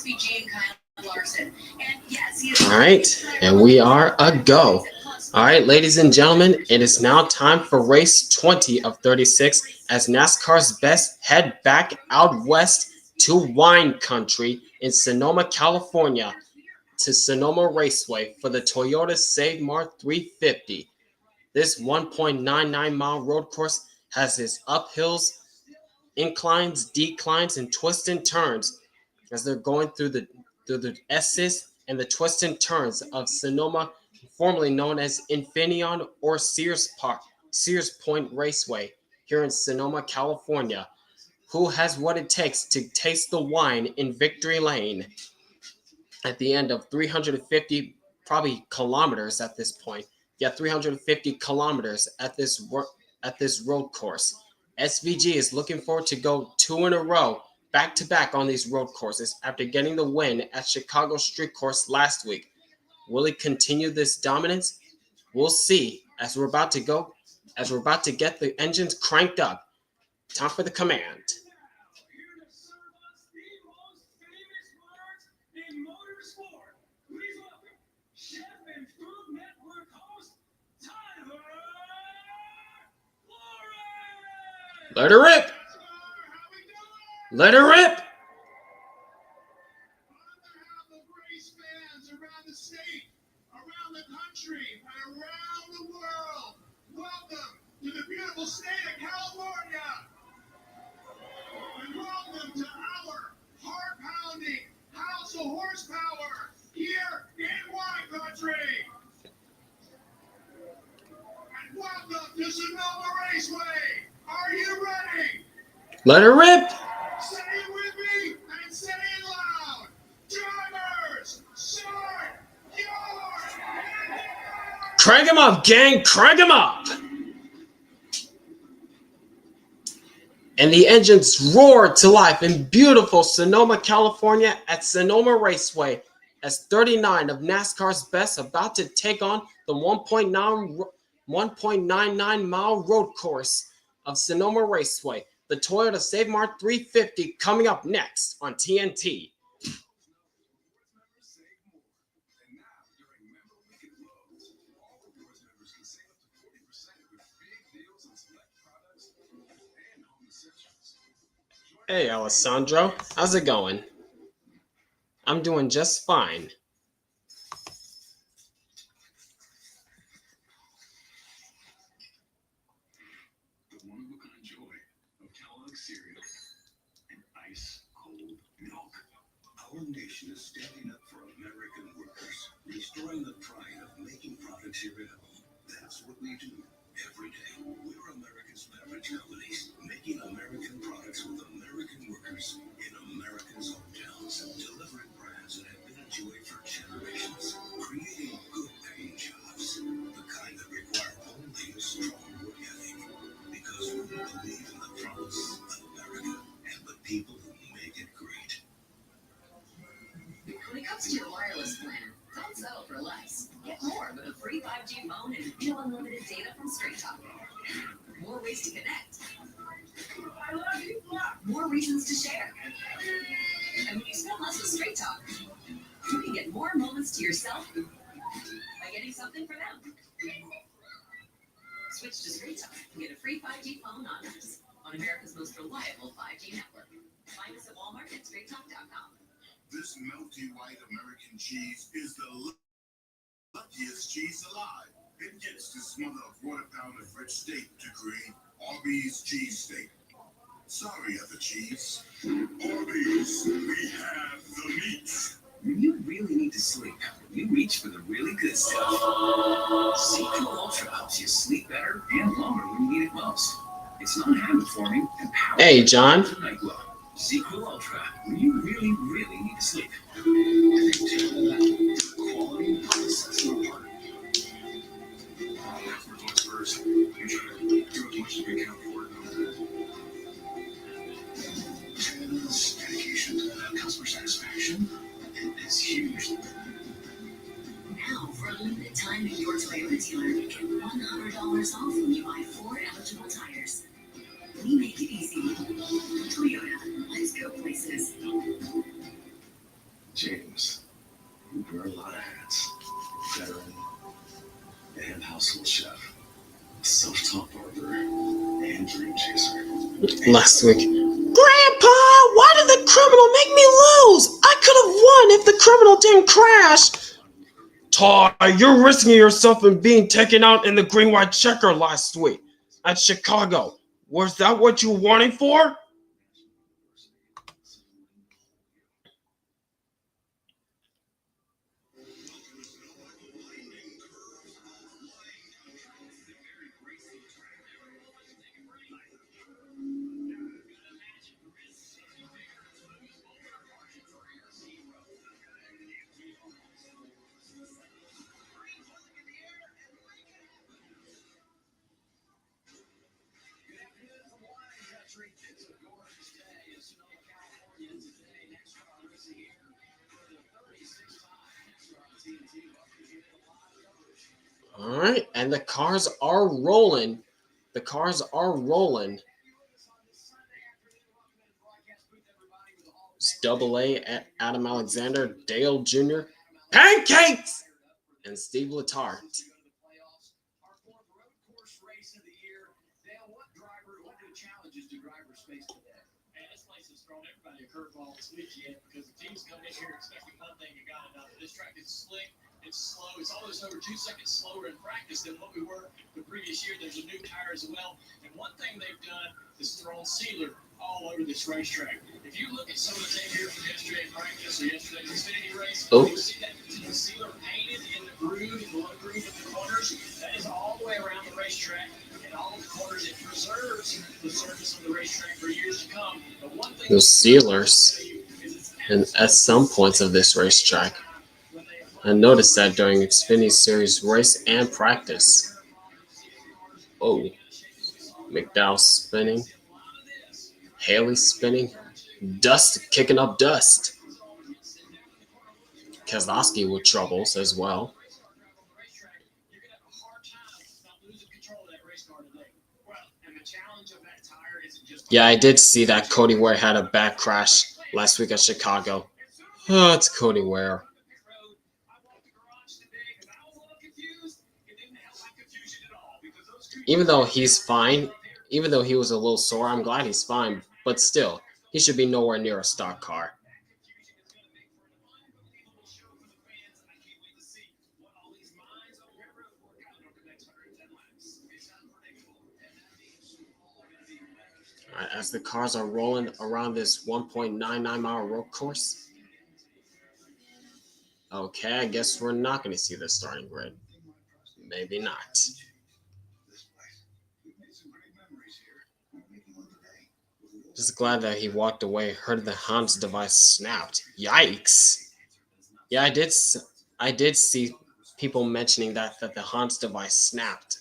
SVG and Larson. And yes, all right, and we are a go. All right, ladies and gentlemen, it is now time for race 20 of 36 as NASCAR's best head back out west to wine country in Sonoma, California, to Sonoma Raceway for the Toyota Save Mart 350. This 1.99 mile road course has its uphills, inclines, declines, and twists and turns as they're going through the S's and the twists and turns of Sonoma, formerly known as Infineon or Sears Point Raceway here in Sonoma, California. Who has what it takes to taste the wine in Victory Lane at the end of 350 probably kilometers at this point? Yeah, 350 kilometers at this road course. SVG is looking forward to go 2 in a row back to back on these road courses after getting the win at Chicago Street Course last week. Will he continue this dominance? We'll see as we're about to get the engines cranked up. Time for the command. Let her rip! Let her rip! Around the state, around the country, and around the world. Welcome to the beautiful state of California. And welcome to our heart-pounding house of horsepower here in wine country. And welcome to Sonoma Raceway. Are you ready? Let her rip! Say it with me and say it loud. Drivers, start your engine! Crank him up, gang! Crank him up! And the engines roared to life in beautiful Sonoma, California at Sonoma Raceway as 39 of NASCAR's best about to take on the 1.99 mile road course of Sonoma Raceway. The Toyota Save Mart 350 coming up next on TNT. Hey, Alessandro. How's it going? I'm doing just fine. The one-of-a-kind joy of Kellogg cereal and ice-cold milk. Our nation is standing up for American workers, restoring the pride of making products here at home. That's what we do every day. We're America's beverage companies, making American products with American workers in America's hometowns, delivering brands that have been enjoyed for generations, creating good-paying jobs, the kind that require only a strong work ethic, because we believe in the promise of America and the people who make it great. when it comes to your wireless plan, don't settle for less. Get more with a free 5G phone and unlimited data from Straight Talk. More ways to connect. I love you. More reasons to share. And when you spend less with Straight Talk, you can get more moments to yourself by getting something for them. Switch to Straight Talk and get a free 5G phone on us on America's most reliable 5G network. Find us at Walmart and StraightTalk.com. This melty white American cheese is the luckiest cheese alive. It gets to smother a quarter pound of rich steak to create Arby's cheese steak. Sorry, other cheese. Arby's, we have the meats. When you really need to sleep, you reach for the really good stuff. Z-Cool Ultra helps you sleep better and longer when you need it most. It's not habit forming and powerful. Hey, John. Night glow. Z-Cool Ultra when you really, really need to sleep. Quality of the sense apart. First, you try to do as much as we can afford. Dedication, customer satisfaction is huge. Now, for a limited time at your Toyota dealer, get $100 off when you buy 4 eligible tires. We make it easy. Toyota, let's go places. James, you wear a lot of hats. Veteran and household chef, self-taught barber, and dream chaser. Last week, Grandpa, why did the criminal make me lose? I could have won if the criminal didn't crash. Ty, you're risking yourself and being taken out in the green-white checker last week at Chicago. Was that what you were wanting for? All right, and the cars are rolling. The cars are rolling. It's Double A at Adam Alexander, Dale Jr., Pancakes, and Steve Letarte. Curveball this weekend because the teams come in here expecting one thing and got another. This track is slick, it's slow, it's almost over 2 seconds slower in practice than what we were the previous year. There's a new tire as well, and one thing they've done is thrown sealer all over this racetrack. If you look at some of the tape here from yesterday in practice or yesterday's Xfinity race, you see that sealer painted in the groove, the little groove in the corners. That is all the way around the racetrack. All the corners, it preserves the surface of the racetrack for years to come. But one thing those sealers and at some points of this racetrack. I noticed that during Xfinity Series race and practice. Oh, McDowell spinning, Haley spinning, Dust kicking up dust. Keselowski with troubles as well. Yeah, I did see that Cody Ware had a bad crash last week at Chicago. Oh, it's Cody Ware. Even though he's fine, even though he was a little sore, I'm glad he's fine. But still, he should be nowhere near a stock car. As the cars are rolling around this 1.99 mile road course. Okay, I guess we're not going to see the starting grid. Maybe not. Just glad that he walked away. Heard the Hans device snapped. Yikes! Yeah, I did see people mentioning that the Hans device snapped.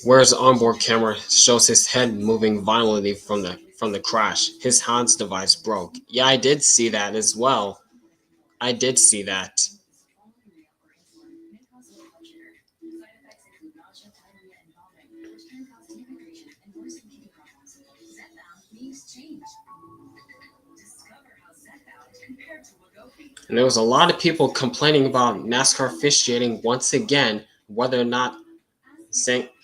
Whereas onboard camera shows his head moving violently from the crash. His Hans device broke. Yeah, I did see that as well. I did see that. And there was a lot of people complaining about NASCAR officiating once again, whether or not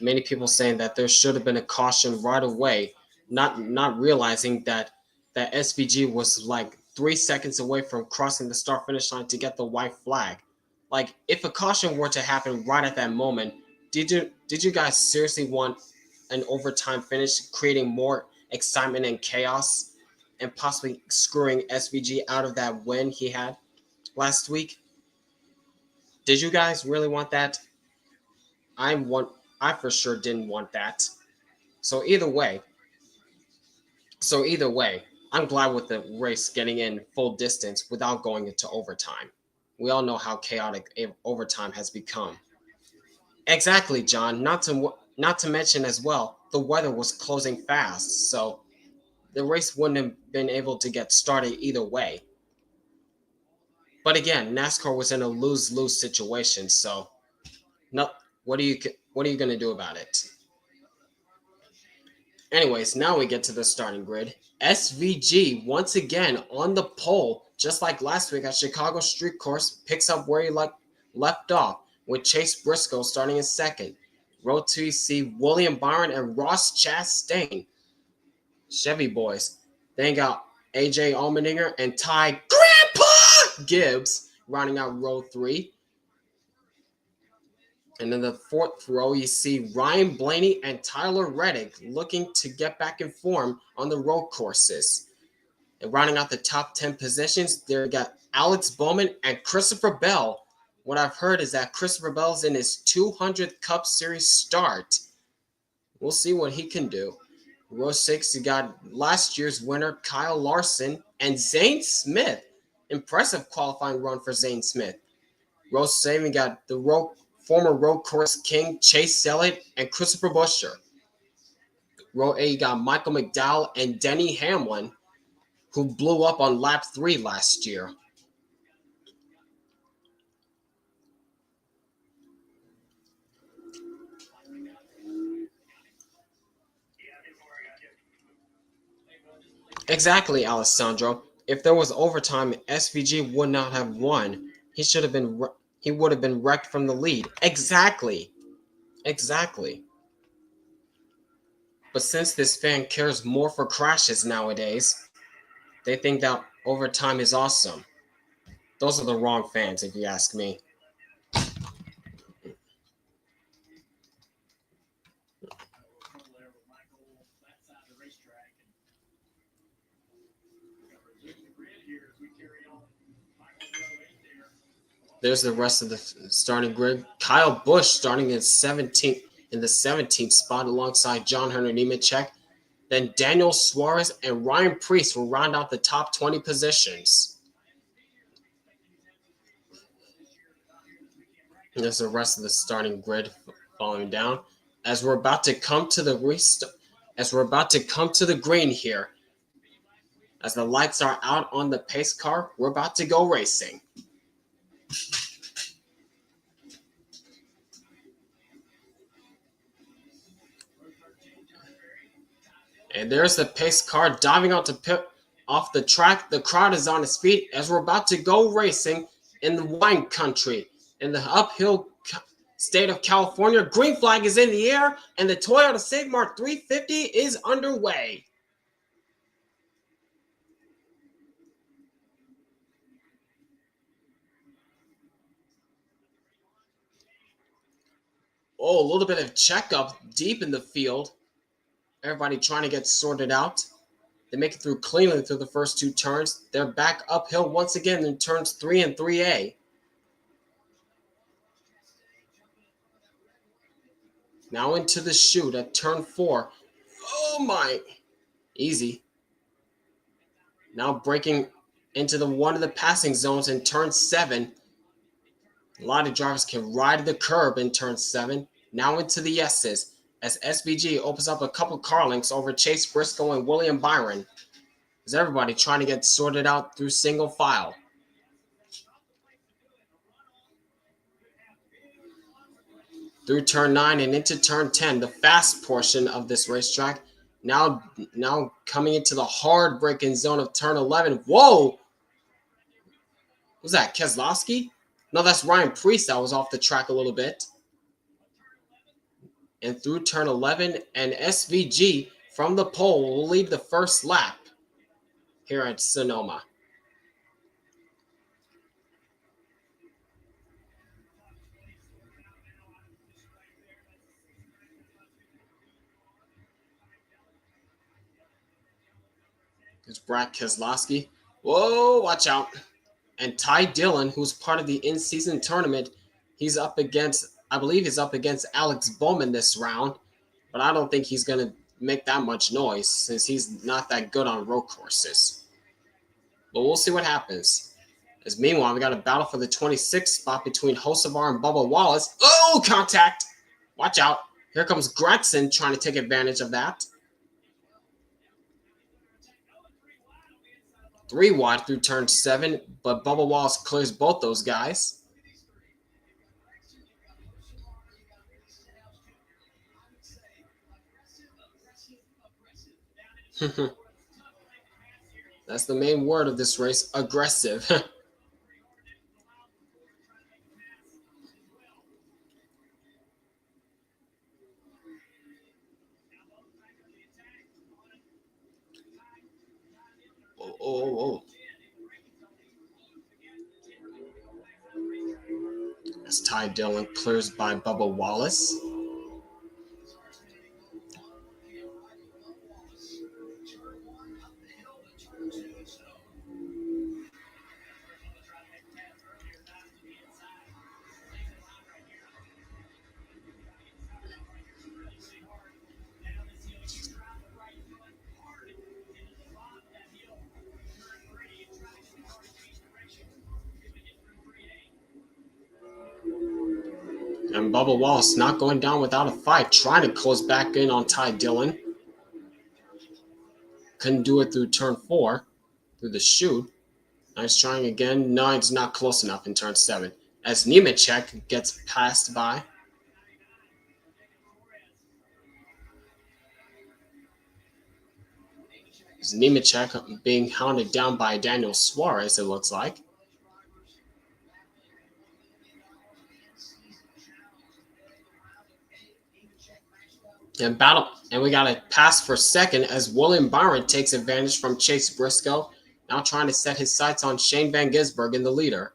many people saying that there should have been a caution right away, not realizing that SVG was like 3 seconds away from crossing the start finish line to get the white flag. Like, if a caution were to happen right at that moment, did you guys seriously want an overtime finish, creating more excitement and chaos and possibly screwing SVG out of that win he had last week? Did you guys really want that? I for sure didn't want that. So either way, I'm glad with the race getting in full distance without going into overtime. We all know how chaotic overtime has become. Exactly, John. Not to mention as well, the weather was closing fast, so the race wouldn't have been able to get started either way. But again, NASCAR was in a lose-lose situation, so no, what are you going to do about it? Anyways, now we get to the starting grid. SVG once again on the pole, just like last week at Chicago Street Course, picks up where he left off, with Chase Briscoe starting in second. Row 2, you see William Byron and Ross Chastain, Chevy boys. Then you got AJ Allmendinger and Ty Grandpa Gibbs rounding out row 3. And in the fourth row, you see Ryan Blaney and Tyler Reddick looking to get back in form on the road courses. And rounding out the top 10 positions, there you got Alex Bowman and Christopher Bell. What I've heard is that Christopher Bell's in his 200th Cup Series start. We'll see what he can do. Row 6, you got last year's winner, Kyle Larson, and Zane Smith. Impressive qualifying run for Zane Smith. Row 7, you got the former road course king, Chase Elliott, and Christopher Buescher. Row 8, you got Michael McDowell and Denny Hamlin, who blew up on lap 3 last year. Exactly, Alessandro. If there was overtime, SVG would not have won. He would have been wrecked from the lead. Exactly. But since this fan cares more for crashes nowadays, they think that overtime is awesome. Those are the wrong fans, if you ask me. There's the rest of the starting grid. Kyle Busch starting in the 17th spot alongside John Hunter Nemechek. Then Daniel Suarez and Ryan Preece will round out the top 20 positions. And there's the rest of the starting grid following down. As we're about to come to the green here, as the lights are out on the pace car, we're about to go racing. And there's the pace car diving off the track. The crowd is on its feet as we're about to go racing in the wine country. In the uphill state of California, green flag is in the air, and the Toyota Sigmar 350 is underway. Oh, a little bit of checkup deep in the field. Everybody trying to get sorted out. They make it through cleanly through the first 2 turns. They're back uphill once again in turns 3 and 3A. Now into the chute at turn 4. Oh my. Easy. Now breaking into one of the passing zones in turn 7. A lot of drivers can ride the curb in turn 7. Now into the S's as SVG opens up a couple car links over Chase Briscoe and William Byron. As everybody trying to get sorted out through single file. Through turn 9 and into turn 10, the fast portion of this racetrack. Now coming into the hard braking zone of turn 11. Whoa! Was that Keselowski? No, that's Ryan Preece that was off the track a little bit. And through turn 11, and SVG from the pole will lead the first lap here at Sonoma. There's Brad Keselowski. Whoa, watch out. And Ty Dillon, who's part of the in-season tournament, I believe he's up against Alex Bowman this round, but I don't think he's going to make that much noise since he's not that good on road courses. But we'll see what happens. As meanwhile, we got a battle for the 26th spot between Hocevar and Bubba Wallace. Oh, contact! Watch out. Here comes Gretson trying to take advantage of that. 3 wide through turn 7, but Bubba Wallace clears both those guys. That's the main word of this race, aggressive. Oh. As Ty Dillon clears by Bubba Wallace. And Bubba Wallace not going down without a fight, trying to close back in on Ty Dillon. Couldn't do it through turn 4, through the chute. Nice trying again. No, it's not close enough in turn 7. As Nemechek gets passed by. As Nemechek being hounded down by Daniel Suarez, it looks like. And we got a pass for second as William Byron takes advantage from Chase Briscoe, now trying to set his sights on Shane Van Gisbergen, the leader.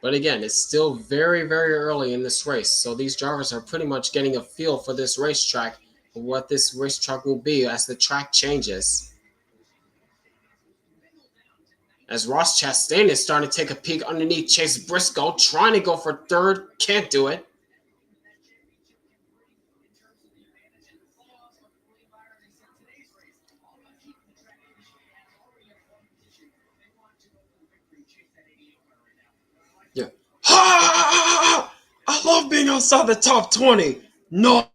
But again, it's still very, very early in this race. So these drivers are pretty much getting a feel for this racetrack and what this racetrack will be as the track changes. As Ross Chastain is starting to take a peek underneath Chase Briscoe, trying to go for third, can't do it. Yeah. Ha! I love being outside the top 20. Not.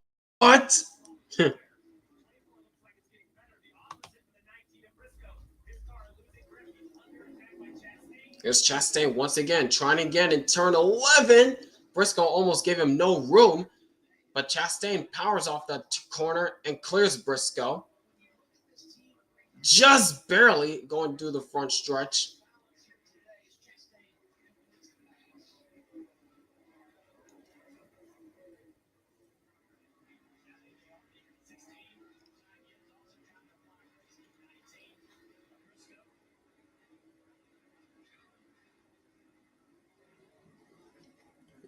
Here's Chastain once again, trying again in turn 11. Briscoe almost gave him no room, but Chastain powers off the corner and clears Briscoe. Just barely going through the front stretch.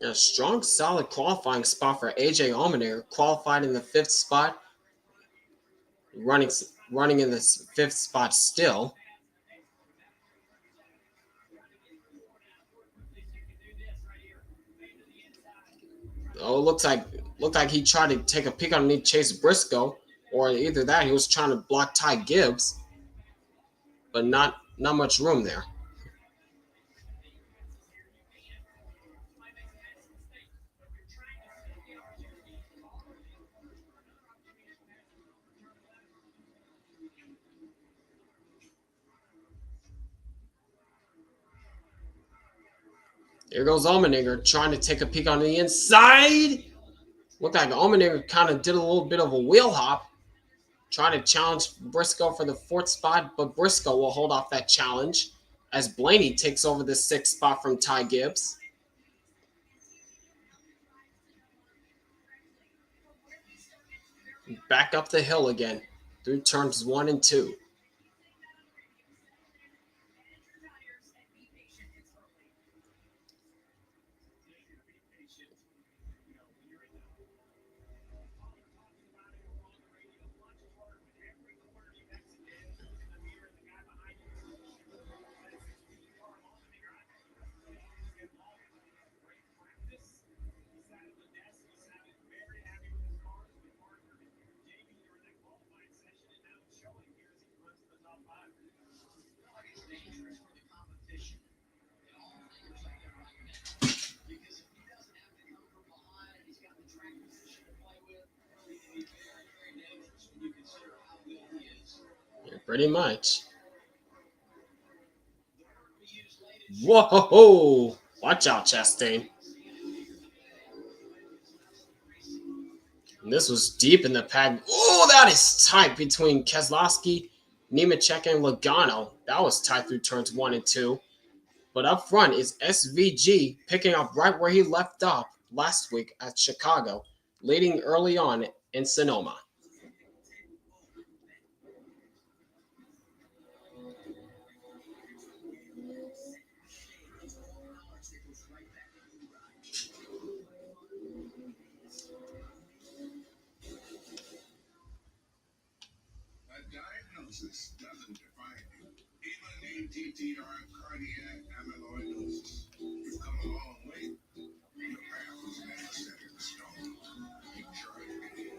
A strong, solid qualifying spot for AJ Allmendinger, qualified in the 5th spot, running in the 5th spot still. Oh, looked like he tried to take a peek underneath Chase Briscoe, or either that he was trying to block Ty Gibbs, but not much room there. Here goes Allmendinger trying to take a peek on the inside. Looked like Allmendinger kind of did a little bit of a wheel hop, trying to challenge Briscoe for the 4th spot, but Briscoe will hold off that challenge as Blaney takes over the 6th spot from Ty Gibbs. Back up the hill again through turns 1 and 2. Pretty much. Whoa! Watch out, Chastain. And this was deep in the pack. Oh, that is tight between Keselowski, Nemechek, and Logano. That was tight through turns 1 and 2. But up front is SVG picking up right where he left off last week at Chicago, leading early on in Sonoma. A diagnosis doesn't define you. Even ATTR cardiac amyloidosis. You've come a long way. Your path was never set in stone. You tried it.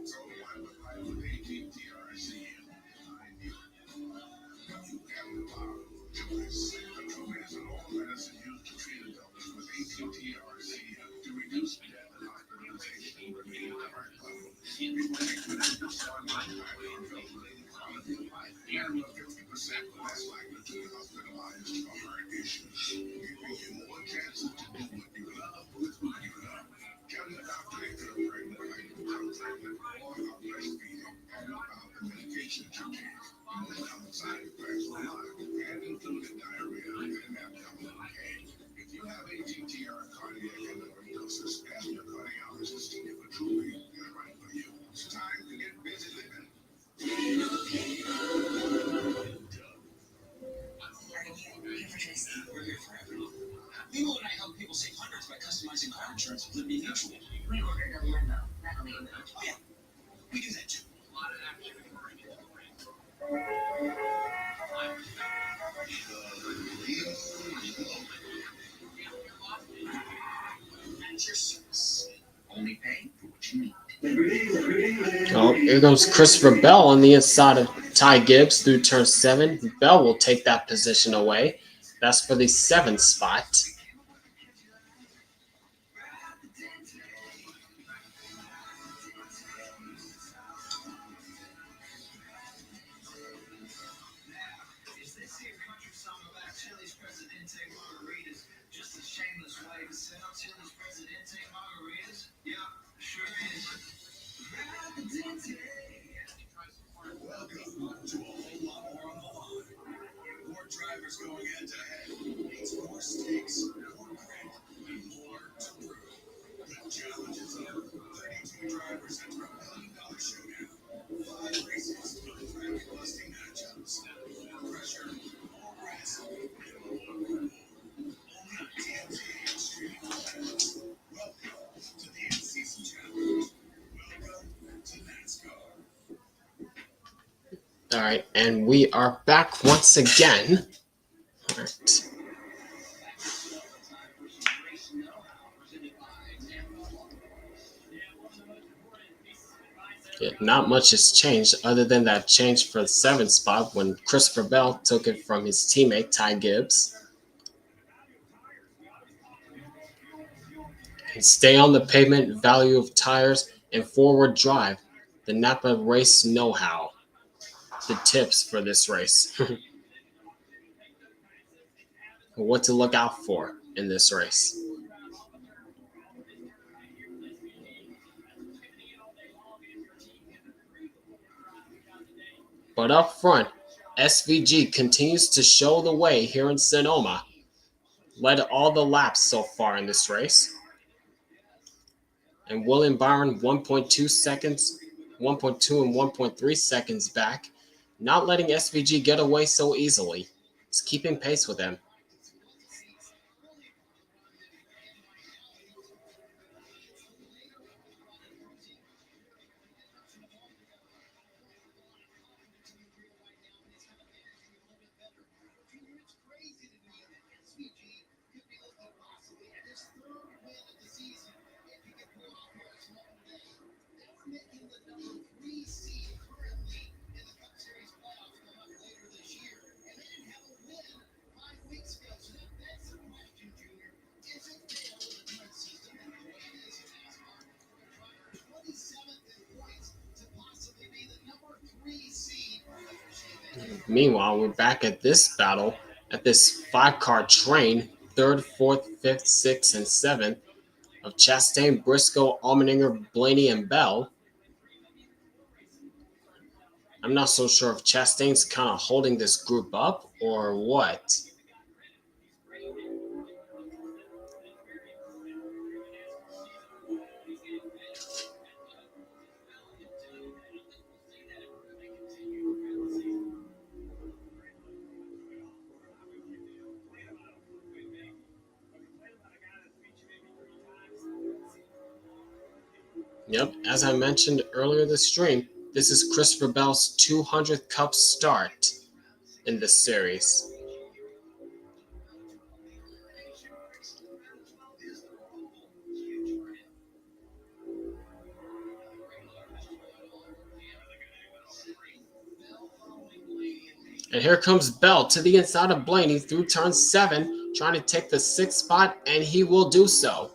So why would I with ATTRCM behind you? You have the power of choice. The truth is an old medicine used to treat adults with ATTRCM to reduce death and hospitalization with the heart level. It will make the strong impact on health-related quality of life and up 50% less likely to be hospitalized for heart issues, giving you more chances to do what you love with who you love. Tell the doctor if you're pregnant, like you become pregnant, or about breastfeeding, and about the medications you take. The common side effects are mild and included diarrhea and abdominal pain. If you have ATTR cardiac amyloidosis, ask your cardiologist if it truly is right for you. It's time to get busy living. We're here for everyone. Limo and I help people save hundreds by customizing car insurance with Liberty Mutual. We ordered a limo, not a limo. Oh yeah, we do that too. At your service. Only pay for what you need. Oh, here goes Christopher Bell on the inside of Ty Gibbs through turn 7. Bell will take that position away. That's for the 7th spot. Is this here country song about Chili's Presidente margaritas just a shameless way to sell Chili's Presidente margaritas? Yeah, sure is. Welcome to a whole lot more on the line. More drivers going head to head means more stakes, more grit, and more to prove. The challenge is up. 32 drivers enter a $1 million showdown. 5 races, 5 busting matchups. More pressure, more risk, and more reward. Only on TNT Extreme Climax. Welcome to the in-season challenge. Welcome to NASCAR. All right, and we are back once again. All right. Yeah, not much has changed other than that change for the 7th spot when Christopher Bell took it from his teammate Ty Gibbs. And stay on the pavement, value of tires, and forward drive. The NAPA race know-how. The tips for this race. What to look out for in this race. But up front, SVG continues to show the way here in Sonoma. Led all the laps so far in this race. And William Byron 1.2 seconds, 1.2 and 1.3 seconds back. Not letting SVG get away so easily. He's keeping pace with him. Meanwhile, we're back at this battle, at this 5-car train, third, fourth, fifth, sixth, and seventh of Chastain, Briscoe, Allmendinger, Blaney, and Bell. I'm not so sure if Chastain's kind of holding this group up or what. Yep, as I mentioned earlier this stream, this is Christopher Bell's 200th Cup start in this series. And here comes Bell to the inside of Blaney through turn 7, trying to take the 6th spot, and he will do so.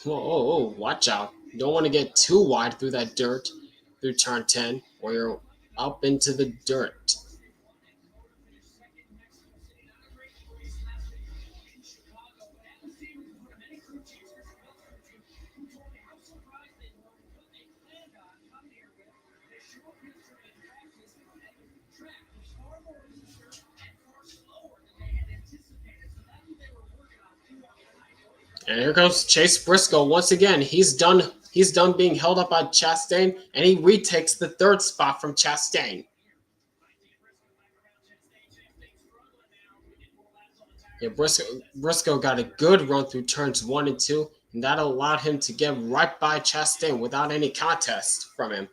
Whoa, watch out. You don't want to get too wide through that dirt through turn 10, or you're up into the dirt. And here comes Chase Briscoe once again. He's done being held up by Chastain, and he retakes the 3rd spot from Chastain. Yeah, Briscoe got a good run through turns 1 and 2, and that allowed him to get right by Chastain without any contest from him.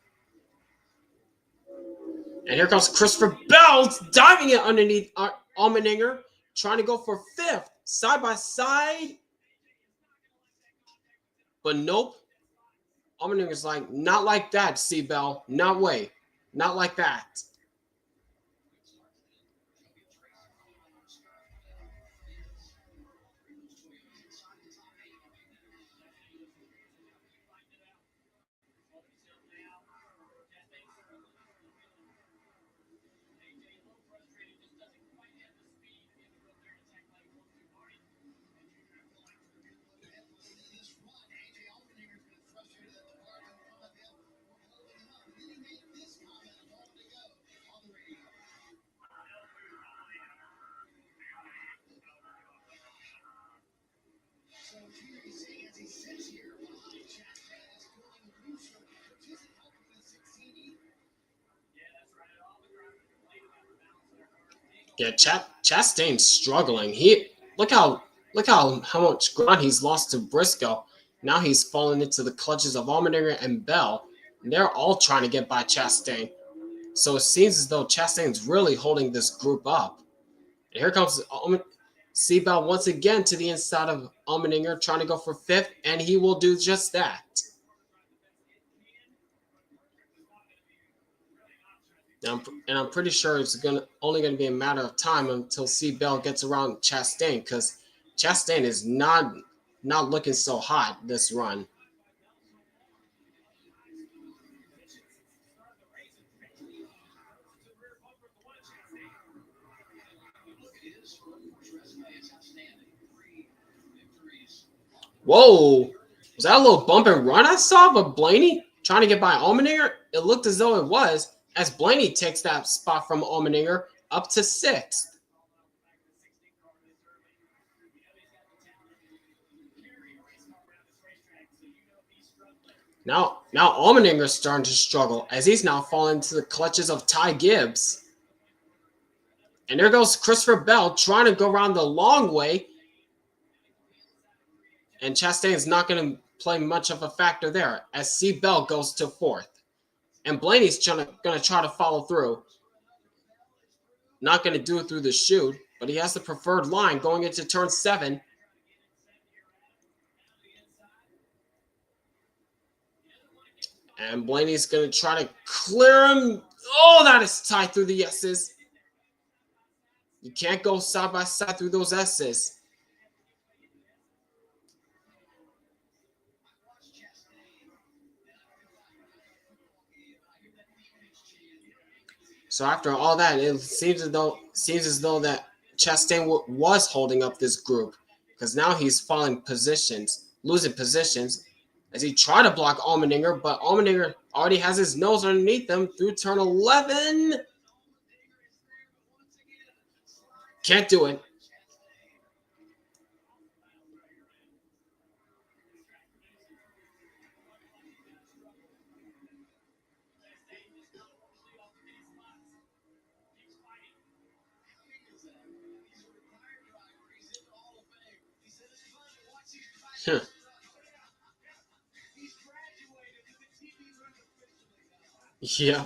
And here comes Christopher Bell diving it underneath Allmendinger, trying to go for 5th, side by side. But nope. Allmendinger's like, not like that, C. Bell. Not way. Not like that. Yeah, Chastain's struggling. Look how much ground he's lost to Briscoe. Now he's fallen into the clutches of Allmendinger and Bell. And they're all trying to get by Chastain. So it seems as though Chastain's really holding this group up. And here comes Bell once again to the inside of Allmendinger, trying to go for 5th, and he will do just that. And I'm pretty sure it's only going to be a matter of time until C. Bell gets around Chastain, because Chastain is not looking so hot this run. Whoa! Was that a little bump and run I saw of Blaney trying to get by Allmendinger? It looked as though it was, as Blaney takes that spot from Allmendinger up to 6th. Now Allmendinger's starting to struggle, as he's now fallen into the clutches of Ty Gibbs. And there goes Christopher Bell trying to go around the long way. And Chastain's not going to play much of a factor there, as C. Bell goes to 4th. And Blaney's going to try to follow through. Not going to do it through the chute, but he has the preferred line going into turn 7. And Blaney's going to try to clear him. Oh, that is tight through the S's. You can't go side by side through those S's. So after all that, it seems as though that Chastain was holding up this group, because now he's falling positions, losing positions, as he tried to block Allmendinger, but Allmendinger already has his nose underneath him through turn 11. Can't do it. Huh. Yeah.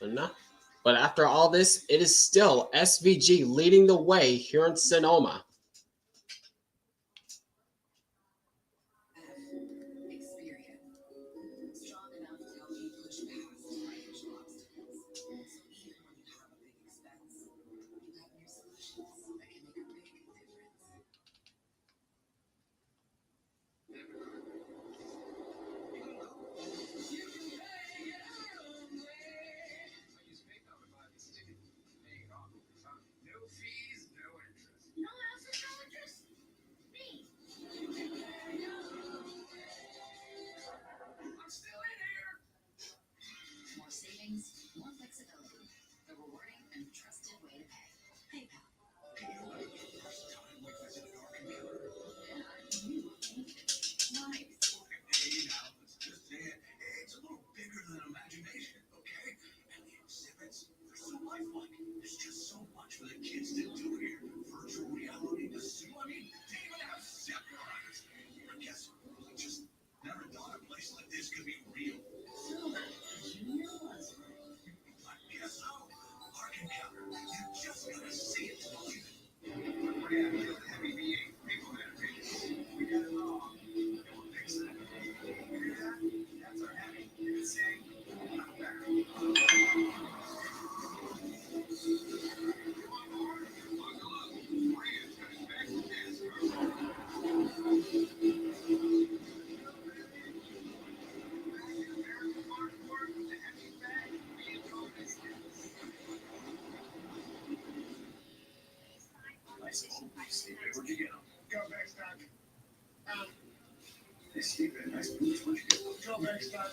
Enough. But after all this, it is still SVG leading the way here in Sonoma. Experience. Strong enough to help you push past financial obstacles. So even when you have a big expense, you have new solutions that can make a big difference. More savings, more flexibility. The rewarding and trusted way to pay. PayPal. Nice. It's a little bigger than imagination, okay? And the exhibits, they're so lifelike. There's just so much for the kids to do here. Virtual reality, the zoo. I mean, they even have zip lines. I guess we just never thought a place like this could be real. I guess so. Park encounter. You just gotta see it to believe it. Heavy V8, people we got it all. We'll fix that. You hear that? That's our heavy. You sing. Not better. Nice home, Steve. Where'd you get them? Go backstock. Hey, Steve, nice boots. Where'd you get them? Go backstock.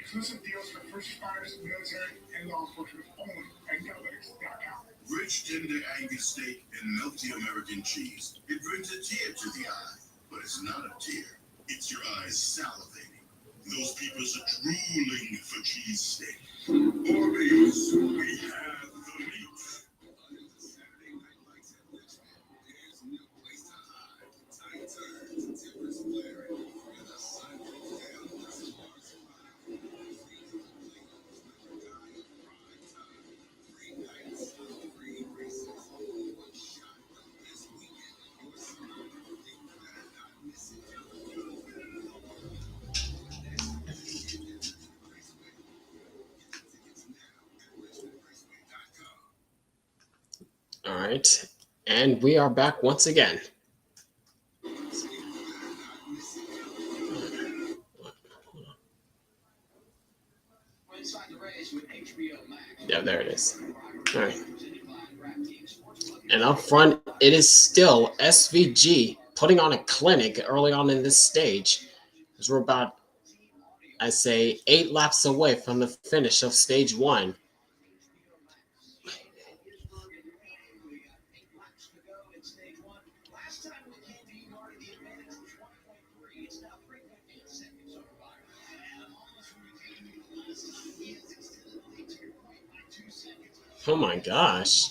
Exclusive deals for first responders, military, and law enforcement only at GoBags.com. Rich tender Angus steak and melty American cheese. It brings a tear to the eye, but it's not a tear. It's your eyes salivating. Those people are drooling for cheese steak. Orbeez, we have the meat. Saturday Night Lights at Richmond. There's no place to hide. Tight turns, timbers flaring, and the sun goes down. There's bars flying. Three nights, three races, one shot. This weekend, your summer, you better not miss it. All right. And we are back once again. Yeah, there it is. All right. And up front, it is still SVG putting on a clinic early on in this stage. As we're about, I say, 8 laps away from the finish of stage 1. Oh my gosh.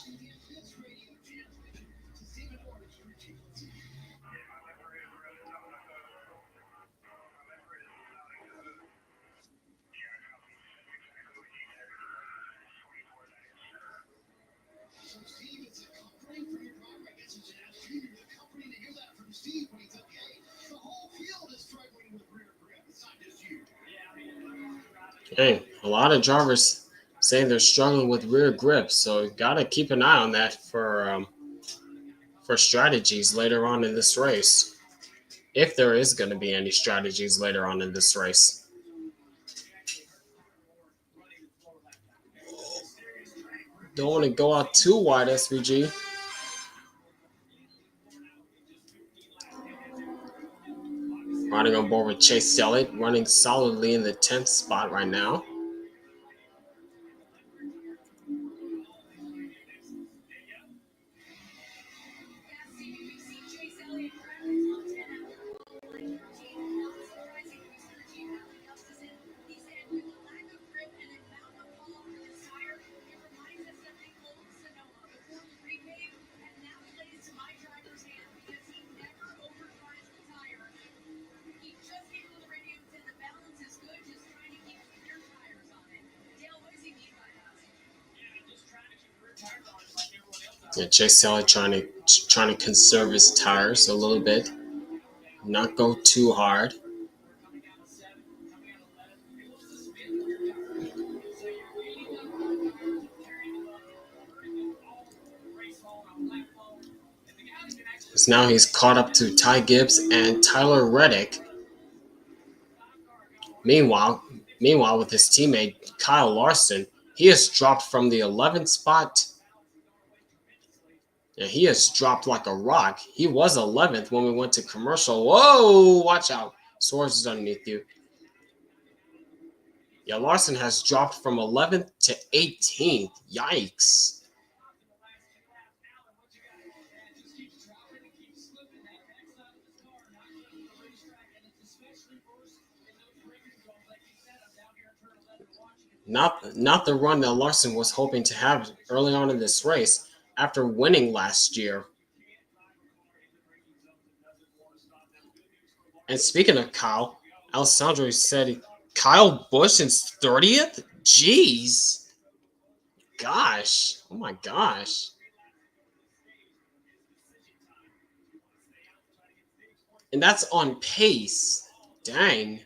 Hey, a lot of drivers saying they're struggling with rear grip, so gotta keep an eye on that for strategies later on in this race, if there is going to be any strategies later on in this race. Don't want to go out too wide, SVG. Riding on board with Chase Elliott, running solidly in the 10th spot right now. Yeah, Chase Elliott trying to conserve his tires a little bit, not go too hard. Because now he's caught up to Ty Gibbs and Tyler Reddick. Meanwhile, with his teammate Kyle Larson, he has dropped from the 11th spot. And he has dropped like a rock. He was 11th when we went to commercial. Whoa, watch out. Swords is underneath you. Yeah, Larson has dropped from 11th to 18th. Yikes. Not the run that Larson was hoping to have early on in this race after winning last year. And speaking of Kyle, Alessandro said Kyle Busch is 30th? Jeez. Gosh. Oh my gosh. And that's on pace. Dang.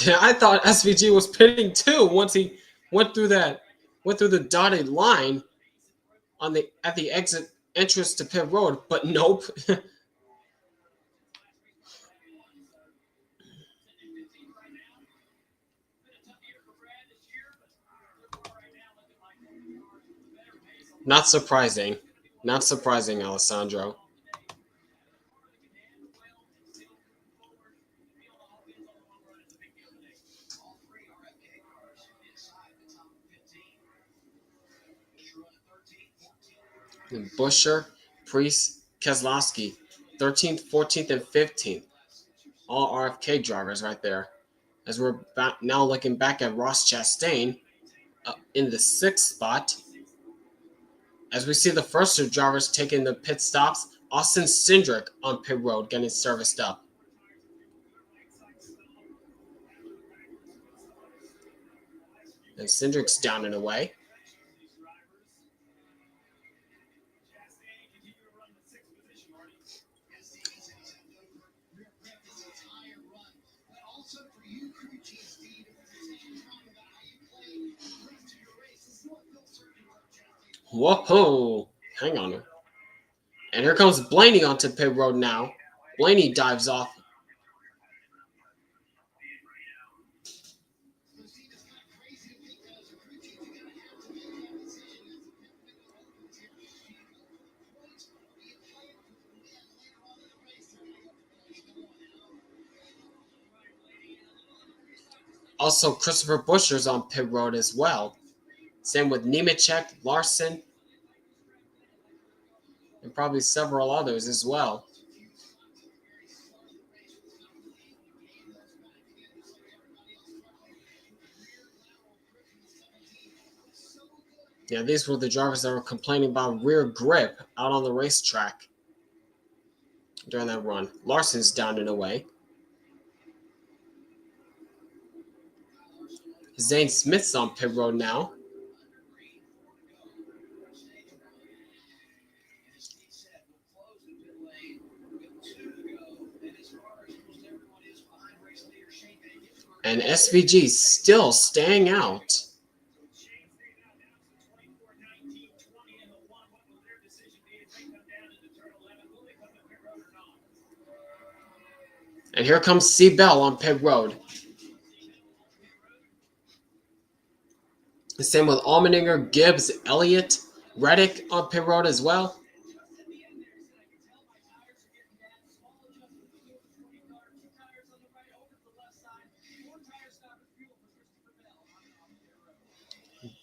Yeah, I thought SVG was pitting too once he went through the dotted line at the exit entrance to pit road, but nope. Not surprising. Not surprising, Alessandro. Buscher, Priest, Keselowski, 13th, 14th, and 15th. All RFK drivers right there. As we're now looking back at Ross Chastain in the 6th spot. As we see the first two drivers taking the pit stops, Austin Cindric on pit road getting serviced up. And Cindric's down and away. Whoa, hang on. And here comes Blaney onto pit road now. Blaney dives off. Also, Christopher Buescher's on pit road as well. Same with Nemechek, Larson, and probably several others as well. Yeah, these were the drivers that were complaining about rear grip out on the racetrack during that run. Larson's down and away. Zane Smith's on pit road now. And SVG still staying out. And here comes C. Bell on pit road. The same with Allmendinger, Gibbs, Elliott, Reddick on pit road as well.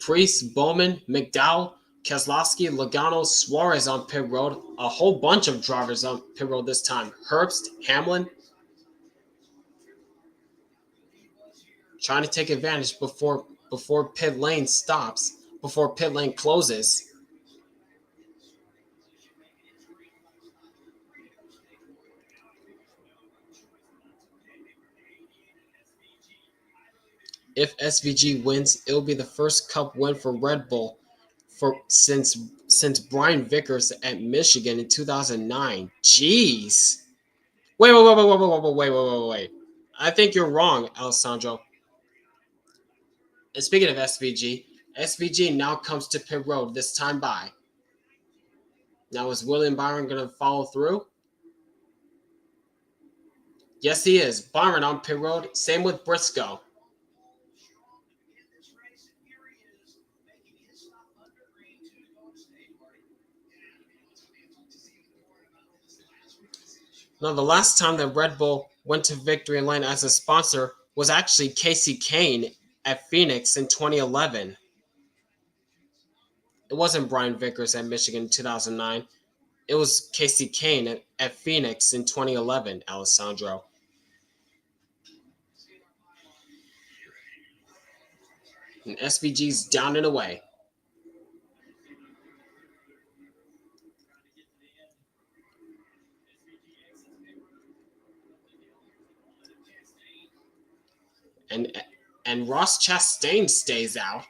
Priest, Bowman, McDowell, Keselowski, Logano, Suarez on pit road. A whole bunch of drivers on pit road this time. Herbst, Hamlin. Trying to take advantage before pit lane stops, before pit lane closes. If SVG wins, it'll be the first Cup win for Red Bull since Brian Vickers at Michigan in 2009. Jeez. Wait. I think you're wrong, Alessandro. And speaking of SVG now comes to pit road, this time by. Now is William Byron going to follow through? Yes, he is. Byron on pit road. Same with Briscoe. Now, the last time that Red Bull went to victory lane as a sponsor was actually Casey Kane at Phoenix in 2011. It wasn't Brian Vickers at Michigan in 2009. It was Casey Kane at Phoenix in 2011, Alessandro. And SVG's down and away. And Ross Chastain stays out.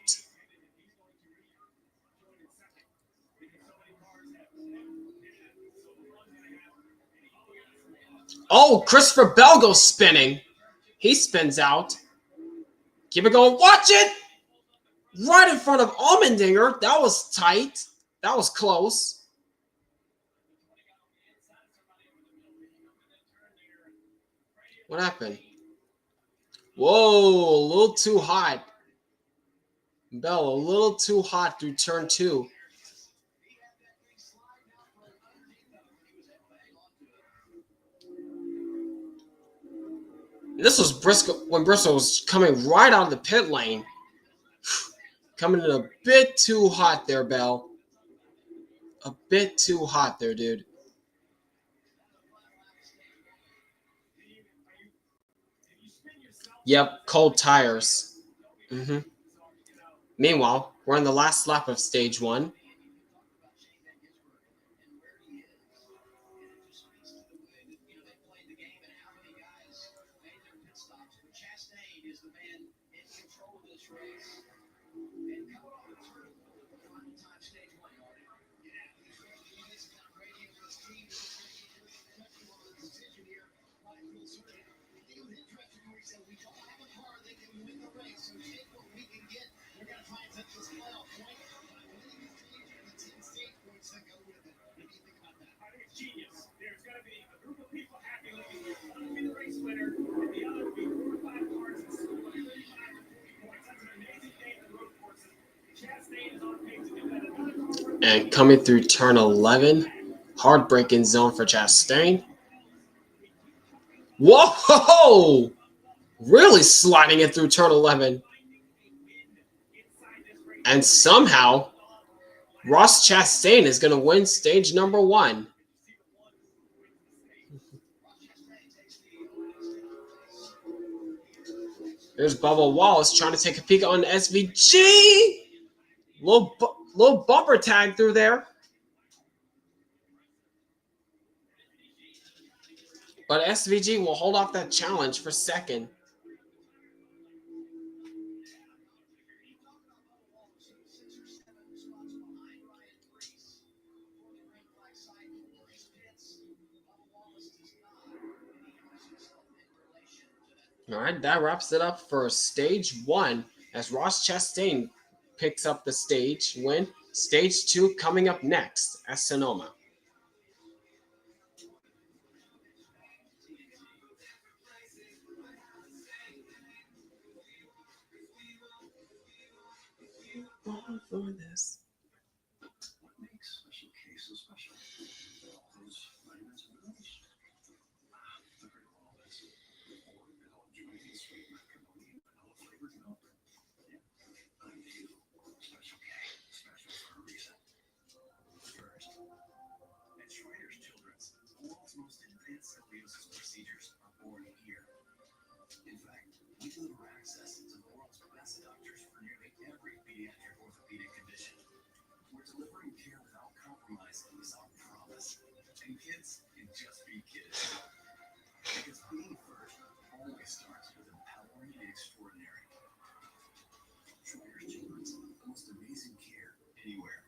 Oh, Christopher Bell goes spinning. He spins out. Keep it going. Watch it! Right in front of Allmendinger. That was tight. That was close. What happened? Whoa, a little too hot. Bell, a little too hot through turn 2. This was Briscoe when Briscoe was coming right out of the pit lane. Coming in a bit too hot there, Bell. A bit too hot there, dude. Yep, cold tires. Meanwhile, we're in the last lap of stage 1. And coming through turn 11, hard braking zone for Chastain. Whoa! Really sliding it through turn 11. And somehow, Ross Chastain is going to win stage number 1. There's Bubba Wallace trying to take a peek on SVG. Little bumper tag through there. But SVG will hold off that challenge for second. All right, that wraps it up for stage 1 as Ross Chastain picks up the stage win. Stage 2 coming up next at Sonoma. For this. What makes Special K so special? All those vitamins and minerals. The great walnuts. Or it'll enjoy the sweet macaroni and vanilla flavored milk. Yeah, I knew Special K. Special for a reason. First, at Schreider's Children's, the world's most advanced scoliosis procedures are born here. In fact, we deliver access to the world's best doctors for nearly every pediatric orthopedic condition. We're delivering care without compromising is our promise. And kids can just be kids. Because being first always starts with empowering the extraordinary. Schreider's Children's, the most amazing care anywhere.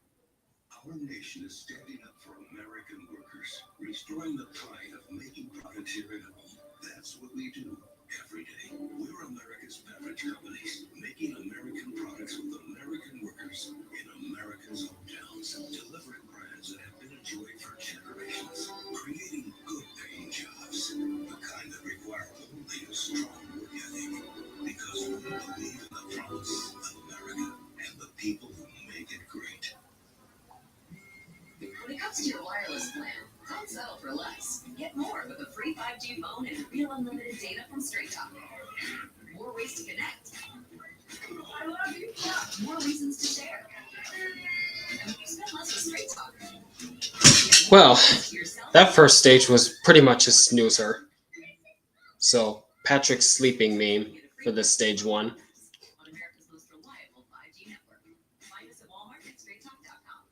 Our nation is standing up for American workers, restoring the pride of making products here at home. That's what we do every day. We're America's beverage companies, making American products with American workers in America's hometowns, delivering brands that have been enjoyed for generations, creating good-paying jobs, the kind that require only a strong work ethic, because we believe in the promise of America and the people who make it great. When it comes to your wireless plan, don't settle for less. Get more with a free 5G phone and real unlimited data from Straight Talk. More ways to connect. I love you. More reasons to share. And you spend less with Straight Talk. Well, that first stage was pretty much a snoozer. So, Patrick's sleeping meme for this stage 1. On America's most reliable 5G network. Find us at Walmart and StraightTalk.com.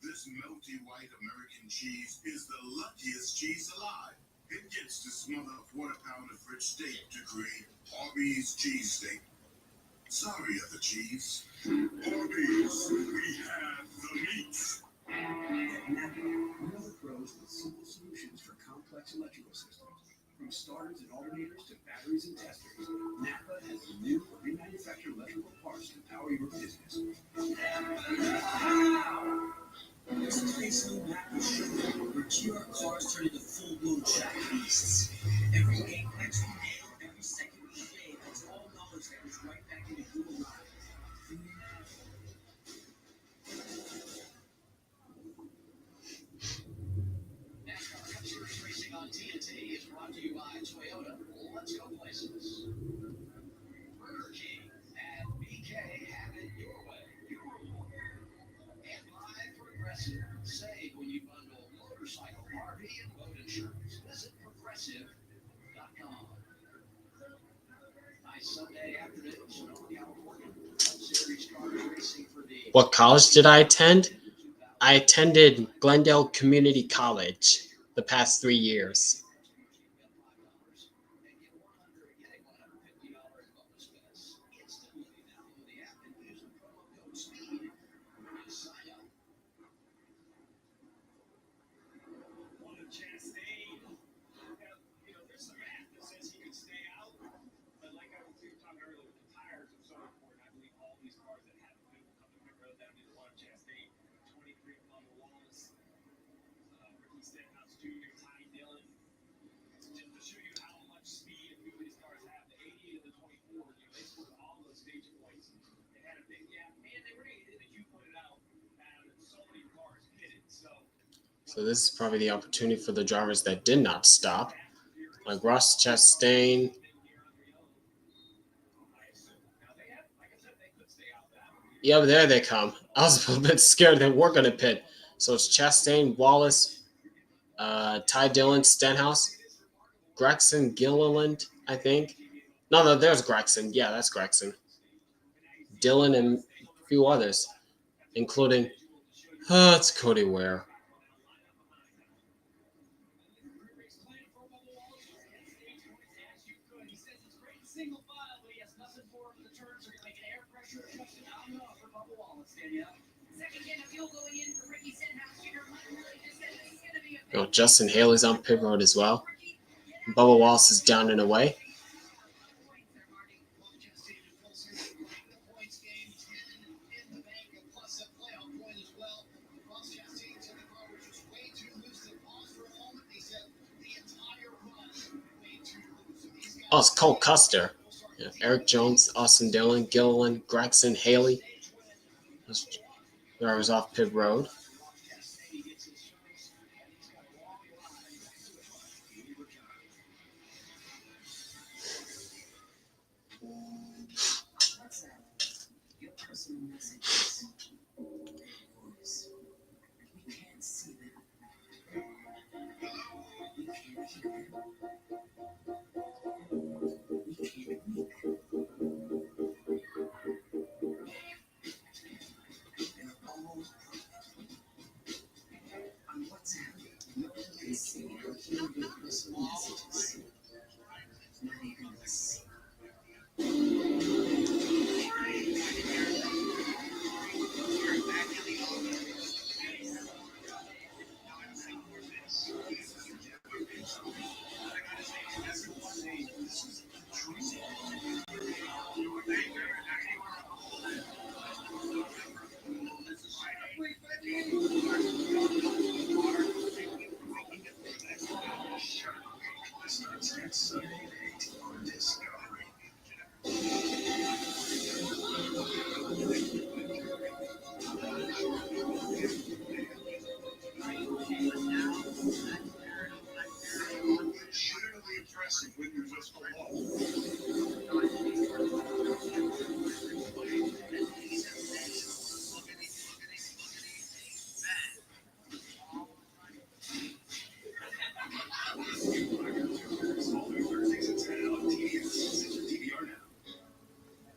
This melty white American cheese is the luckiest cheese alive. It gets to smother a quarter-pound of rich steak to create Arby's cheesesteak. Sorry, other cheese. Arby's, we have the meats. At NAPA, we're the pros with simple solutions for complex electrical systems. From starters and alternators to batteries and testers, NAPA has the new or remanufactured electrical parts to power your business. There's a place in NAPA showroom where GR cars turn into full-blown track beasts. Every apex you nail, every second you shave, it's all knowledge that goes right back into your life. NASCAR Cup Series racing on TNT is brought to you by Toyota. Let's go places. Burger King and BK have it your way. Your reward. And by Progressive. Save when you bundle motorcycle, RV, and boat insurance. Visit Progressive.com. Nice Sunday afternoon, Sonoma, California. Cup Series cars racing for the... What college did I attend? I attended Glendale Community College the past 3 years. So this is probably the opportunity for the drivers that did not stop, like Ross Chastain. Yeah, there they come. I was a little bit scared that we're going to pit. So it's Chastain, Wallace, Ty Dillon, Stenhouse, Gregson, Gilliland, I think. No, there's Gregson. Yeah, that's Gregson. Dillon and a few others. including it's Cody Ware. Justin Haley's on pit road as well. Bubba Wallace is down and away. Oh, it's Cole Custer. Eric Jones, Austin Dillon, Gilliland, Gregson, Haley. Drivers off pit road.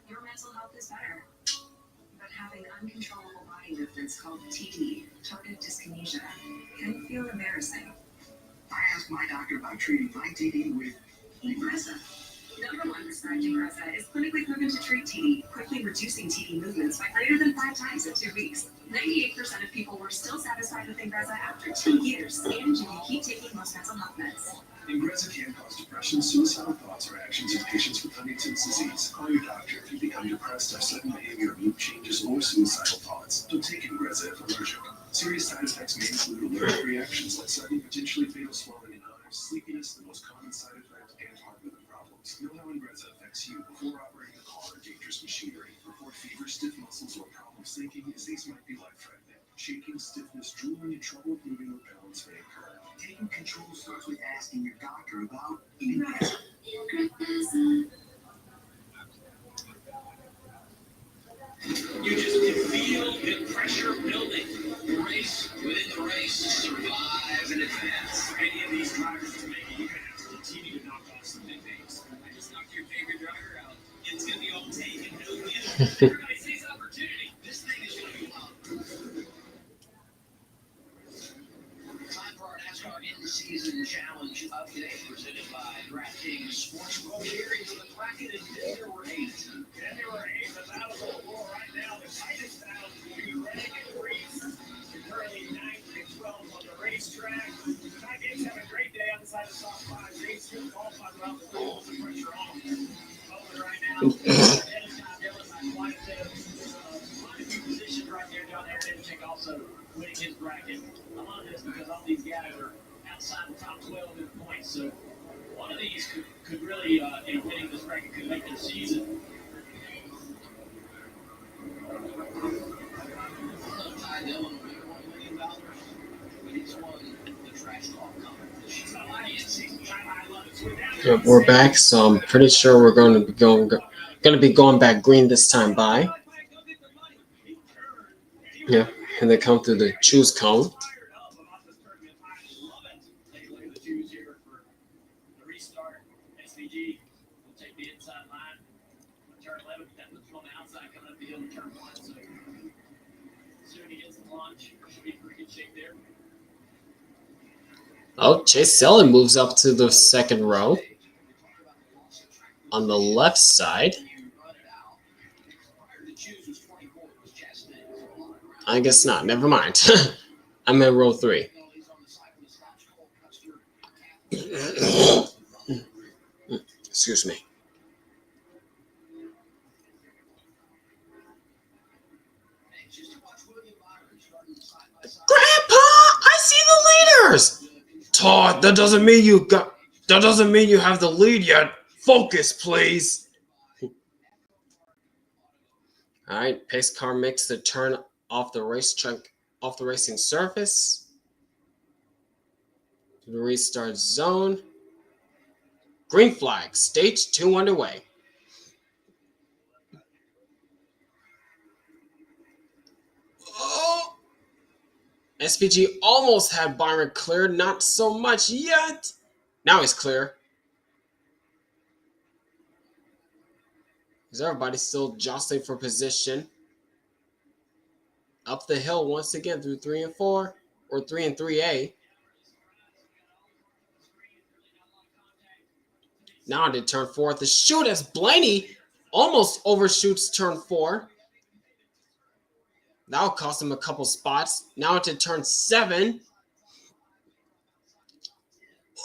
Your mental health is better, but having uncontrollable body movements called TD, tardive dyskinesia, can feel embarrassing. I asked my doctor about treating my TD with Ingrezza. Number one prescribed Ingrezza is clinically proven to treat TD, quickly reducing TD movements by greater than 5 times in 2 weeks. 98% of people were still satisfied with Ingrezza after 2 years, and you can keep taking most mental health meds. Ingrezza can cause depression, suicidal thoughts, or actions in patients with Huntington's disease. Call your doctor if you become depressed, have sudden behavior, mood changes, or suicidal thoughts. Don't take Ingrezza if allergic. Serious side effects may include allergic reactions like sudden, potentially fatal swelling in eyes, sleepiness, the most common side effect, and heart rhythm problems. Know how Ingrezza affects you before operating a car or dangerous machinery. Report fever, stiff muscles, or problems thinking, as these might be life-threatening. Shaking, stiffness, drooling, and trouble moving or balance may occur. Taking control starts with asking your doctor about Ingrezza. You just can feel the pressure building. Race within the race, survive and advance. For any of these drivers to make it, you're going to have to continue to knock off some big names. I just knocked your favorite driver out. It's going to be all take and no give. Everybody sees opportunity. This thing is going to be wild. Time for our NASCAR in-season challenge update presented by DraftKings Sportsbook. Here is the bracket in February 8th. February 8th, the battle for the floor right now. The tightest battle between Greg and Reese. You're currently 9th and 12th on the racetrack. Dragons have a great day outside of top 5. Reese will qualify around the floor with the pressure on. Over right now. That is not Dylan. Quite a few positions right there. John Heritage also winning his bracket. I love this because all these guys are outside the top 12 in points. So one of these could really, winning this bracket could make the season. Ty Dillon will make $1 million when he's won the trash talk competition. Yeah, we're back, so I'm pretty sure we're going to be going back green this time by. Yeah, and they come through the choose cone. Oh, Chase Sellen moves up to the second row on the left side. I guess not. Never mind. I'm in row 3. Excuse me. Grandpa, I see the leaders. Todd, that doesn't mean you have the lead yet. Focus, please. All right, pace car makes the turn off the racing surface. The restart zone. Green flag, stage 2 underway. Oh! SVG almost had Byron cleared, not so much yet. Now he's clear. Is everybody still jostling for position? Up the hill once again through 3 and 4, or 3 and 3A. Now to turn 4 to shoot as Blaney almost overshoots turn 4. That'll cost him a couple spots. Now to turn 7.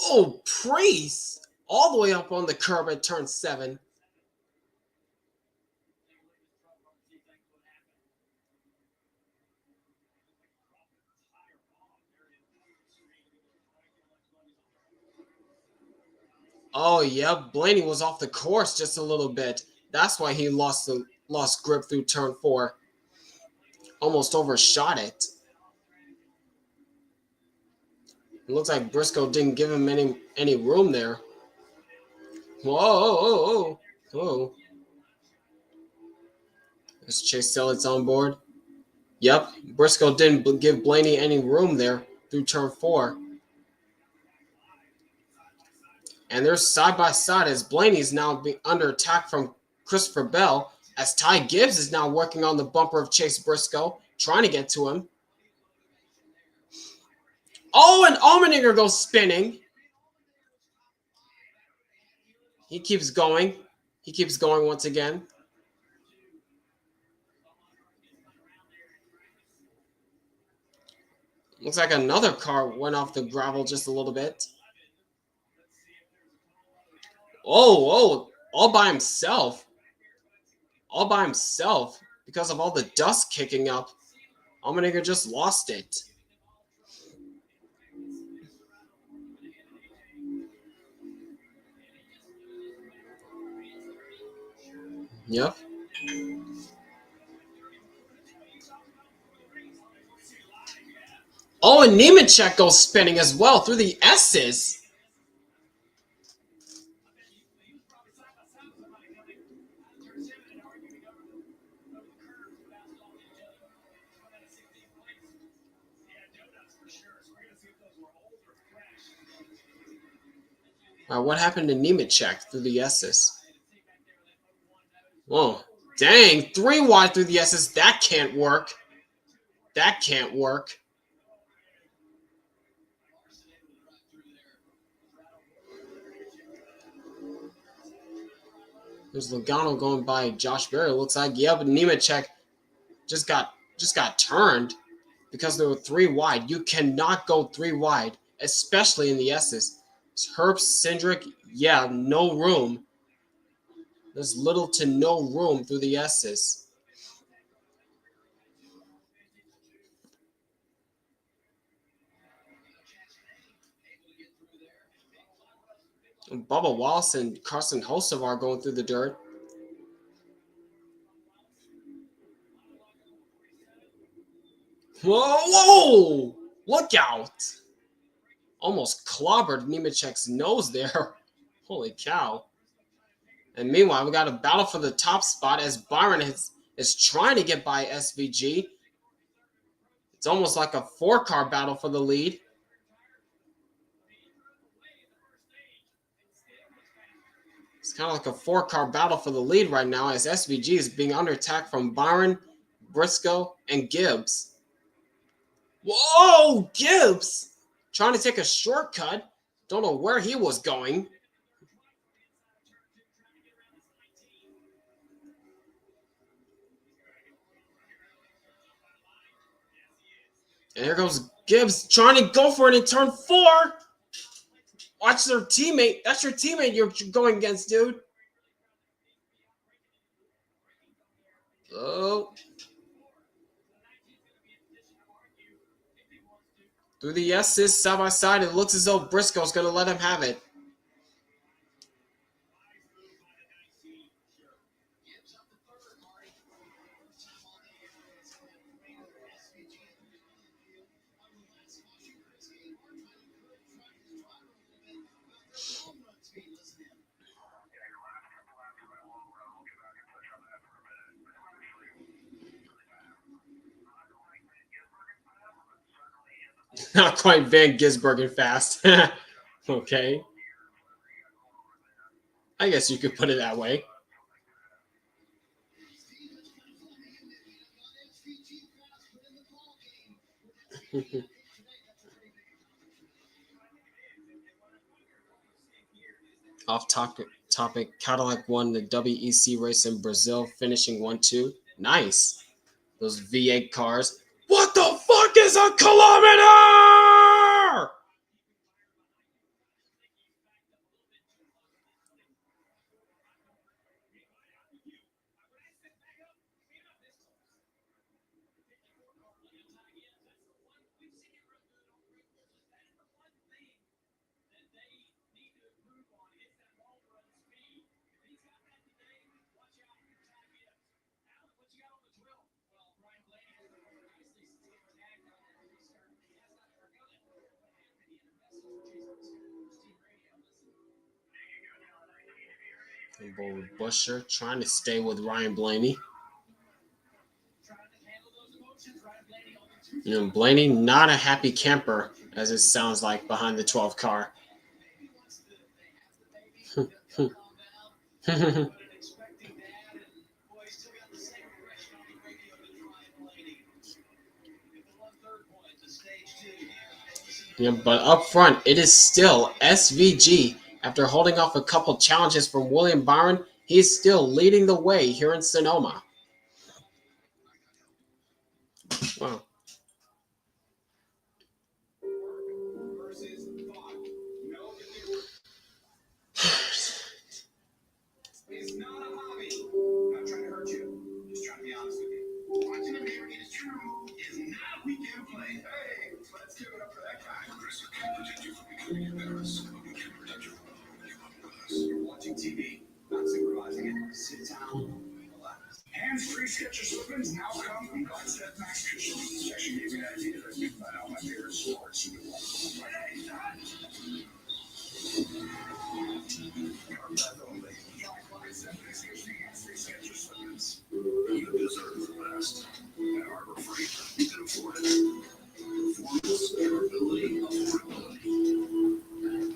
Oh, Priest! All the way up on the curb at turn 7. Oh, yep. Blaney was off the course just a little bit. That's why he lost grip through turn 4. Almost overshot it. It looks like Briscoe didn't give him any room there. Whoa. Is Chase Sellett's on board? Yep. Briscoe didn't give Blaney any room there through turn 4. And they're side by side as Blaney's now being under attack from Christopher Bell, as Ty Gibbs is now working on the bumper of Chase Briscoe, trying to get to him. Oh, and Allmendinger goes spinning. He keeps going. Once again. Looks like another car went off the gravel just a little bit. Oh, all by himself. Because of all the dust kicking up. Allmendinger just lost it. Yep. Oh, and Nemechek goes spinning as well through the S's. What happened to Nemechek through the S's? Oh, dang. 3 wide through the S's. That can't work. There's Logano going by Josh Berry. Looks like, yeah, but Nemechek just got turned because there were 3 wide. You cannot go 3 wide, especially in the S's. Herb Cindric, yeah, no room. There's little to no room through the S's. And Bubba Wallace and Carson Hocevar are going through the dirt. Whoa! Look out! Almost clobbered Nemechek's nose there. Holy cow. And meanwhile, we got a battle for the top spot as Byron is trying to get by SVG. It's almost like a 4-car battle for the lead. It's kind of like a 4-car battle for the lead right now as SVG is being under attack from Byron, Briscoe, and Gibbs. Whoa, Gibbs! Trying to take a shortcut. Don't know where he was going. And there goes Gibbs trying to go for it in turn 4. Watch their teammate. That's your teammate you're going against, dude. Oh. Through the S's side by side, it looks as though Briscoe's going to let him have it. Not quite Van Gisbergen fast. Okay. I guess you could put it that way. Off topic, Cadillac won the WEC race in Brazil, finishing 1-2. Nice. Those V8 cars. What the fuck is a kilometer? Busher trying to stay with Ryan Blaney. Blaney not a happy camper, as it sounds like behind the 12 car. But up front, it is still SVG. After holding off a couple challenges from William Byron, he is still leading the way here in Sonoma. Wow. It's not a hobby. I'm not trying to hurt you. Just trying to be honest with you. Watching a beer get true is not a weekend play. Hey, let's give it up for that guy. Chris can protect you from becoming embarrassed. We can protect you from you're watching TV, not supervising it. Sit down, relax. Hands-free Skechers slip-ins now come from Godstep Max Cushion. Actually gave me an idea that I think about how my favorite sports you would want. Hey, son! You deserve the best. At Harbor Freight, you can afford it. Performance, durability, affordability.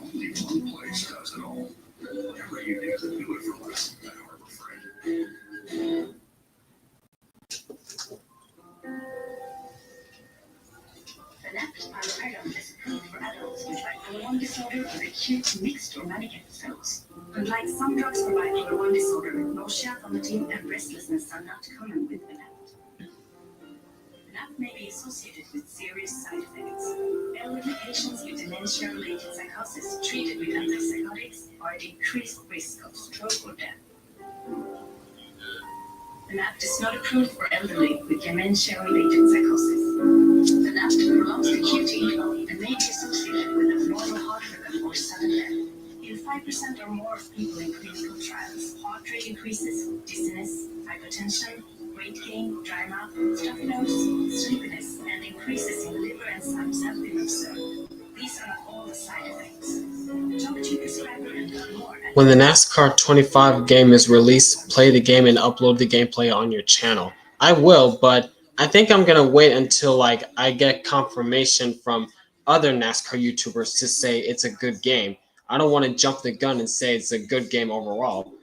Only one place does it all. Whatever you do it for less at Harbor Freight. The NAPA Valley is approved for adults with bipolar 1 disorder or acute mixed or manic episodes. Unlike some drugs for bipolar 1 disorder, nausea, vomiting, and restlessness are not common with the NAP. NAP may be associated with serious side effects. Elderly patients with dementia-related psychosis treated with antipsychotics are at increased risk of stroke or death. The NAP is not approved for elderly with dementia-related psychosis. The NAP prolongs the QT and may be associated with abnormal heart rhythm or sudden death. In 5% or more of people in clinical trials, heart rate increases, dizziness, hypertension, weight gain, dry mouth, stuffy nose, sleepiness, and increases in liver enzymes have been observed. These are not all the side effects. Talk to your prescriber and learn more. When the NASCAR 25 game is released, play the game and upload the gameplay on your channel. I will, but I think I'm gonna wait until I get confirmation from other NASCAR YouTubers to say it's a good game. I don't want to jump the gun and say it's a good game overall.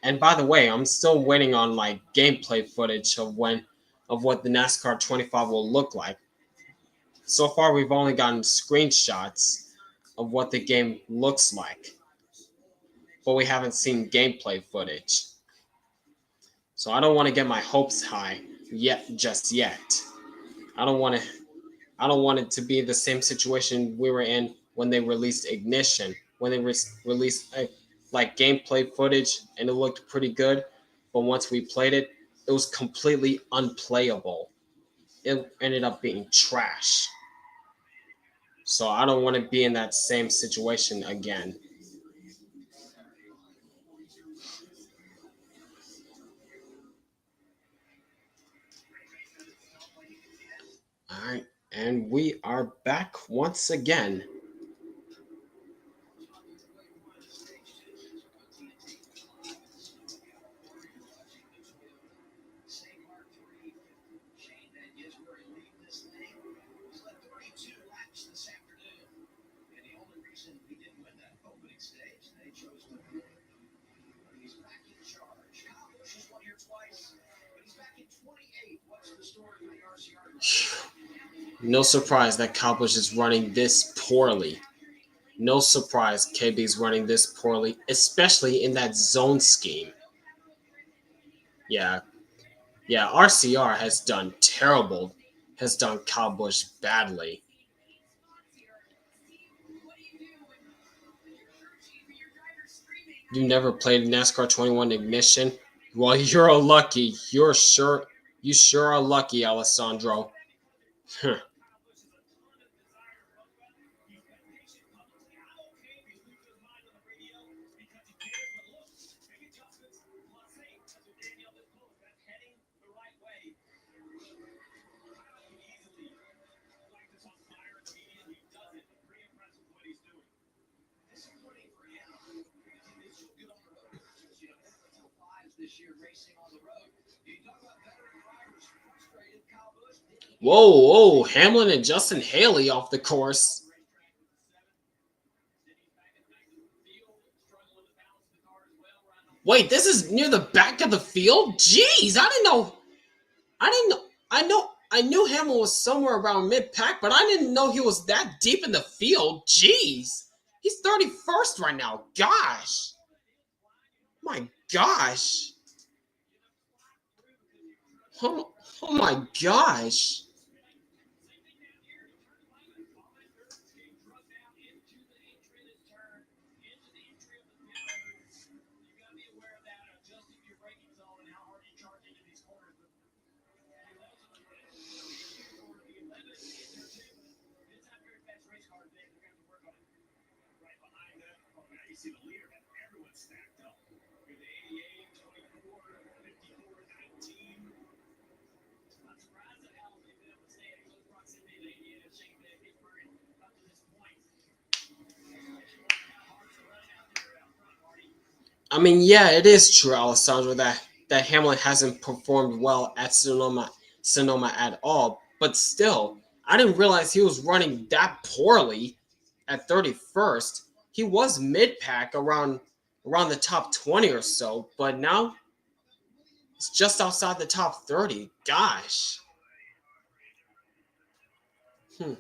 And by the way, I'm still waiting on gameplay footage of what the NASCAR 25 will look like. So far, we've only gotten screenshots of what the game looks like, but we haven't seen gameplay footage. So I don't want to get my hopes high just yet. I don't want to. I don't want it to be the same situation we were in when they released Ignition, when they released like gameplay footage and it looked pretty good, but once we played it, it was completely unplayable. It ended up being trash. So I don't want to be in that same situation again. All right, and we are back once again. Shane and Gisbergen lead this thing. He's led 32 laps this afternoon. And the only reason he didn't win that opening stage, they chose to. He's back in charge. Kyle Busch has won here twice, but he's back in 28. What's the story for the RCR? No surprise that Cowbush is running this poorly. No surprise KB's running this poorly, especially in that zone scheme. Yeah, RCR has done terrible, has done Cowbush badly. You never played NASCAR 21 Ignition? Well, you're lucky. You sure are lucky, Alessandro. This year racing on the road. You talk about veteran drivers frustrated. Kyle Busch didn't Whoa, Hamlin and Justin Haley off the course. Wait, this is near the back of the field? Jeez, I didn't know. I knew Hamlin was somewhere around mid-pack, but I didn't know he was that deep in the field. Jeez. He's 31st right now. Gosh. My gosh. Oh my gosh. I mean, yeah, it is true, Alessandro, that Hamlin hasn't performed well at Sonoma at all. But still, I didn't realize he was running that poorly at 31st. He was mid-pack around the top 20 or so, but now it's just outside the top 30. Gosh. Hmm.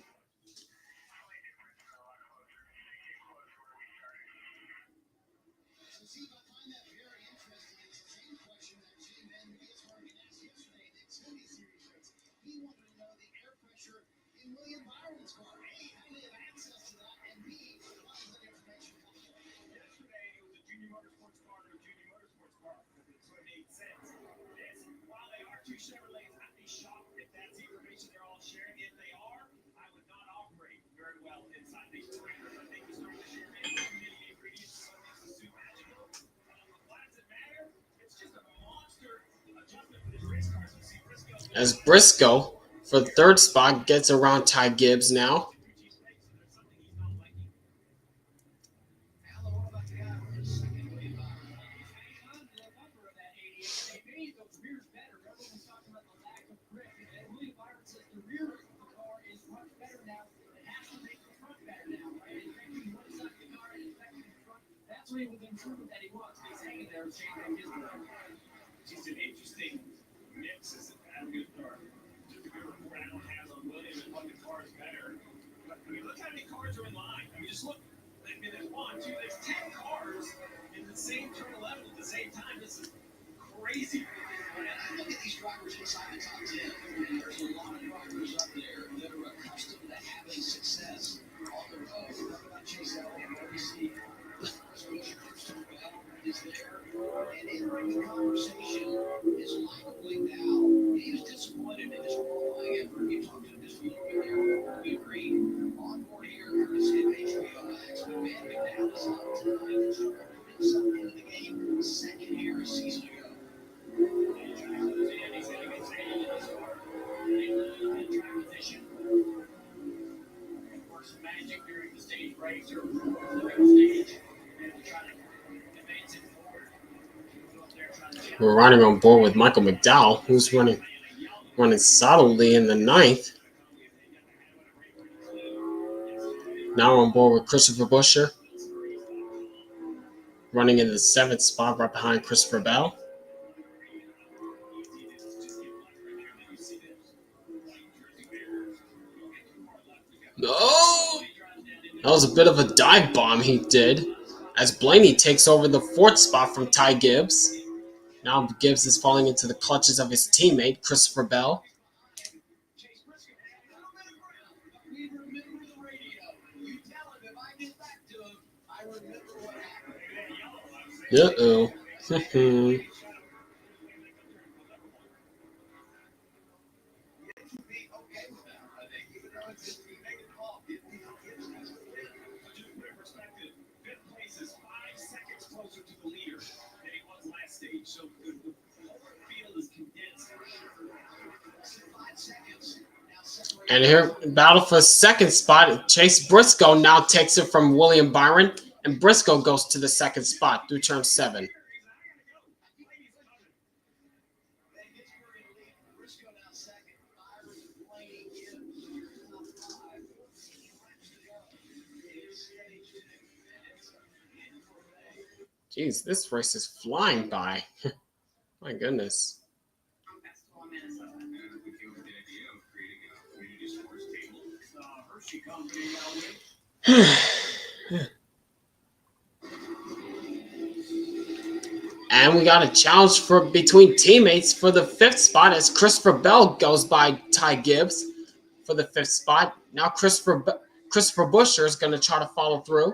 As Briscoe, for the third spot, gets around Ty Gibbs now. Just an interesting mix. Is a good start. Just a good report I don't have on Williams and what the car cars better. But, I mean, look how many cars are in line. I mean, just look. I mean, there's 1, 2, there's 10 cars in the same turn 11 at the same time. This is crazy. And I look at these drivers inside the top 10, and there's a lot of drivers up there that are accustomed to having success on the road. Chase Elliott, WC, Christopher Bell is there, and in the conversation is Michael McDowell. He was disappointed in his qualifying effort. You talked to him just a little bit there. We agree. On board here, courtesy of HBO Max, but man, McDowell is up tonight. He's putting something into the game. Second here a season ago. Magic during the stage breaks or stage and try to advance it forward. We're riding on board with Michael McDowell, who's running solidly in the 9th. Now we're on board with Christopher Buescher, running in the 7th spot right behind Christopher Bell. No! That was a bit of a dive bomb he did, as Blaney takes over the 4th spot from Ty Gibbs. Now Gibbs is falling into the clutches of his teammate, Christopher Bell. Uh-oh. So the field is condensed. 5 seconds. And here, battle for 2nd spot. Chase Briscoe now takes it from William Byron, and Briscoe goes to the 2nd spot through turn 7. Jeez, this race is flying by. My goodness. And we got a challenge for between teammates for the 5th spot as Christopher Bell goes by Ty Gibbs for the 5th spot. Now Christopher Buescher is going to try to follow through.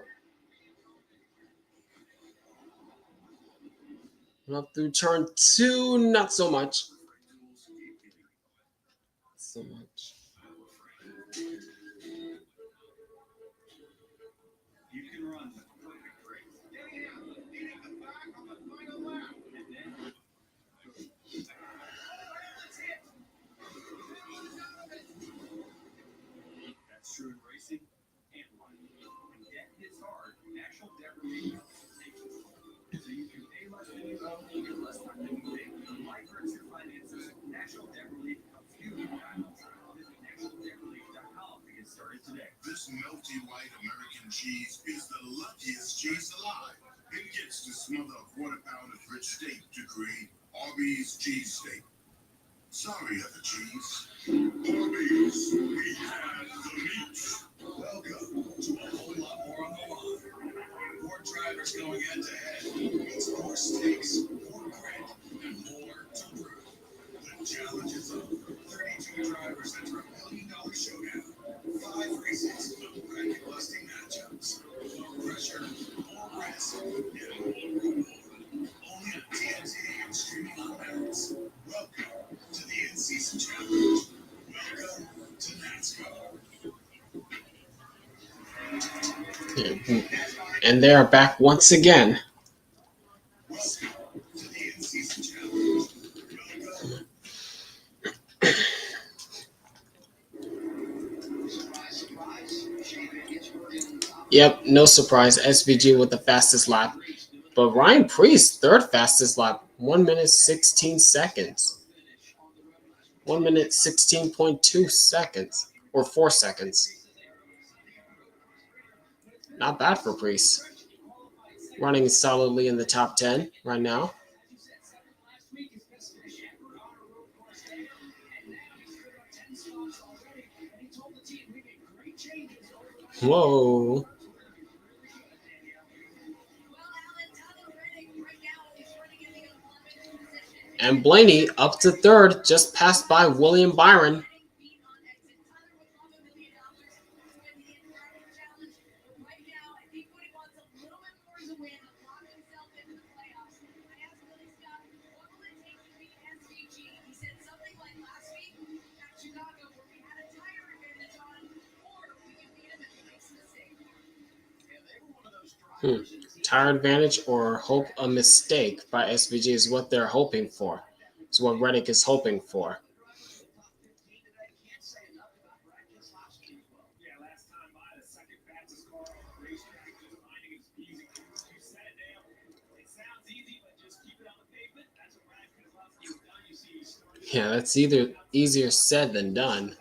Up through turn 2, not so much. So much. You can run the perfect race. Leading the back on the final lap. And then let's hit. That's true in racing and life. When debt hits hard, national debt relief takes it. So you can pay less than you owe, you get less time than you think. When life hurts your finances, national debt relief helps you balance. Visit nationaldebtrelief.com to get started today. This melty white American cheese is the luckiest cheese alive. It gets to smother a quarter-pound of rich steak to create Arby's cheesesteak. Sorry, other cheese. Arby's, we have the meat. Welcome to a whole lot more on the line. More drivers going head-to-head. Means more stakes, more grit, and more to prove. The challenge is up. 32 drivers enter a $1 million showdown. 5 races of bracket-busting matchups. More pressure, more risk, and more reward. Only on TNT and streaming on Max. Welcome to the in-season challenge. Welcome to NASCAR. And they are back once again. Welcome to the in-season challenge. Yep, no surprise. SVG with the fastest lap. But Ryan Preece, 3rd fastest lap. 1 minute 16 seconds. 1 minute 16.2 seconds. Or 4 seconds. Not bad for Preece. Running solidly in the top 10 right now. Whoa. And Blaney up to third, just passed by William Byron. Tire advantage or hope a mistake by SVG is what they're hoping for. It's what Reddick is hoping for. Yeah, that's either easier said than done.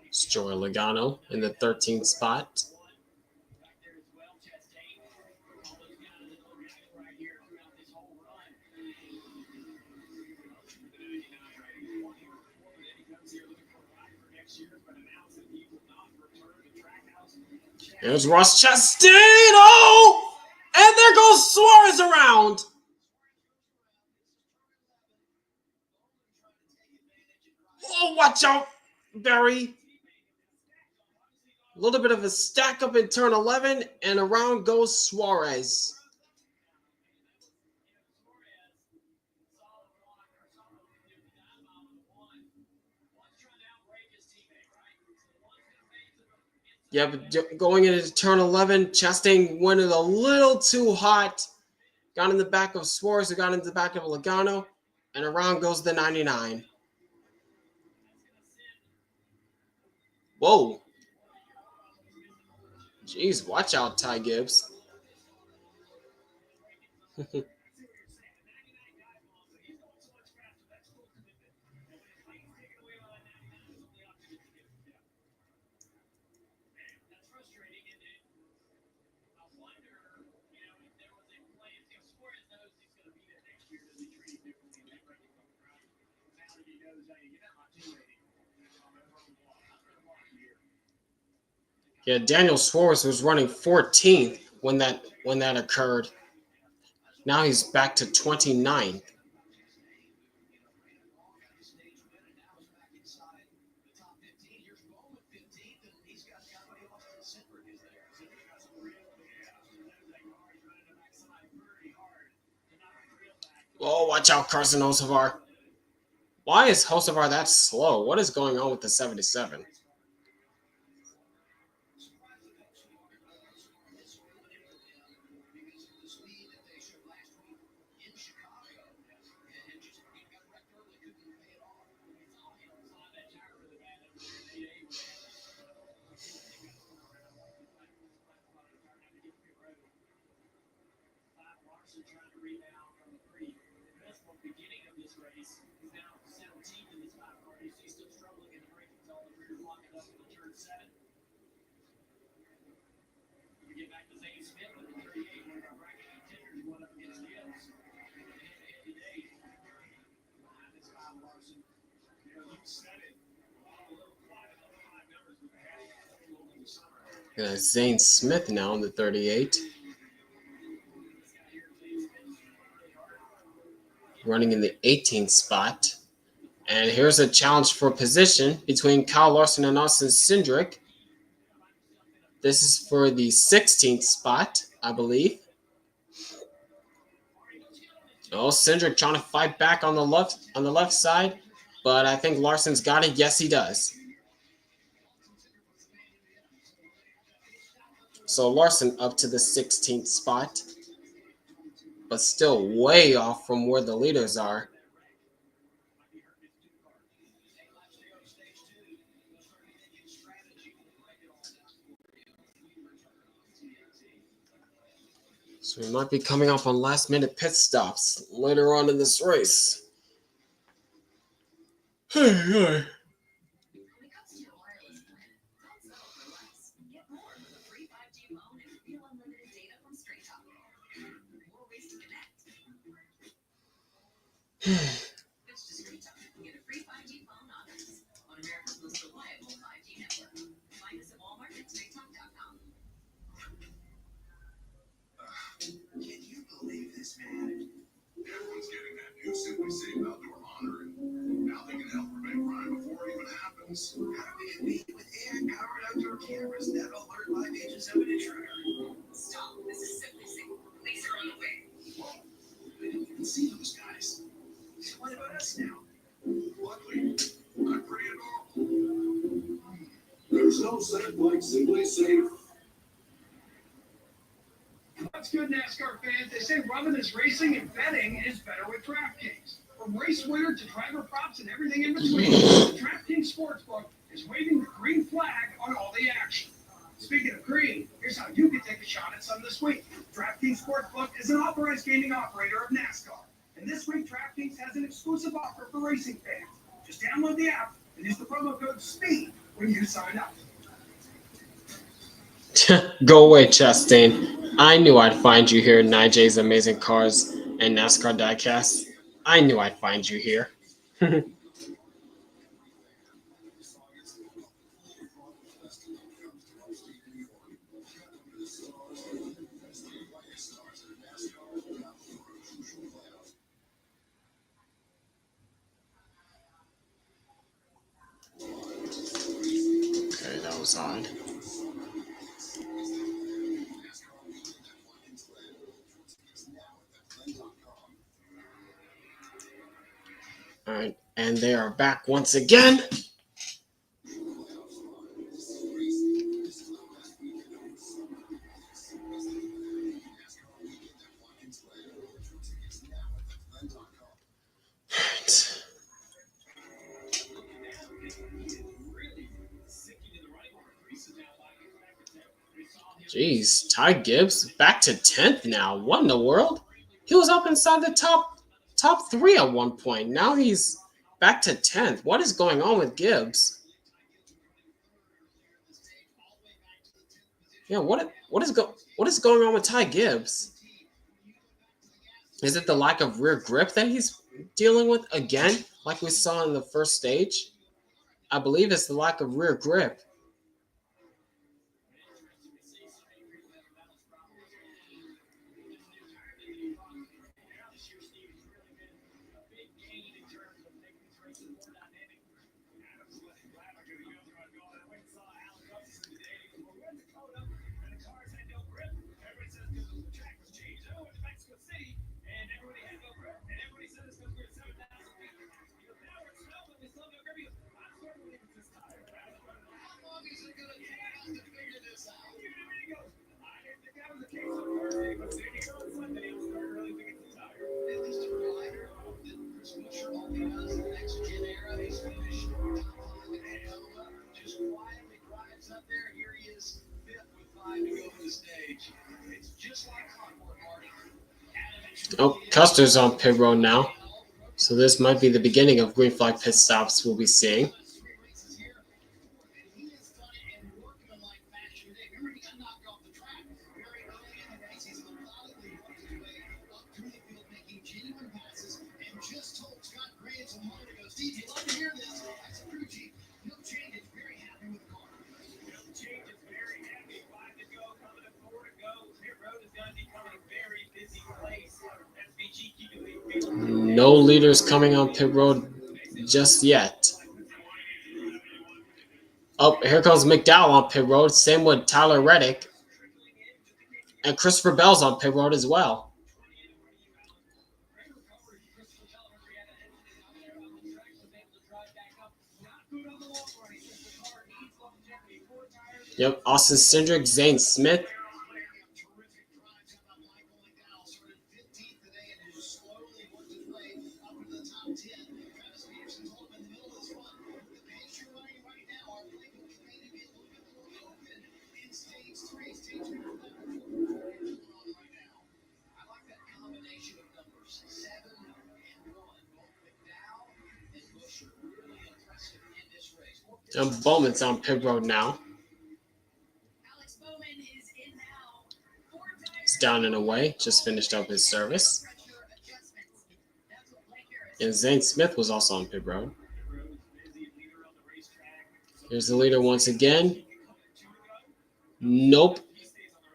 It's Joey Logano in the 13th spot. There's Ross Chastain. Oh! And there goes Suarez around. Oh, watch out, Barry. A little bit of a stack up in turn 11, and around goes Suarez. Yeah, but going into turn 11, Chastain went in a little too hot. Got in the back of Suarez, who got into the back of Logano, and around goes the 99. Whoa. Jeez, watch out, Ty Gibbs. Yeah, Daniel Suarez was running 14th when that occurred. Now he's back to 29th. Oh, watch out, Carson Hocevar. Why is Hocevar that slow? What is going on with the 77? Zane Smith now in the 38. Running in the 18th spot. And here's a challenge for position between Kyle Larson and Austin Cindric. This is for the 16th spot, I believe. Oh, Cindric trying to fight back on the left side, but I think Larson's got it. Yes, he does. So Larson up to the 16th spot, but still way off from where the leaders are. So we might be coming up on last-minute pit stops later on in this race. Hey. Switch to Straight Talk and get a free 5G phone on us on America's most reliable 5G network. Find us at Walmart and StraightTalk.com. Can you believe this, man? Everyone's getting that new Simply Safe outdoor monitoring. Now they can help prevent crime before it even happens. How do we compete with AI-powered outdoor cameras that alert live agents of an intruder? Stop. This is Simply Safe. Police are on the way. Whoa, I didn't even see those guys. So what about us now? Luckily, I'm pretty adorable. There's no set like Simply Safe. What's good, NASCAR fans? They say rubbing is racing and betting is better with DraftKings. From race winner to driver props and everything in between, the DraftKings Sportsbook is waving the green flag on all the action. Speaking of green, here's how you can take a shot at some this week. DraftKings Sportsbook is an authorized gaming operator of NASCAR. And this week, DraftKings has an exclusive offer for racing fans. Just download the app and use the promo code SPEED when you sign up. Go away, Chastain. I knew I'd find you here in Nijay's Amazing Cars and NASCAR Diecast. I knew I'd find you here. Okay, that was odd. All right, and they are back once again. Jeez, Ty Gibbs back to 10th now. What in the world? He was up inside the top 3 at one point. Now he's back to 10th. What is going on with Gibbs? Yeah, what is going on with Ty Gibbs? Is it the lack of rear grip that he's dealing with again, like we saw in the first stage? I believe it's the lack of rear grip. Oh, Custer's on pit road now. So this might be the beginning of green flag pit stops we'll be seeing. No leaders coming on pit road just yet. Oh, here comes McDowell on pit road. Same with Tyler Reddick. And Christopher Bell's on pit road as well. Yep, Austin Cindric, Zane Smith. And Bowman's on pit road now. He's down and away. Just finished up his service. And Zane Smith was also on pit road. Here's the leader once again. Nope.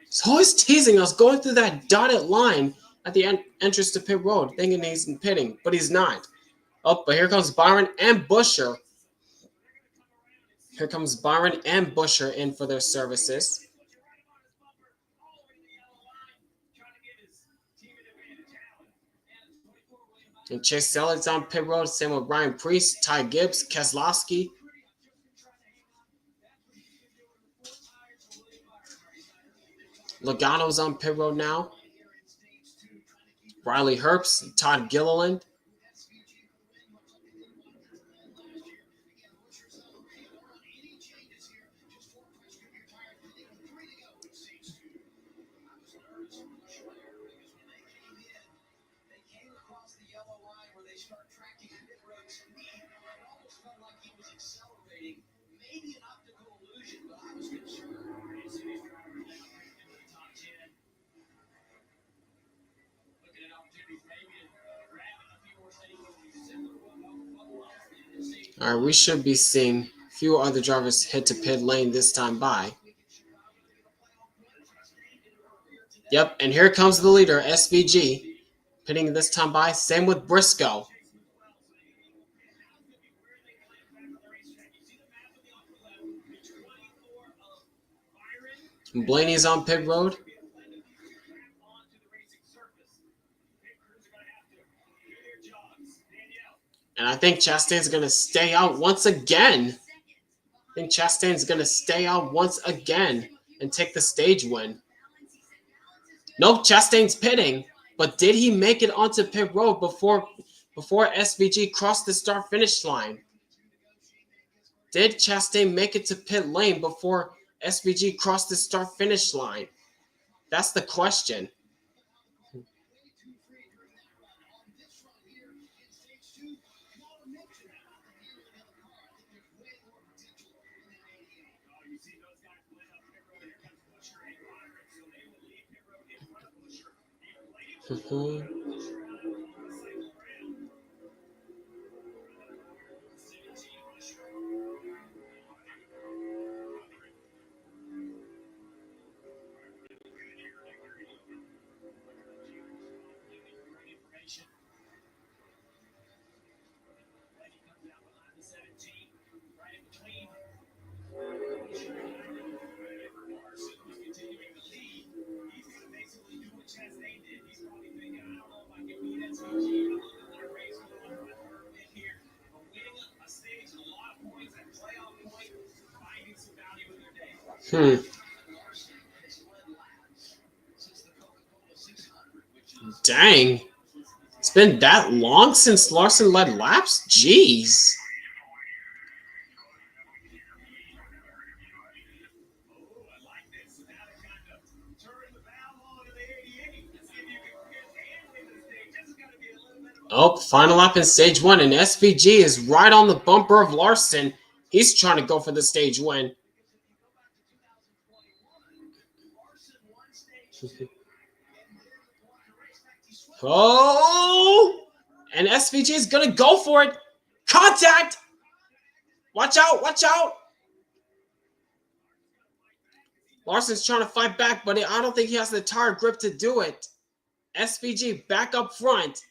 He's always teasing us, going through that dotted line at the entrance to pit road, thinking he's pitting, but he's not. Oh, but here comes Byron and Busher. Here comes Byron and Busher in for their services. And Chase Ellitt's on pit road, same with Ryan Priest, Ty Gibbs, Keselowski. Logano's on pit road now. Riley Herbst, Todd Gilliland. All right, we should be seeing a few other drivers head to pit lane this time by. Yep, and here comes the leader, SVG, pitting this time by. Same with Briscoe. And Blaney's on pit road. And I think Chastain's going to stay out once again. I think Chastain's going to stay out once again and take the stage win. Nope, Chastain's pitting. But did he make it onto pit road before SVG crossed the start-finish line? Did Chastain make it to pit lane before SVG crossed the start-finish line? That's the question. Dang. It's been that long since Larson led laps? Jeez. Oh, final lap in stage one, and SVG is right on the bumper of Larson. He's trying to go for the stage win. Oh! And SVG is going to go for it. Contact! Watch out, watch out! Larson's trying to fight back, but I don't think he has the tire grip to do it. SVG back up front.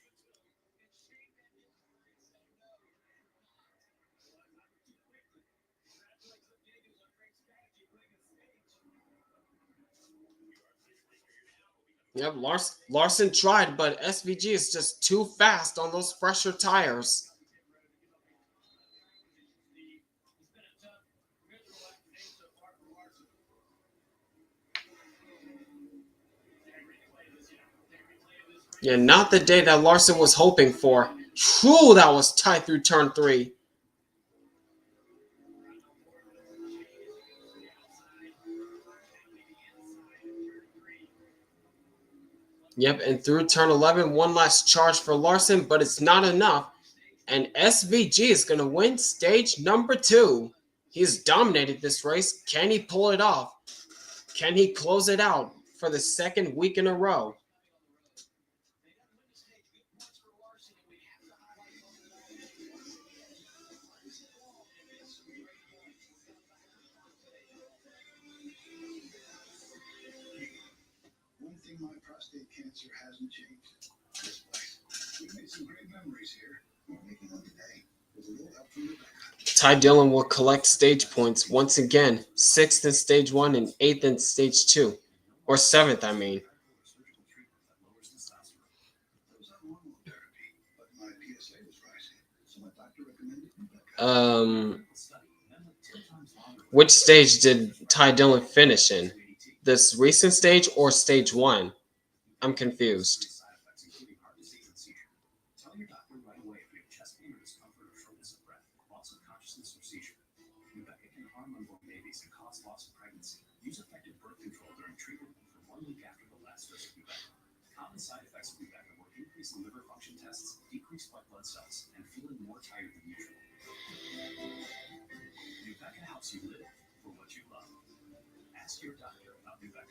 Yep, Larson tried, but SVG is just too fast on those fresher tires. Yeah, not the day that Larson was hoping for. True, that was tight through turn 3. Yep, and through turn 11, one last charge for Larson, but it's not enough. And SVG is going to win stage number 2. He's dominated this race. Can he pull it off? Can he close it out for the second week in a row? prostate cancer hasn't changed. This place. We made some great memories here. We're making them today with a little help from Rebecca. Ty Dillon will collect stage points once again, 6th in stage 1 and 8th in stage 2. Or 7th, I mean. Surgical treatment that lowers testosterone. That was not hormone therapy, but my PSA was rising, so my doctor recommended Rebecca. Which stage did Ty Dillon finish in? This recent stage or stage 1? I'm confused. Tell your doctor right away if you have chest pain or discomfort or shortness of breath, loss of consciousness or seizure. Rebecca can harm unborn babies and cause loss of pregnancy. Use effective birth control during treatment for 1 week after the last dose of Rebecca. Common side effects of Rebecca were increased liver function tests, decreased white blood cells, and feeling more tired than usual. Rebecca helps you live for what you love. Ask your doctor about Rebecca.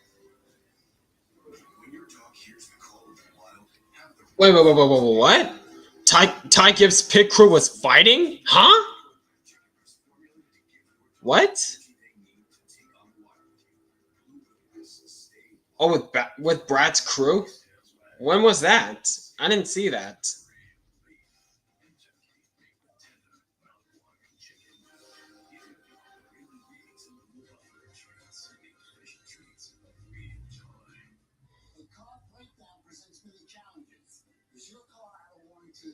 When your dog hears the call of the wild, have the Wait, what? Ty Gibbs' pit crew was fighting? Huh? What? Oh, with Brad's crew? When was that? I didn't see that. The car breakdown presents many challenges. Is your car out of warranty?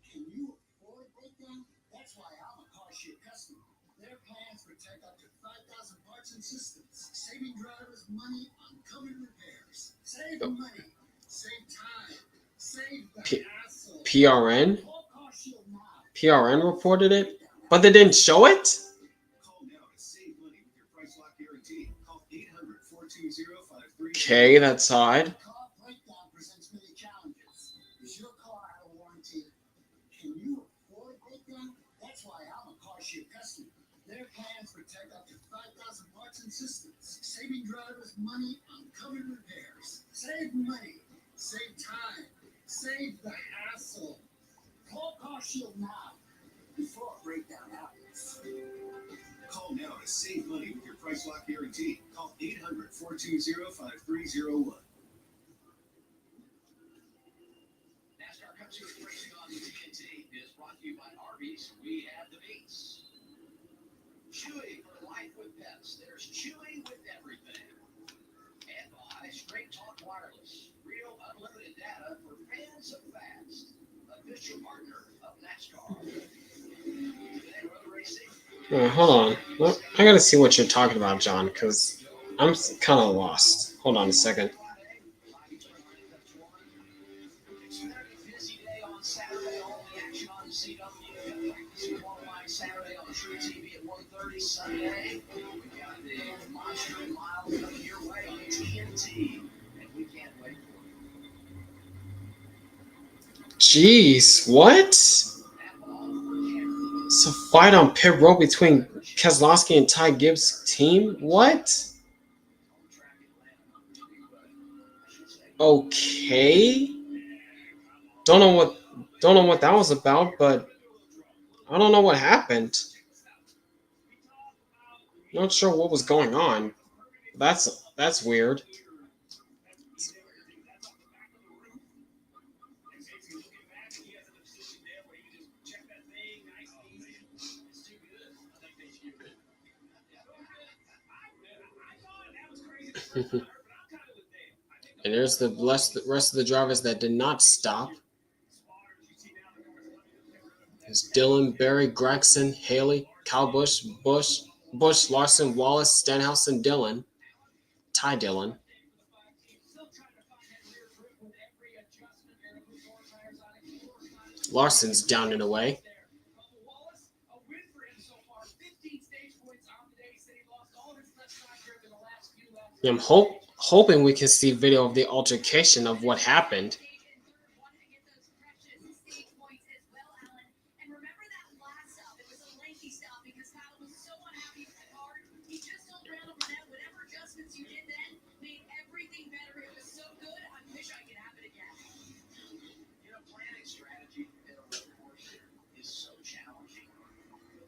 Can you afford a breakdown? That's why I'm a CarShare customer. Their plans protect up to 5,000 parts and systems, saving drivers money on common repairs. Save money, save time, save the hassle. PRN? Call CarShield now. PRN reported it? But they didn't show it? Call now to save money with your price lock guarantee. Call 800-420-5300. Okay, that side. Car breakdown presents many challenges. Is your car out of warranty? Can you afford a breakdown? That's why I'm a CarShare customer. Their plans protect up to 5,000 parts and systems, saving drivers money on common repairs. Save money, save time, save the hassle. Call CarShield now before a breakdown happens. Call now to save money with your price lock guarantee. Call 800-420-5301. NASCAR Cup Series racing on TNT is brought to you by Arby's. We have the beats. Chewy for life with pets. There's Chewy with everything. And by Straight Talk Wireless. Real unlimited data for fans of fast. Official partner of NASCAR. Today road racing. Hold on. Well, I gotta see what you're talking about, John, because I'm kind of lost. Hold on a second. It's gonna be a busy day on Saturday. All the action on CW. Practice qualifying Saturday on True TV at 1:30. Sunday, we got the Monster Mile coming your way on TNT, and we can't wait for it. Jeez, what? So fight on pit road between Keselowski and Ty Gibbs' team? What? Okay. Don't know what that was about, but I don't know what happened. Not sure what was going on. That's weird. And there's the rest of the drivers that did not stop. There's Dillon, Berry, Gregson, Haley, Kyle Busch, Larson, Wallace, Stenhouse, and Dillon. Ty Dillon. Larson's down and away. I'm hoping we can see video of the altercation of what happened. Planning strategy in a road course is so challenging.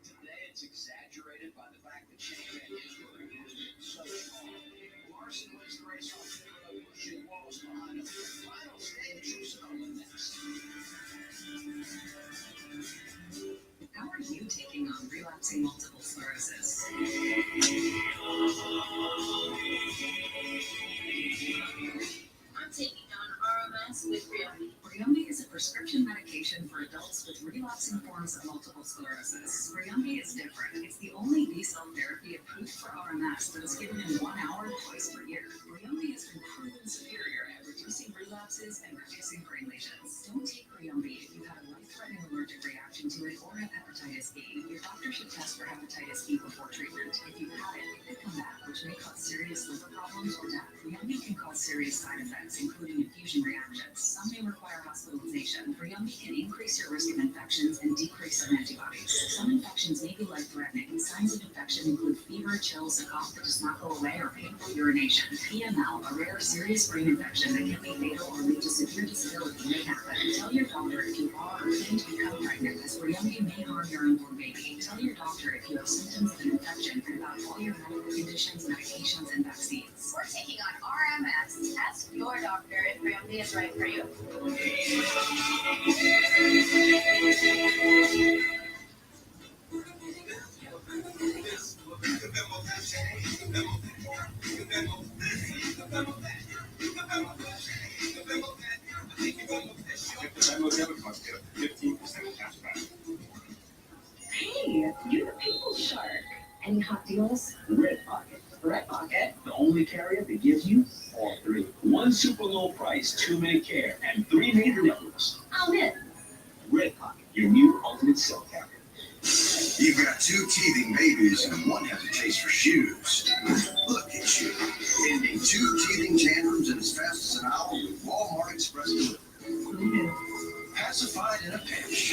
Today it's exaggerated by the fact that Gisbergen is so strong. Larson wins the race off Busch and Wallace. hours behind the final stage of Sonoma next. How are you taking on relapsing multiple sclerosis? I'm taking on RMS with Briumvi. Briumvi is a prescription medication for adults with relapsing forms of multiple sclerosis. Briumvi is different. It's the only B-cell therapy approved for RMS that is given in 1 hour twice per year. Briumvi has been proven superior at reducing relapses and reducing brain lesions. Don't take Briumvi if you have a life-threatening allergic reaction to it or have hepatitis B. Your doctor should test for hepatitis B before treatment. If you've had it, it could come back, which may cause serious liver problems or death. Briumvi can cause serious side effects, including infusion reactions. Some may require hospitalization. Briumvi can increase your risk of infections and decrease some antibodies. Some infections may be life-threatening. Signs of infection include fever, chills, a cough that does not go away, or painful urination. PML, a rare serious brain infection that can be fatal or lead to severe disability, may happen. Tell your doctor if you are or plan to become pregnant, as Briumvi may harm your unborn baby. Tell your doctor if you have symptoms of an infection and about all your medical conditions, medications, and vaccines. We're taking on RMS. Ask your doctor if Briumvi is right for you. Hey, you're the people shark. Any hot deals? Red Pocket, Red Pocket. the only carrier that gives you all three. One super low price, 2-minute care, and 3 major networks. I'm in. Red Pocket, your new ultimate cell carrier. You've got 2 teething babies and one has a taste for shoes. Look at you, ending 2 teething tantrums in as fast as an hour with Walmart Express delivery. Pacified in a pinch.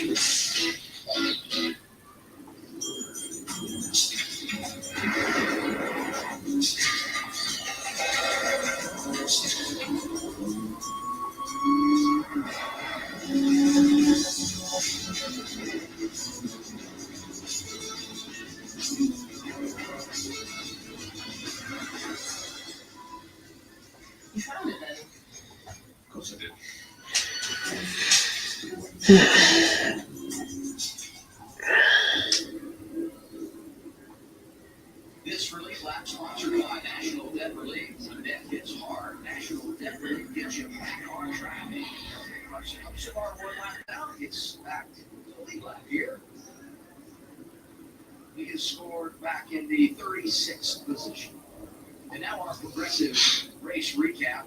You found it then. Of course I did. This relief lap sponsored by National Debt Relief. When debt hits hard, National Debt Relief gets you back on track. Most of our one lap down gets back to the lead lap here. He is scored back in the 36th position. And now our progressive race recap.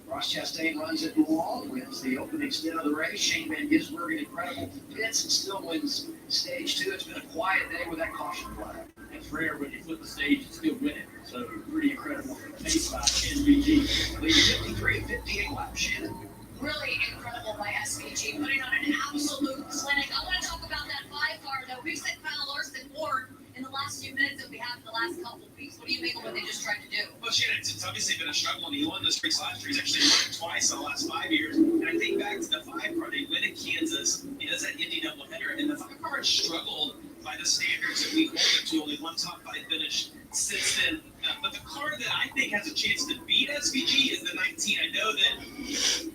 Ross Chastain runs it long, wins the opening stint of the race. Shane Van Gisbergen, incredible pits, and still wins stage 2. It's been a quiet day with that caution flag. It's rare when you flip the stage and still win it. So pretty incredible. Pace by NVG. Leading 53 58 laps. Shannon. Really incredible by SVG, putting on an absolute clinic. I want to talk about that 5-car, though. We've seen Kyle Larson more in the last few minutes than we have in the last couple of weeks. What do you make of what they just tried to do? Well, Shannon, it's obviously been a struggle, and he won this race last year. He's actually won it twice in the last 5 years. And I think back to the 5-car, they win at Kansas. He does that Indy doubleheader, and the 5-car has struggled by the standards that we hold it to. Only one top 5 finish since then. But the car that I think has a chance to beat SVG is the 19. I know that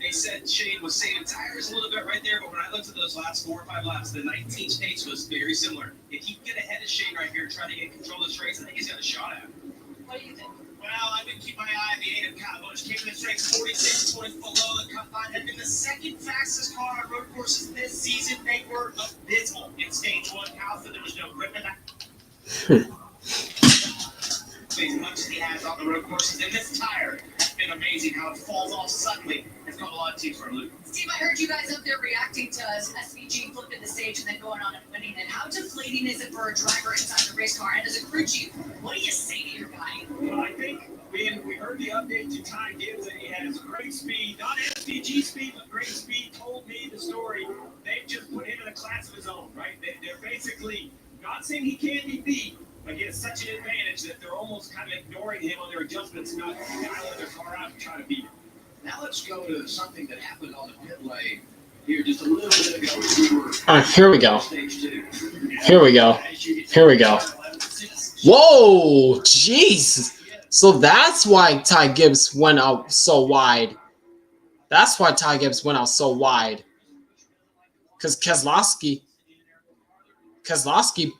they said Shane was saving tires a little bit right there, but when I looked at those last 4 or 5 laps, the 19's pace was very similar. If he can get ahead of Shane right here and try to get control of this race, I think he's got a shot at it. What do you think? Well, I've been keeping my eye on the 8 of Kyle Busch. Came in this race 46 points below the cut line. Had been the second fastest car on road courses this season. They were abysmal in stage 1. Kyle said there was no grip in that. As much as he has on the road courses, and this tire has been amazing how it falls off suddenly. It's got a lot of teams for a loop. Steve, I heard you guys up there reacting to SVG flipping the stage and then going on and winning it. How deflating is it for a driver inside the race car? And as a crew chief, what do you say to your guy? Well, I think we heard the update to Ty Gibbs that he has great speed, not SVG speed, but great speed. Told me the story. They've just put him in a class of his own, right? They're basically not saying he can't be beat, but he has such an advantage that they're almost kind of ignoring him on their adjustments, not dialing their car out and trying to beat him. Now let's go to something that happened on the pit lane here just a little bit ago. We were All right, here we go. stage 2. Here we go. Here we go. Whoa, jeez. So that's why Ty Gibbs went out so wide. That's why Ty Gibbs went out so wide. Because Keselowski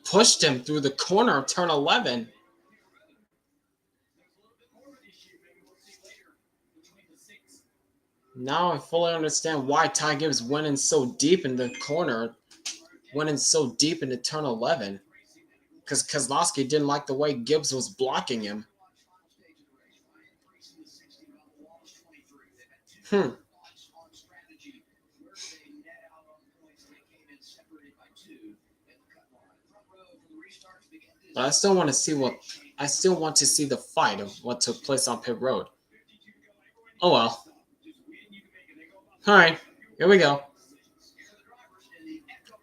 pushed him through the corner of turn 11. Now I fully understand why Ty Gibbs went in so deep in the corner, went in so deep into turn 11. Because Keselowski didn't like the way Gibbs was blocking him. But I still want to see the fight of what took place on pit road. Oh well. Alright, here we go.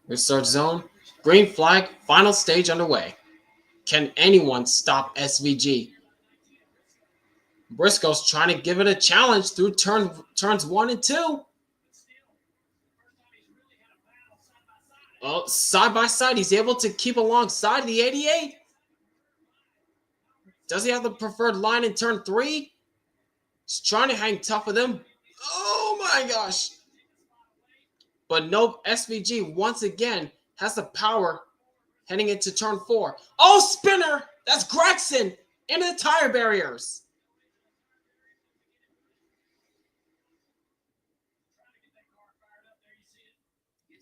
Restart zone. Green flag, final stage underway. Can anyone stop SVG? Briscoe's trying to give it a challenge through turns 1 and 2. Oh, side by side, he's able to keep alongside the 88. Does he have the preferred line in turn 3? He's trying to hang tough with him. Oh my gosh. But no, SVG once again has the power heading into turn 4. Oh, spinner! That's Gregson into the tire barriers.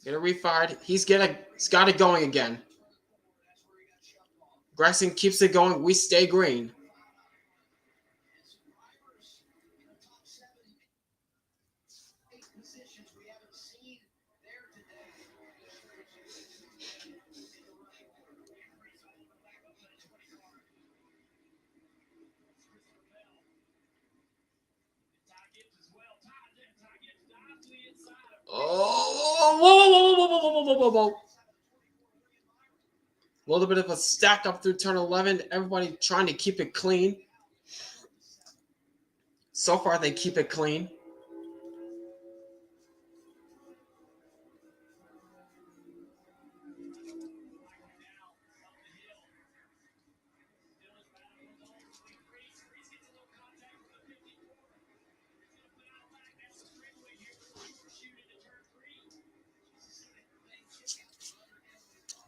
Get it refired. He's got it going again. Gregson keeps it going. We stay green. Oh, whoa. A little bit of a stack up through turn 11. Everybody trying to keep it clean. So far, they keep it clean.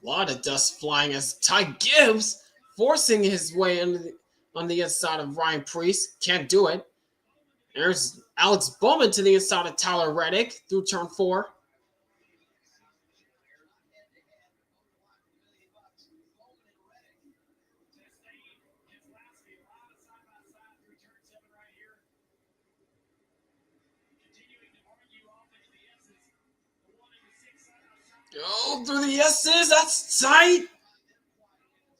A lot of dust flying as Ty Gibbs forcing his way on the inside of Ryan Preece. Can't do it. There's Alex Bowman to the inside of Tyler Reddick through turn 4. Oh, through the S's. That's tight.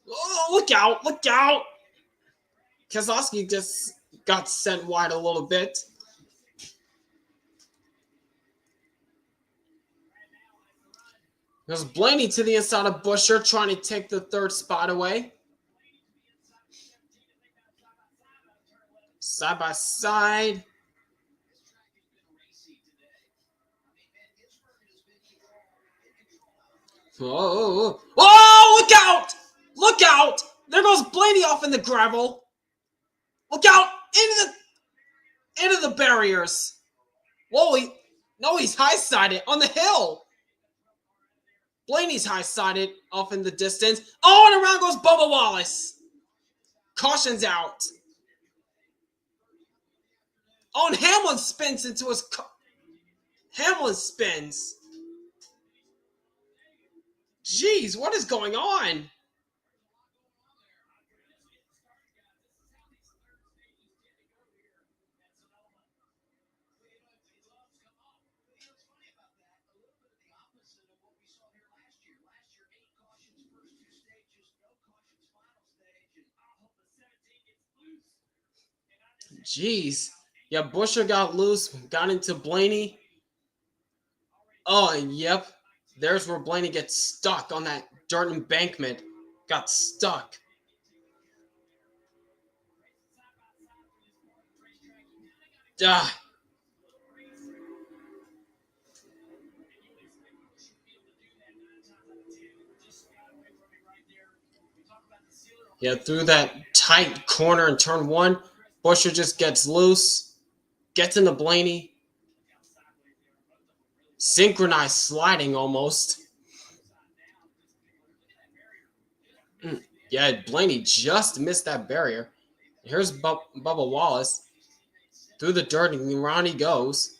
Oh, look out. Keselowski just got sent wide a little bit. There's Blaney to the inside of Buescher trying to take the 3rd spot away. Side by side. Oh, look out. There goes Blaney off in the gravel. Look out into the barriers. Whoa, he's high-sided on the hill. Blaney's high-sided off in the distance. Oh, and around goes Bubba Wallace. Caution's out. Oh, and Hamlin spins into his Hamlin spins. Jeez, what is going on? Jeez. Yeah, Buescher got loose, got into Blaney. Oh, yep. There's where Blaney gets stuck on that dirt embankment. Got stuck. Ah. Yeah, through that tight corner in turn 1, Buescher just gets loose, gets into Blaney. Synchronized sliding almost. Yeah, Blaney just missed that barrier. Here's Bubba Wallace. Through the dirt, and around he goes.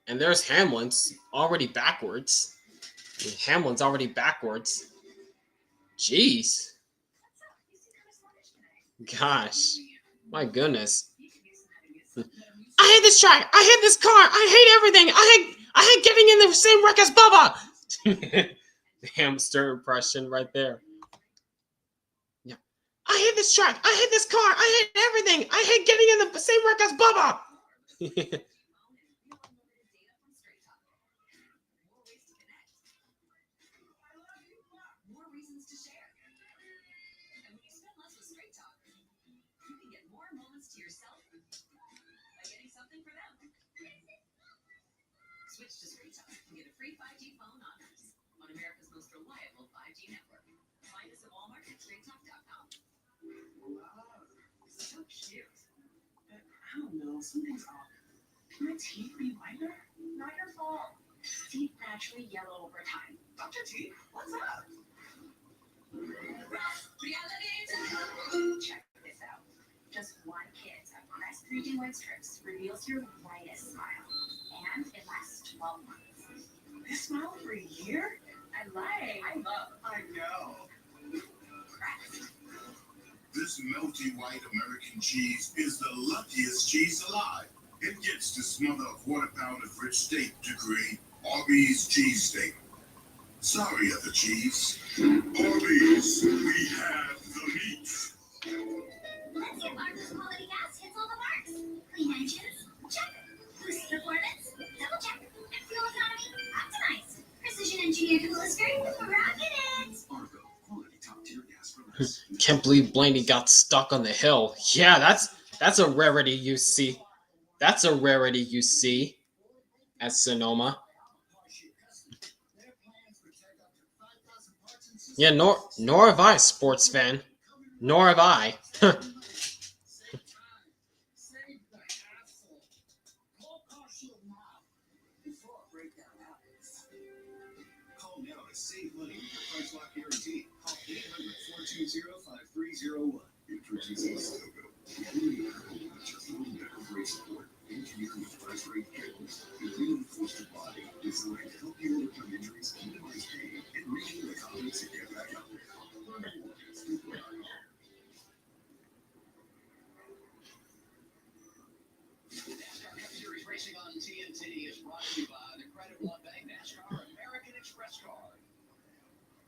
And there's Hamlin's already backwards. Hamlin's already backwards. Jeez. Gosh. My goodness. I hate this track. I hate this car. I hate everything. I hate getting in the same wreck as Bubba. The hamster impression right there. Yeah. I hate this track. I hate this car. I hate everything. I hate getting in the same wreck as Bubba. Switch to Straight Talk and get a free 5G phone on us on America's most reliable 5G network. Find us at Walmart and straighttalk.com. So cute. But I don't know, something's off. Can my teeth be whiter? Not your fault. Teeth naturally yellow over time. Dr. T, what's up? Check this out. Just one kit of Crest 3D white strips reveals your whitest smile. And it lasts 12 months. This smile for a year? I love. I know. Crest. This melty white American cheese is the luckiest cheese alive. It gets to smother a quarter pound of rich steak to create Arby's cheesesteak. Sorry, other cheese. Arby's, we have the meat. Let's get Arby's quality gas hits all the marks. Clean engines, check. Boost performance, double check. And fuel economy, optimized. Precision engineered chemistry, rocket it. Argo, quality top tier gas for less. Can't believe Blaney got stuck on the hill. Yeah, that's a rarity you see. That's a rarity you see at Sonoma. Yeah, nor have I, sports fan. Nor have I. Call now to save money with your price lock guarantee. Call 800-420-5301. Introducing Stogo. Including just a little bit of race support. Introducing price rate payments. The reinforced body designed to help you overcome injuries, minimize pain, and regain the confidence to get back out there. NASCAR Cup Series racing on TNT is brought to you by the Credit One Bank NASCAR American Express card.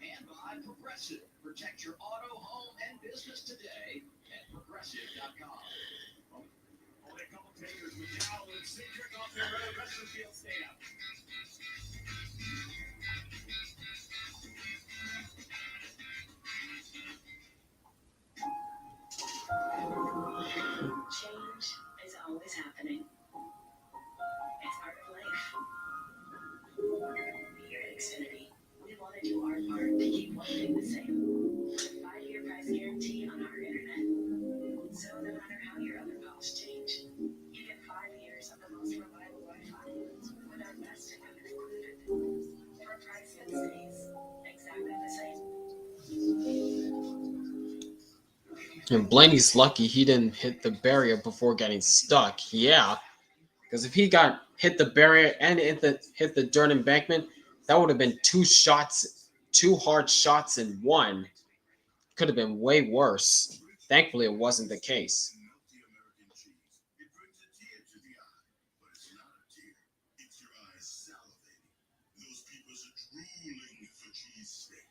And by Progressive. Protect your auto, home, and business today at progressive.com. Only a couple takers with Dow and Cedric off their wrestling field stand. Change is always happening. It's part of life. Here at Xfinity, we want to do our part to keep one thing the same. 5-year price guarantee on our internet. So no matter how your other costs change, you get 5 years of the most reliable Wi-Fi with our best equipment included for a price that stays exactly the same. And Blaney's lucky he didn't hit the barrier before getting stuck. Yeah, because if he got hit the barrier and hit the dirt embankment, that would have been two hard shots in one. Could have been way worse. Thankfully, it wasn't the case. Melty American cheese. It brings a tear to the eye, but it's not a tear. It's your eyes salivating. Those people are drooling for cheesesteak.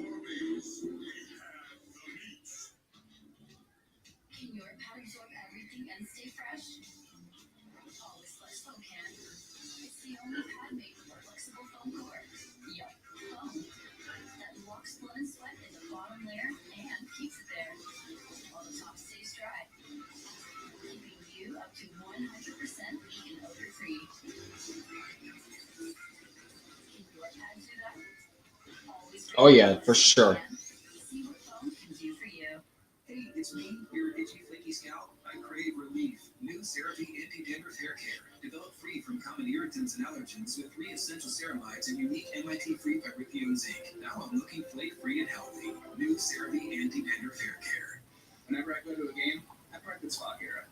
Arby's, we have the meat. Can your pet absorb everything and stay fresh? Always Flex Foam can. It's the only pad made with a flexible foam core. Yup, foam. That locks blood and sweat in the bottom layer and keeps it there while the top stays dry. Keeping you up to 100% leak and odor free. Can your pad do that? Always Oh yeah, for sure. see what foam can do for you. Hey, it's me, your itchy flaky scalp. I crave relief. New CeraVe Anti-Dandruff Hair Care. Developed free from common irritants and allergens with 3 essential ceramides and unique MIT-free pepperfume zinc. Now I'm looking flake-free and healthy. New CeraVe Anti-Dander Fair Care. Whenever I go to a game, I park at Spot Era.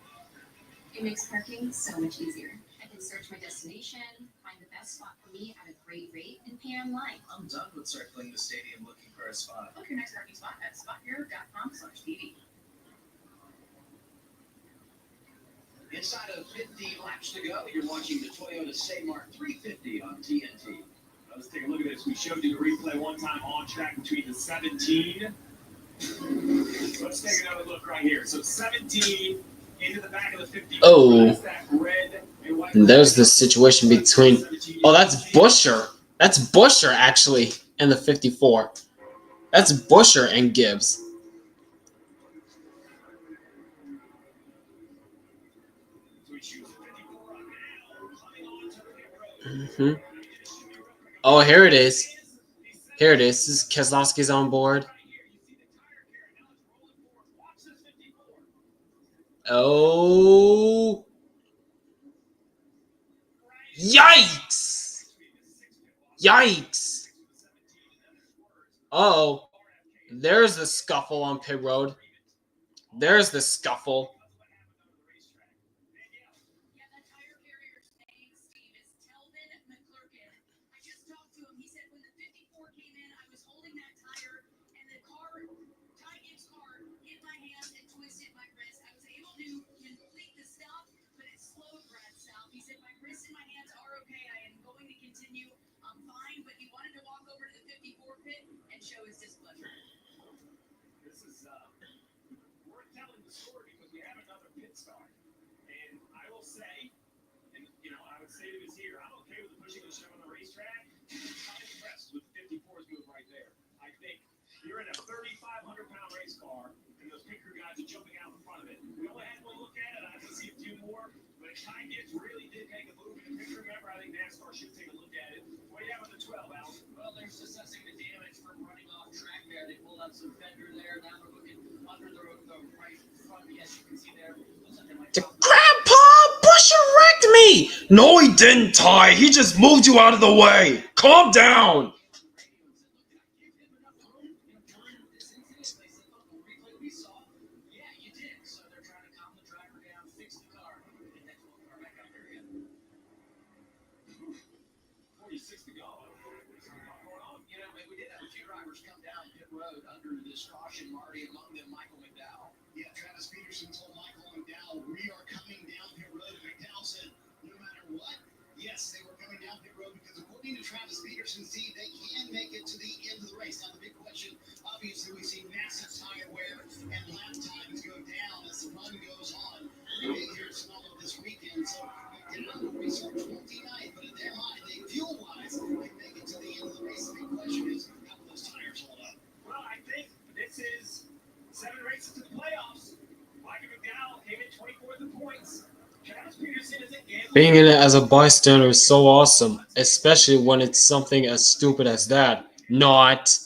It makes parking so much easier. I can search my destination, find the best spot for me at a great rate, and pay online. I'm done with circling the stadium looking for a spot. Book your next parking spot at spothero.com/TV. Inside of 50 laps to go, you're watching the Toyota Mart 350 on TNT. Let's take a look at this. We showed you the replay one time on track between the 17. Let's take another look right here. So 17 into the back of the 50. Oh. That red and white. And there's the situation between. Oh, that's Busher. That's Busher actually in the 54. That's Busher and Gibbs. Oh, here it is. Here it is. This is Keselowski's on board. Oh. Yikes. Yikes. Oh. There's the scuffle on pit road. There's the scuffle. You're in a 3,500-pound race car, and those pit crew guys are jumping out in front of it. We only had one look at it. I can see a few more, but Ty Gibbs really did make a move in the picture. Remember, I think NASCAR should take a look at it. What do you have on the 12, Al? Well, they're assessing the damage from running off track there. They pulled out some fender there. Now they're looking under the right front. As you can see there, Grandpa, Busher wrecked me. No, he didn't, Ty. He just moved you out of the way. Calm down. Caution, Marty, among them, Michael McDowell. Yeah, Travis Peterson told Michael McDowell, we are coming down pit road. And McDowell said, no matter what, yes, they were coming down pit road because according to Travis Peterson, see, they can make it to the end of the race. Now, the big question, obviously, we see massive tire wear and lap times go down as the run goes on. We may hear Sonoma this weekend, so McDowell will restart 29th, but in their mind, they fuel-wise can make it to the end of the race. The big question is, how will those tires hold up? Well, I think this is 7 races to the playoffs. Michael McDowell came in 24th in points. Travis Peterson is a gambler. Being in it as a bystander is so awesome, especially when it's something as stupid as that. Not.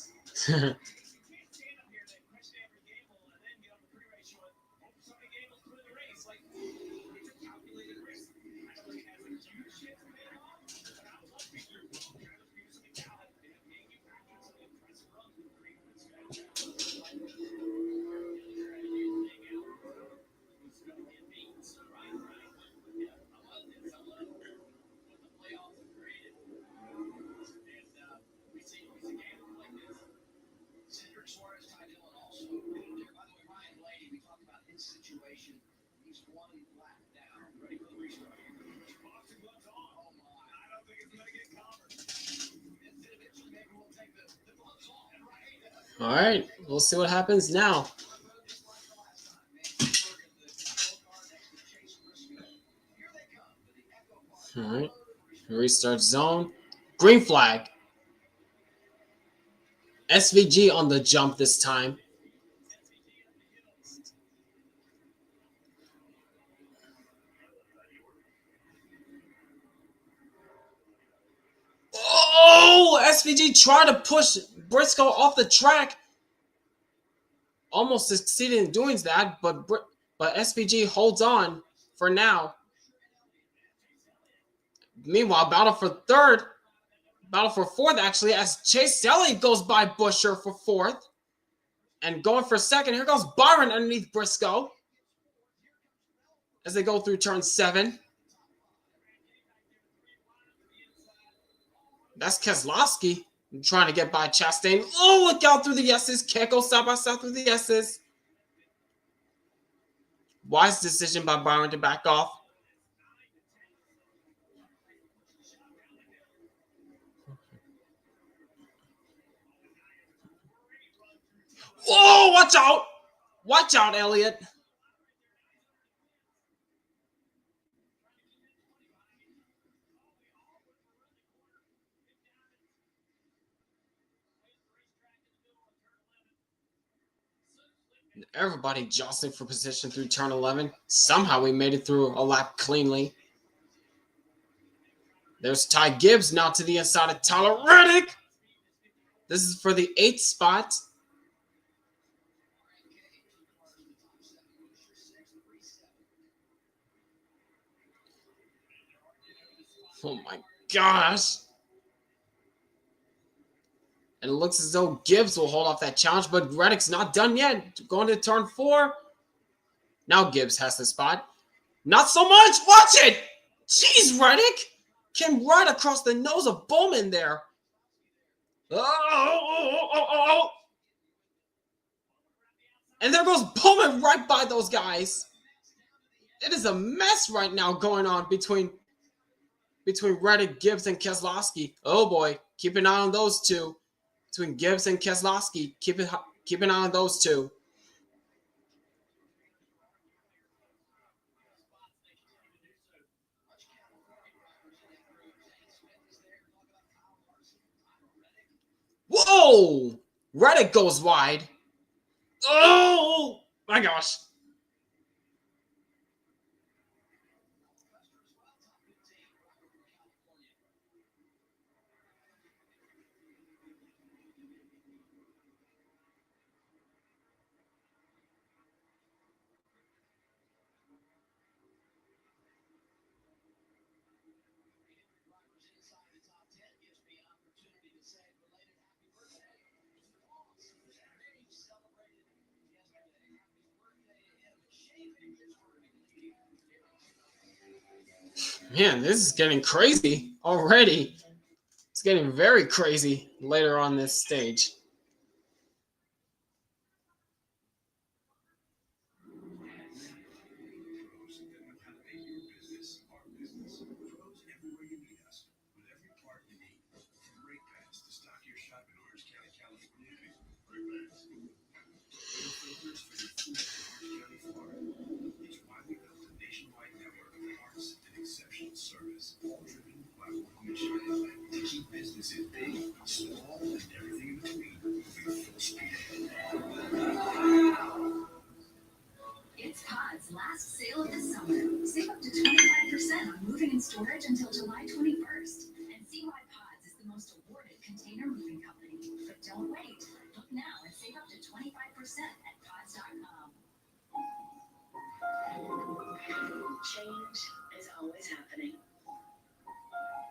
All right, we'll see what happens now. All right, restart zone. Green flag. SVG on the jump this time. Oh, SVG tried to push Briscoe off the track. Almost succeeded in doing that, but SVG holds on for now. Meanwhile, battle for fourth, actually, as Chase Elliott goes by Busher for fourth. And going for second, here goes Byron underneath Briscoe as they go through turn 7. That's Keselowski trying to get by Chastain. Oh, look out through the S's. Can't go side by side through the S's. Wise decision by Byron to back off. Whoa, watch out. Watch out, Elliott. Everybody jostling for position through turn 11. Somehow we made it through a lap cleanly. There's Ty Gibbs now to the inside of Tyler Reddick. This is for the 8th spot. Oh my gosh. And it looks as though Gibbs will hold off that challenge, but Reddick's not done yet. Going to turn 4. Now Gibbs has the spot. Not so much. Watch it. Jeez, Reddick came right across the nose of Bowman there. Oh. And there goes Bowman right by those guys. It is a mess right now going on between Reddick, Gibbs, and Keselowski. Oh boy, keep an eye on those two. Between Gibbs and Keselowski, keep an eye on those two. Whoa! Reddick goes wide. Oh my gosh. Man, this is getting crazy already. It's getting very crazy later on this stage. Service, driven by one mission: to keep businesses big, small, and everything in between moving full speed ahead. It's Pod's last sale of the summer. Save up to 25% on moving and storage until July 21st. And see why Pods is the most awarded container moving company. But don't wait. Look now and save up to 25% at pods.com. Change is always happening.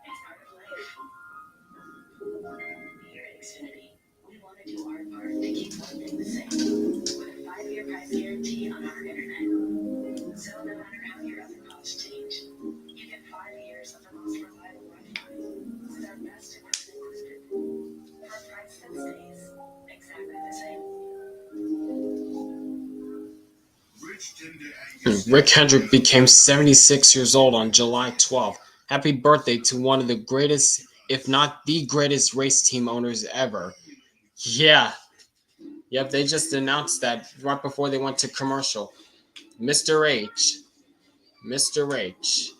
It's part of life. Here at Xfinity, we want to do our part to keep one thing the same. With a 5-year price guarantee on our internet. So no matter how your other costs change, you get 5 years of the most reliable Wi-Fi with our best equipment included. For a price that stays exactly the same. Rick Hendrick became 76 years old on July 12th. Happy birthday to one of the greatest, if not the greatest, race team owners ever. Yeah. Yep, they just announced that right before they went to commercial. Mr. H. Mr. H.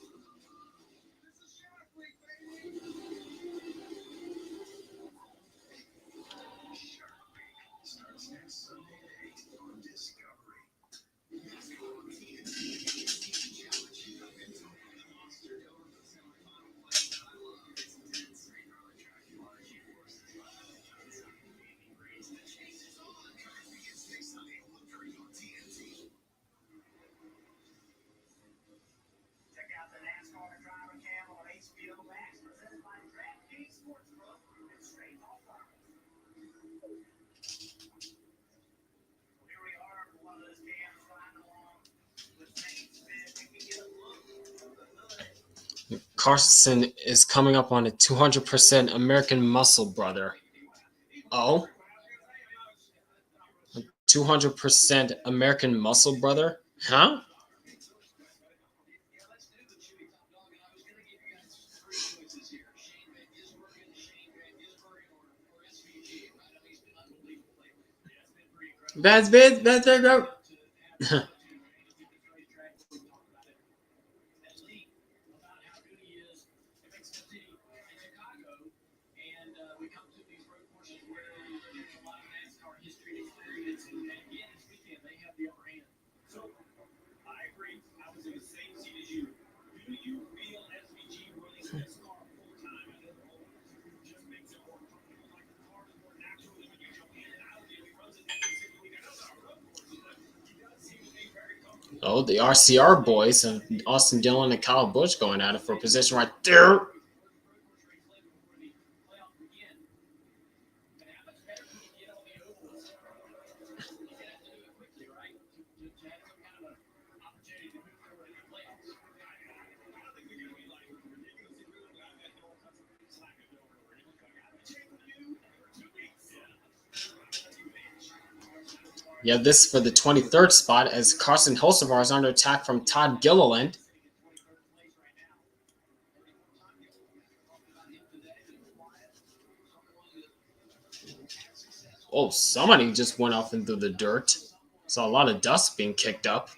Carson is coming up on a 200% American Muscle brother. Oh? 200% American Muscle brother? Huh? That's bit. That's it. Oh, the RCR boys of Austin Dillon and Kyle Busch going at it for a position right there. Yeah, this for the 23rd spot as Carson Hocevar is under attack from Todd Gilliland. Oh, somebody just went off into the dirt. Saw a lot of dust being kicked up.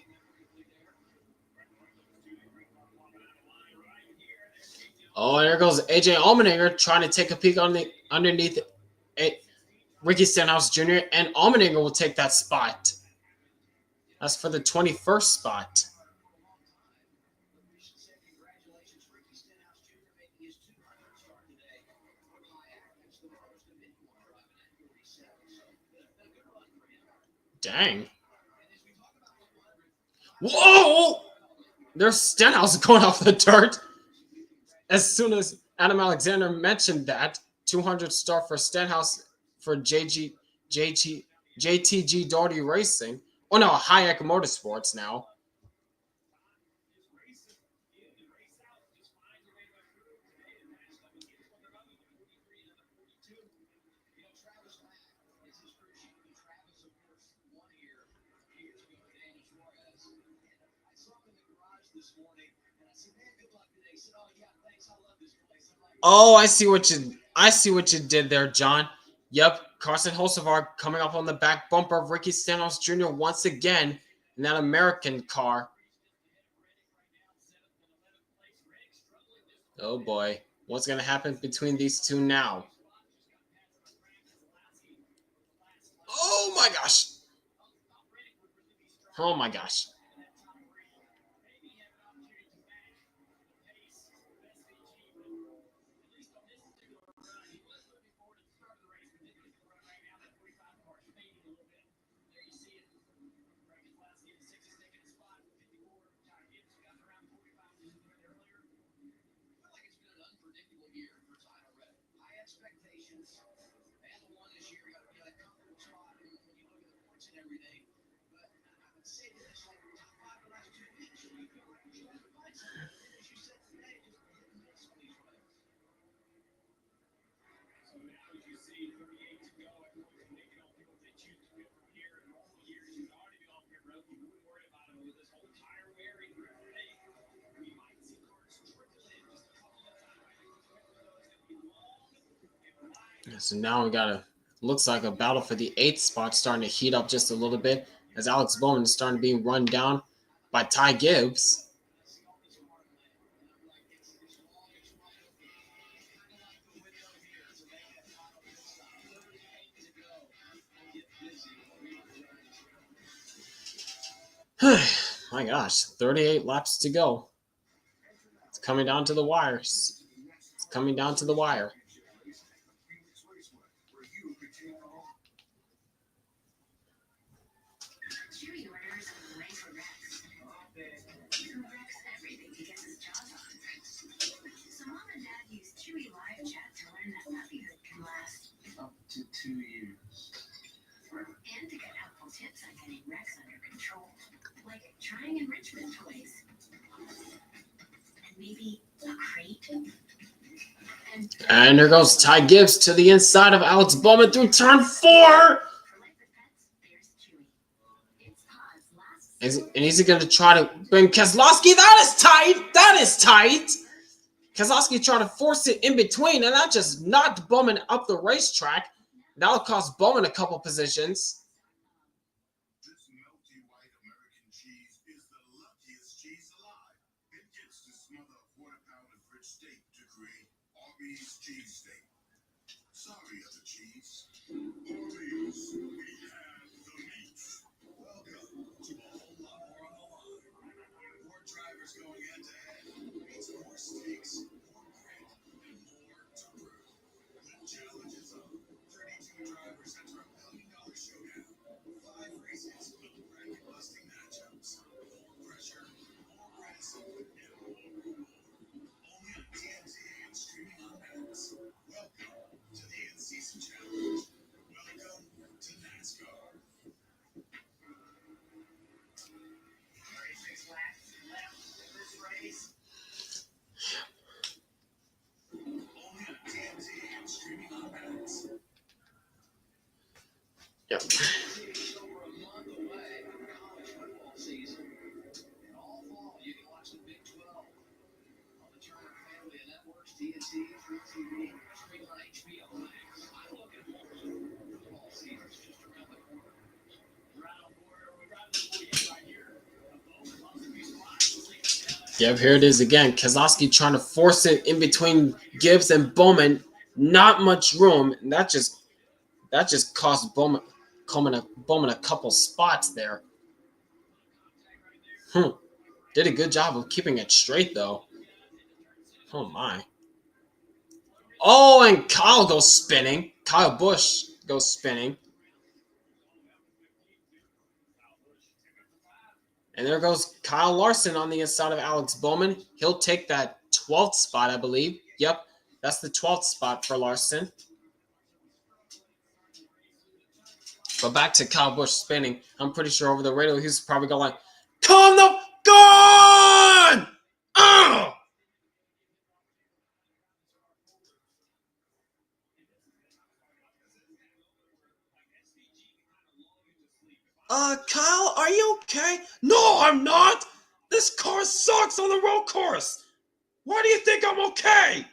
Oh, and there goes AJ Allmendinger trying to take a peek on the underneath Ricky Stenhouse Jr. and Allmendinger will take that spot. That's for the 21st spot. Dang. Whoa! There's Stenhouse going off the dirt. As soon as Adam Alexander mentioned that, 200 start for Stenhouse for JTG Doherty Racing. Oh no, Hayek Motorsports now. Oh, I see what you did there, John. Yep, Carson Hocevar coming up on the back bumper of Ricky Stenhouse Jr. once again in that American car. Oh boy, what's going to happen between these two now? Oh my gosh. Oh my gosh. So now we got looks like a battle for the 8th spot starting to heat up just a little bit as Alex Bowman is starting to be run down by Ty Gibbs. My gosh, 38 laps to go. It's coming down to the wires. It's coming down to the wire. Cheerleaders play for Rex. Rex everything to get his jaws on. So mom and dad use Chewy Live Chat to learn that puppyhood can last Up to 2 years. and to get helpful tips on getting Rex under control, like trying enrichment toys. And maybe a crate great. And there goes Ty Gibbs to the inside of Alex Bowman through turn 4. For life with pets, there's Chewy. It's Pa's last And he's going to try to bring Keselowski. That is tight. That is tight. Keselowski trying to force it in between, and that just knocked Bowman up the racetrack. That'll cost Bowman a couple positions. This melty white American cheese is the luckiest cheese alive. It gets to smother a quarter-pound of rich steak to create Arby's cheesesteak. Sorry, other cheese. Arby's, we have the meats. Welcome to a whole lot more on the line. More drivers going head-to-head means more stakes, more grit, and more to prove. The challenge is on. 32 drivers enter a $1 million showdown. 5 races with bracket-busting matchups. More pressure, more risk, and more reward. Only on TNT and streaming on Max. Welcome to the in-season challenge. Welcome to NASCAR. 36 laps left in this race. Only on TNT and streaming on Max. Yep. It's over a month away from college football season. And all fall, you can watch the Big 12 on the Turner family of networks, TNT, Free TV, streaming on HBO Max. I'm looking forward to it. Football season's just around the corner. Right on board, we're driving the 48 right here. A Bowman loves to be spotted. Yep, here it is again. Keselowski trying to force it in between Gibbs and Bowman. Not much room. And that just cost Bowman a couple spots there. Did a good job of keeping it straight, though. Oh, my. Oh, and Kyle goes spinning. Kyle Busch goes spinning. And there goes Kyle Larson on the inside of Alex Bowman. He'll take that 12th spot, I believe. Yep, that's the 12th spot for Larson. But back to Kyle Busch spinning. I'm pretty sure over the radio he's probably going like, "Come the gun!" Kyle, are you okay? No, I'm not. This car sucks on the road course. Why do you think I'm okay?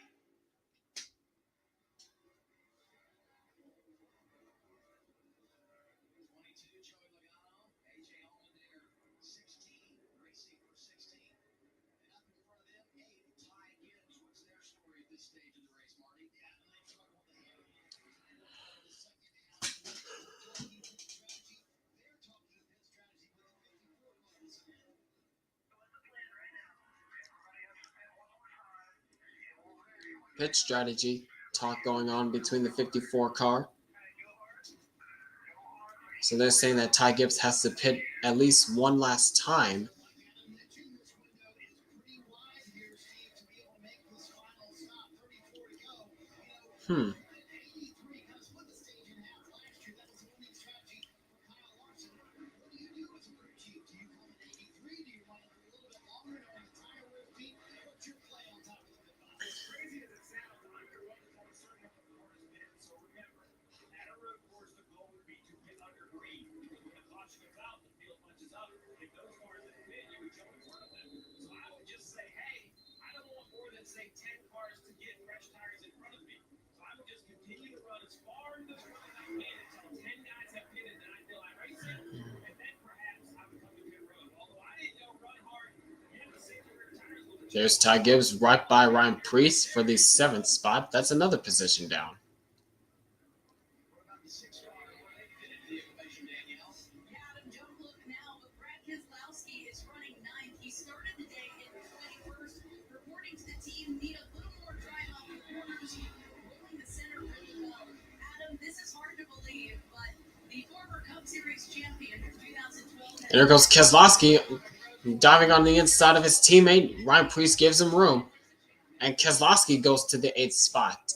Pit strategy talk going on between the 54 car. So they're saying that Ty Gibbs has to pit at least one last time. There's Ty Gibbs right by Ryan Preece for the 7th spot. That's another position down. Adam, don't look now, but Brad Keselowski is running 9th. He started the day in 21st. Reporting to the team, need a little more drive off the corners. Rolling the center really well. Adam, this is hard to believe, but the former Cup Series champion from 2012. And there goes Keselowski diving on the inside of his teammate. Ryan Preece gives him room. And Keselowski goes to the 8th spot.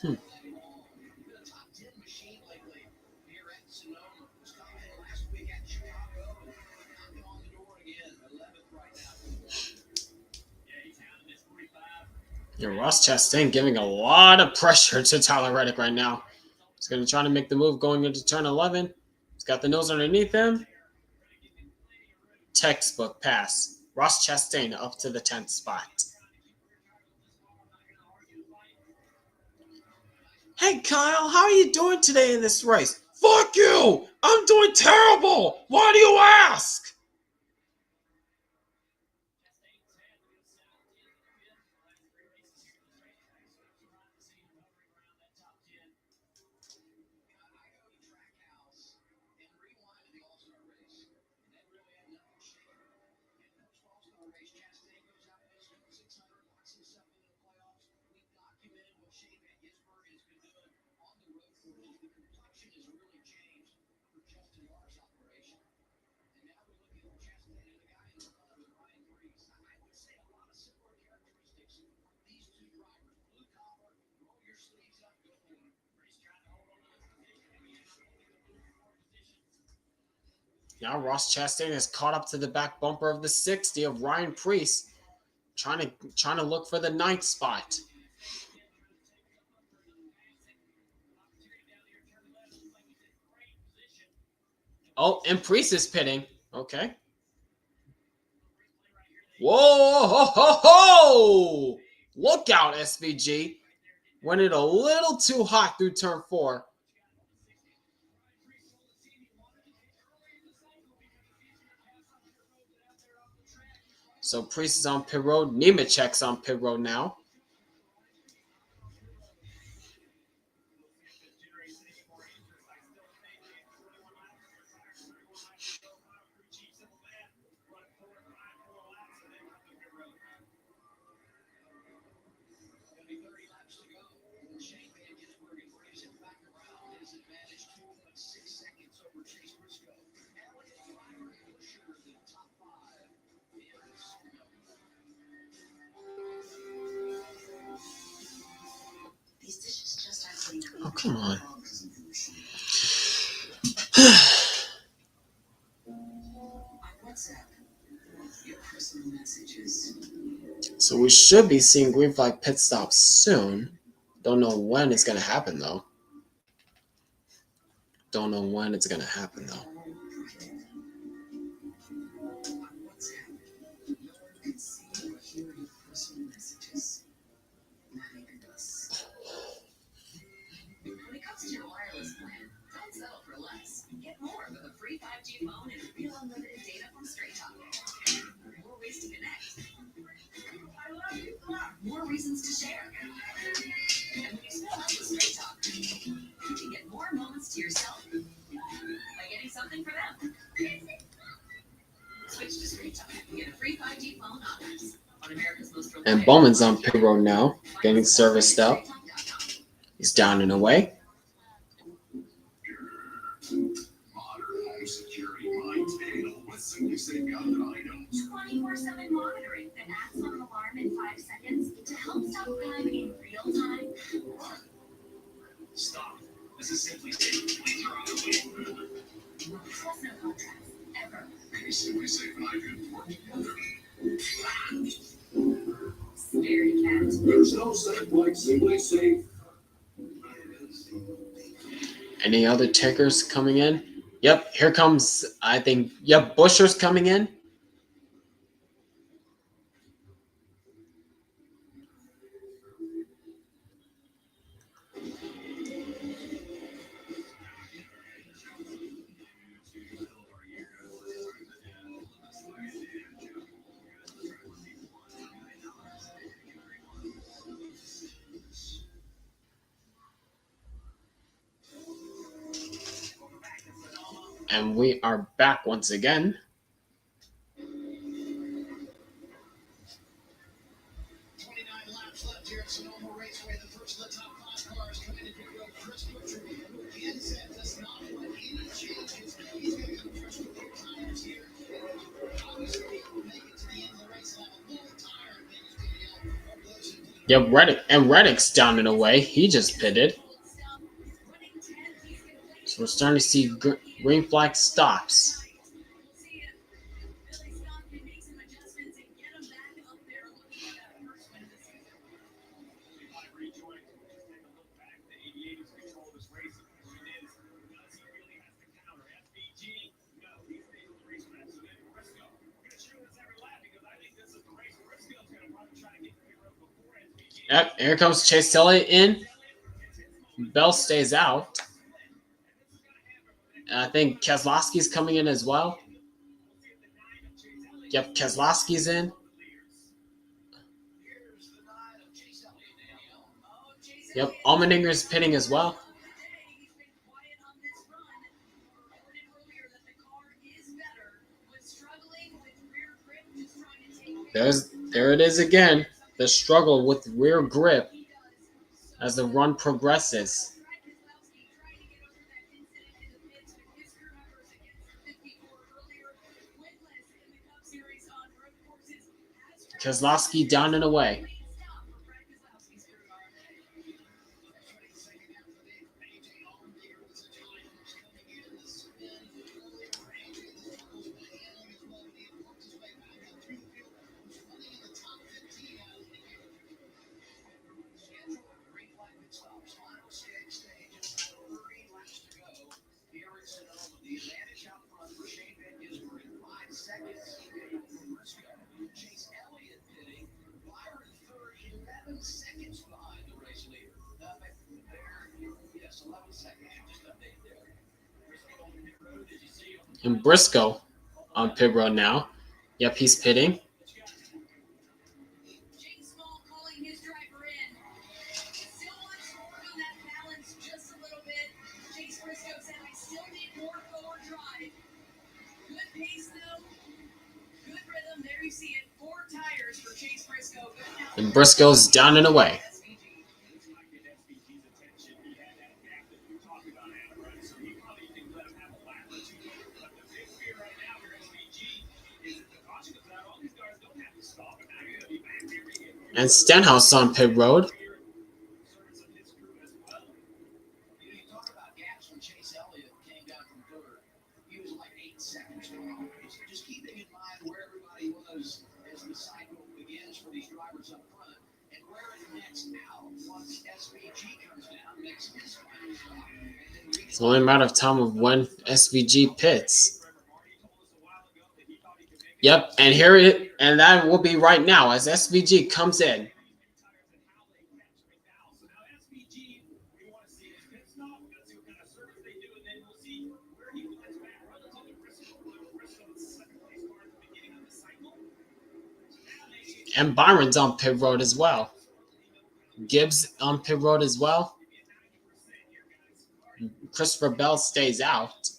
Hmm. The top 10 machine lately here at Sonoma. Stopped in last week at Chicago. Knocking on the door again. 11th right now. Yeah, he's hounding this 45. Yeah, Ross Chastain giving a lot of pressure to Tyler Reddick right now. He's going to try to make the move going into turn 11. He's got the nose underneath him. Textbook pass. Ross Chastain up to the 10th spot. Hey Kyle, how are you doing today in this race? Fuck you! I'm doing terrible! Why do you ask? Now Ross Chastain is caught up to the back bumper of the 60 of Ryan Preece, trying to look for the 9th spot. Oh, and Preece is pitting. Okay. Whoa, ho, ho, ho! Look out, SVG. Went it a little too hot through turn 4. So Priest is on pit road. Nemechek's on pit road now. Oh, come on. So we should be seeing green flag pit stops soon. Don't know when it's going to happen, though. Don't know when it's going to happen, though. When it comes to your wireless plan, don't settle for less. Get more with a free 5G phone and real unlimited data from Straight Talk. More ways to connect. More reasons to share. And when you spell out with Straight Talk, you can get more moments to yourself by getting something for them. Switch to Straight Talk and get a free 5G phone on America's most reliable. And Bowman's on pit road now, getting serviced up. He's down and away. Modern home security mindtail with simply safeguarded items. 24/7 monitoring that acts on an alarm in 5 seconds to help stop crime in real time. Stop. This is simply safe. Please are on the way. Trust no contracts, ever. Simply safe and I could work together. Scary cat. There's no safe like Simply Safe. Any other takers coming in? Yep, here comes, I think, yep, Busher's coming in. And we are back once again. 29 laps left here at Sonoma Raceway. The first of the top 5 cars coming into the road. Chris Butcher again said does not want any changes. He's going to come fresh with new tires here. Obviously, make it to the end of the race and have a little tire advantage to the over those who do Yep, Reddick's down and away. He just pitted. So we're starting to see green flag stops. Yep, here comes Chase Elliott in. Bell stays out. And I think Keselowski's coming in as well. Yep, Keselowski's in. Yep, Allmendinger's pitting as well. There it is again. The struggle with rear grip as the run progresses. Keselowski down and away. And Briscoe on pit road now. Yep, he's pitting. And Briscoe's down and away. And Stenhouse on pit road. It's only a matter of time of when SVG pits. Yep, and that will be right now as SVG comes in. And Byron's on pit road as well. Gibbs on pit road as well. Christopher Bell stays out.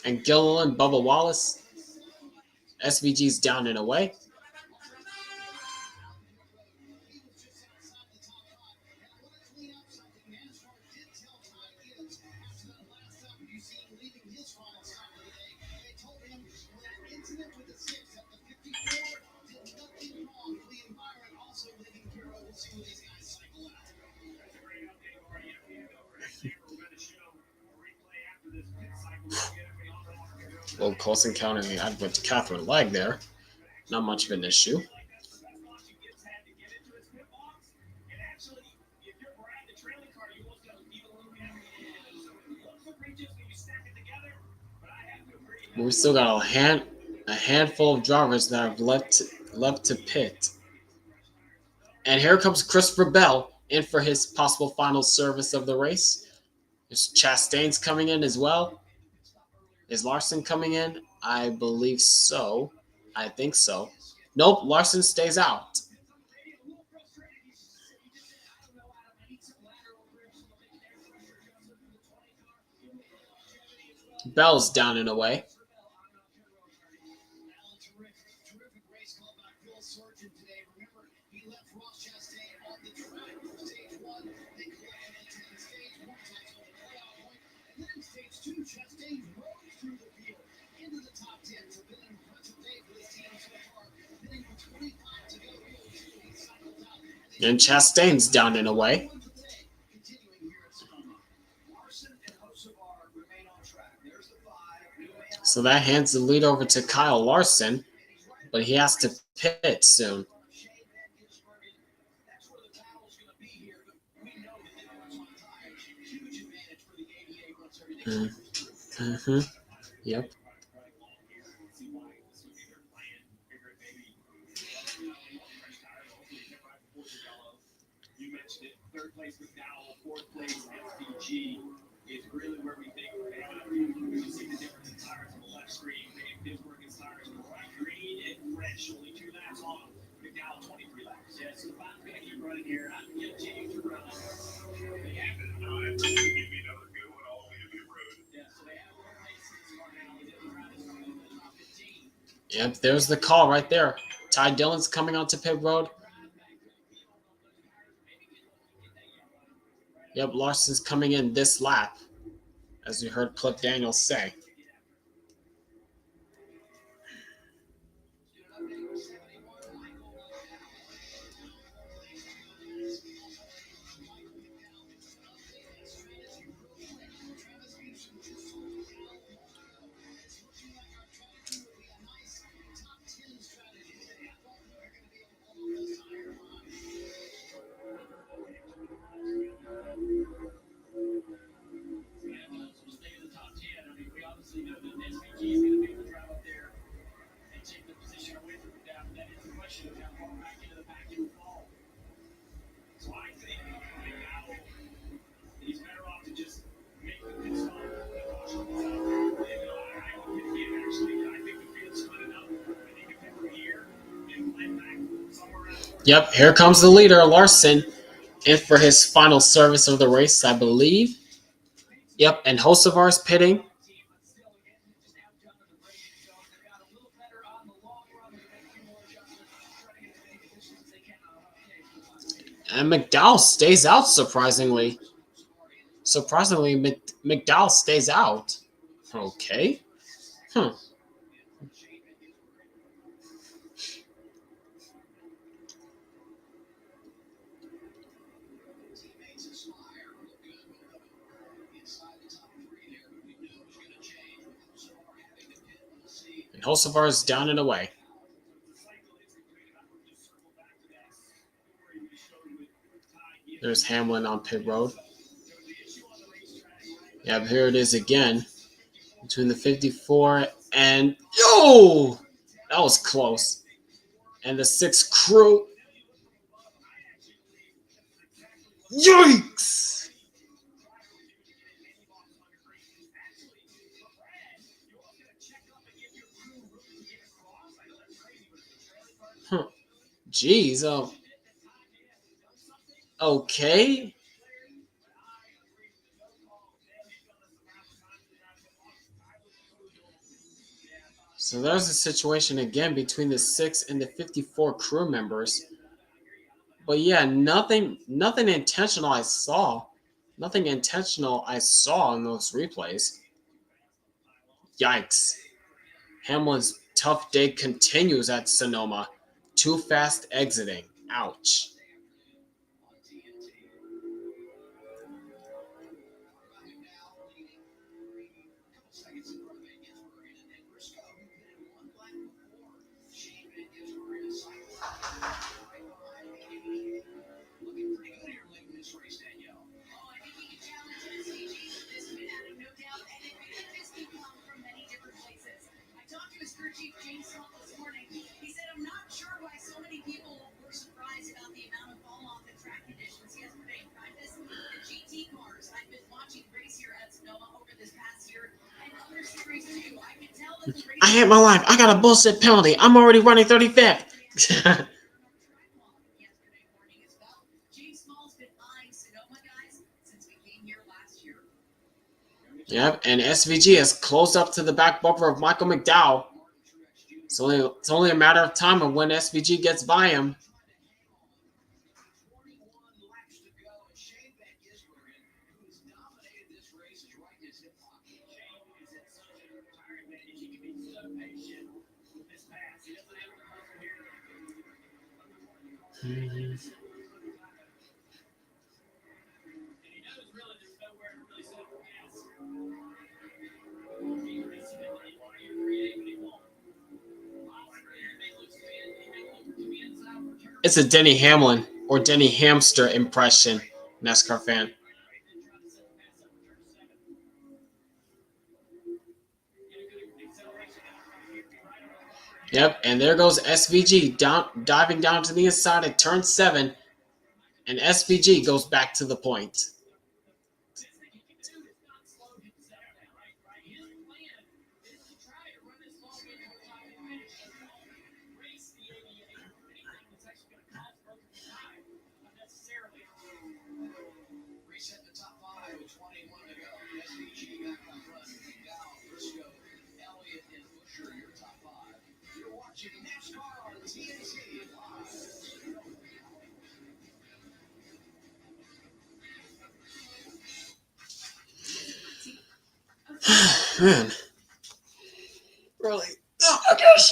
And Gilliland, Bubba Wallace. SVG's down and away. Well, close encounter with Catherine Legg there. Not much of an issue. We still got a handful of drivers that have left to pit. And here comes Christopher Bell in for his possible final service of the race. There's Chastain's coming in as well. Is Larson coming in? I believe so. I think so. Nope, Larson stays out. Bell's down and away. today. Remember, he left Ross Chastain on the track for stage 1. They collected into stage 1 title, the playoff point. And then in stage 2, Chastain rose through the field into the top 10. So been an impressive day for this team so far. Hitting with 25 to go. He cycles out. And Chastain's down and away. Continuing here at Sonoma. Larson and Hocevar remain on track. There's the 5. So that hands the lead over to Kyle Larson, but he has to pit soon. That's where the title's going to be here. But we know that they are on time. Huge advantage for the 88 once everything. Yep. You mentioned it. Third place McDowell, fourth place SVG is really where we think we're at. You see the difference in tires on the left screen. Gisbergen's tires are bright green and fresh. Only 2 laps on. McDowell 23 laps. Yeah, so the five's going to keep running here. I'm going to change the run. They have it. Give me another good one all the way to pit road. Yeah, so they have one race this far now. They didn't run this far in the top 15. Yep, there's the call right there. Ty Dillon's coming onto pit road. Yep, Larson's coming in this lap, as we heard Cliff Daniels say. Yep, here comes the leader, Larson, in for his final service of the race, I believe. Yep, and Hocevar's pitting. And McDowell stays out, surprisingly. McDowell stays out. Okay. And Hocevar's down and away. There's Hamlin on pit road. Yep, here it is again. Between the 54 and... Yo! That was close. And the 6 crew. Yikes! Jeez. Okay. So there's a situation again between the 6 and the 54 crew members. But yeah, nothing intentional I saw. Nothing intentional I saw in those replays. Yikes. Hamlin's tough day continues at Sonoma. Too fast exiting. Ouch. He said, I'm not sure why so many people were surprised about the amount of fall off the track conditions yesterday in practice. The GT cars I've been watching race here at Sonoma over this past year and other series too. I can tell that the race I hate my life. I got a bullshit penalty. I'm already running 35th. Yep, and SVG has closed up to the back bumper of Michael McDowell. It's only a matter of time of when SVG gets by him. 21 laps to go, and Shane Van Gisbergen, who's dominated this race, is right in his hip pocket. Shane is at such a tired man. He can be so patient with this pass. He doesn't have to hustle here. And he knows really there's nowhere to really set for gas. He racing it like you create, but he won't. He may look to be inside for turn. It's a Denny Hamlin or Denny Hamster impression, NASCAR fan. Yep, and there goes SVG diving down to the inside at turn 7, and SVG goes back to the point. Reset the top 5 with 21 to go. SVG back up front. Dow, Briscoe, Elliott, and Busher, your top 5. You're watching NASCAR on TNT Live. Man. Really? Oh my gosh.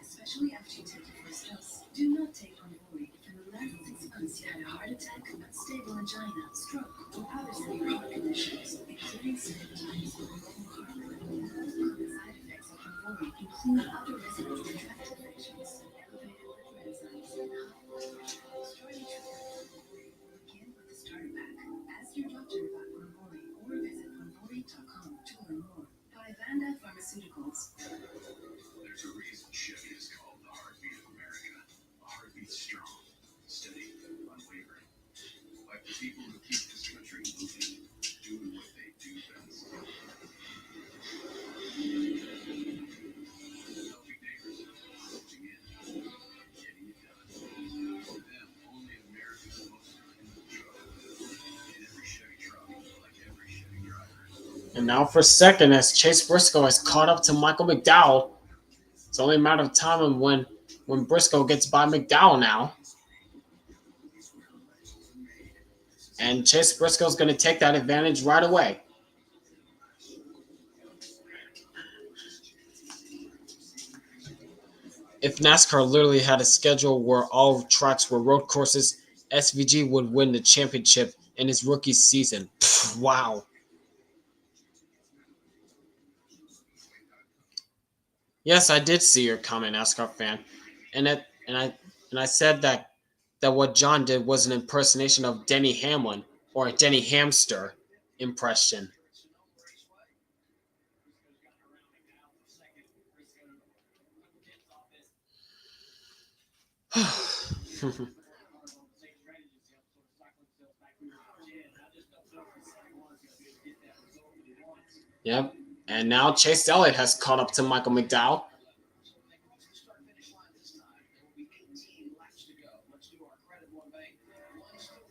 Especially after you take your first dose. Do not take Ponvory if in the last 6 months you had a heart attack, unstable angina, stroke, or other severe heart conditions, including symptoms of low heart rate. Common side effects of Ponvory include upper respiratory tract infections, elevated liver enzymes, and high blood pressure. Starting treatment with Ponvory will begin with the starter pack. Ask your doctor about Ponvory or visit ponvory.com to learn more. By Vanda Pharmaceuticals. There's a reason Chevy is called the heartbeat of America. A heartbeat strong, steady, unwavering. Like the people who keep this country moving, doing what they do best. Helping neighbors, pitching in, getting it done. For them, only America's most dependable truck. In every Chevy truck, like every Chevy driver. And now for second, as Chase Briscoe has caught up to Michael McDowell. It's only a matter of time when Briscoe gets by McDowell now. And Chase Briscoe's going to take that advantage right away. If NASCAR literally had a schedule where all tracks were road courses, SVG would win the championship in his rookie season. Pfft, wow. Yes, I did see your comment, NASCAR fan, and I said that what John did was an impersonation of Denny Hamlin or a Denny Hamster impression. Yep, and now Chase Elliott has caught up to Michael McDowell.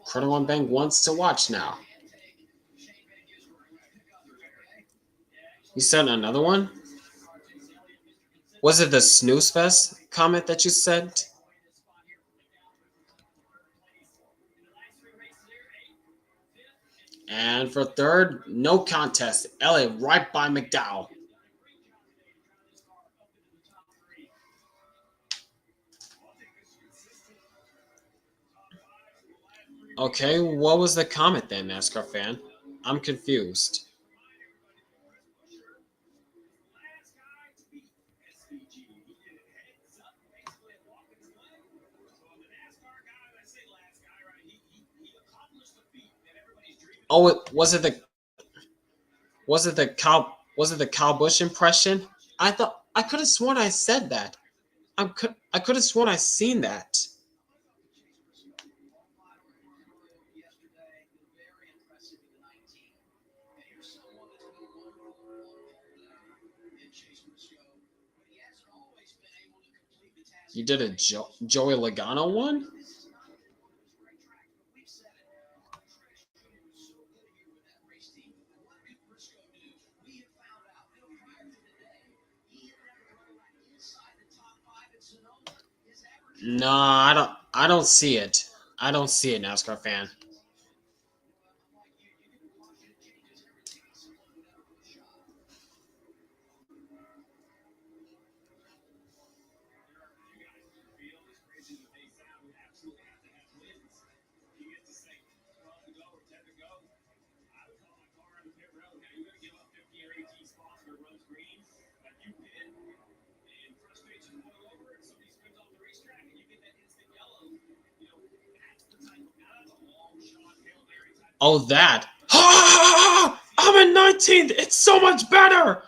Credit One Bank wants to watch now. You sent another one? Was it the snooze fest comment that you sent? And for third, no contest. Elliott right by McDowell. Okay, what was the comment then, NASCAR fan? I'm confused. Oh, was it the Kyle Busch impression? I could have sworn I said that. I could have sworn I seen that. You did a Joey Logano one? No, I don't see it. I don't see it, NASCAR fan. Oh, that. I'm in 19th. It's so much better.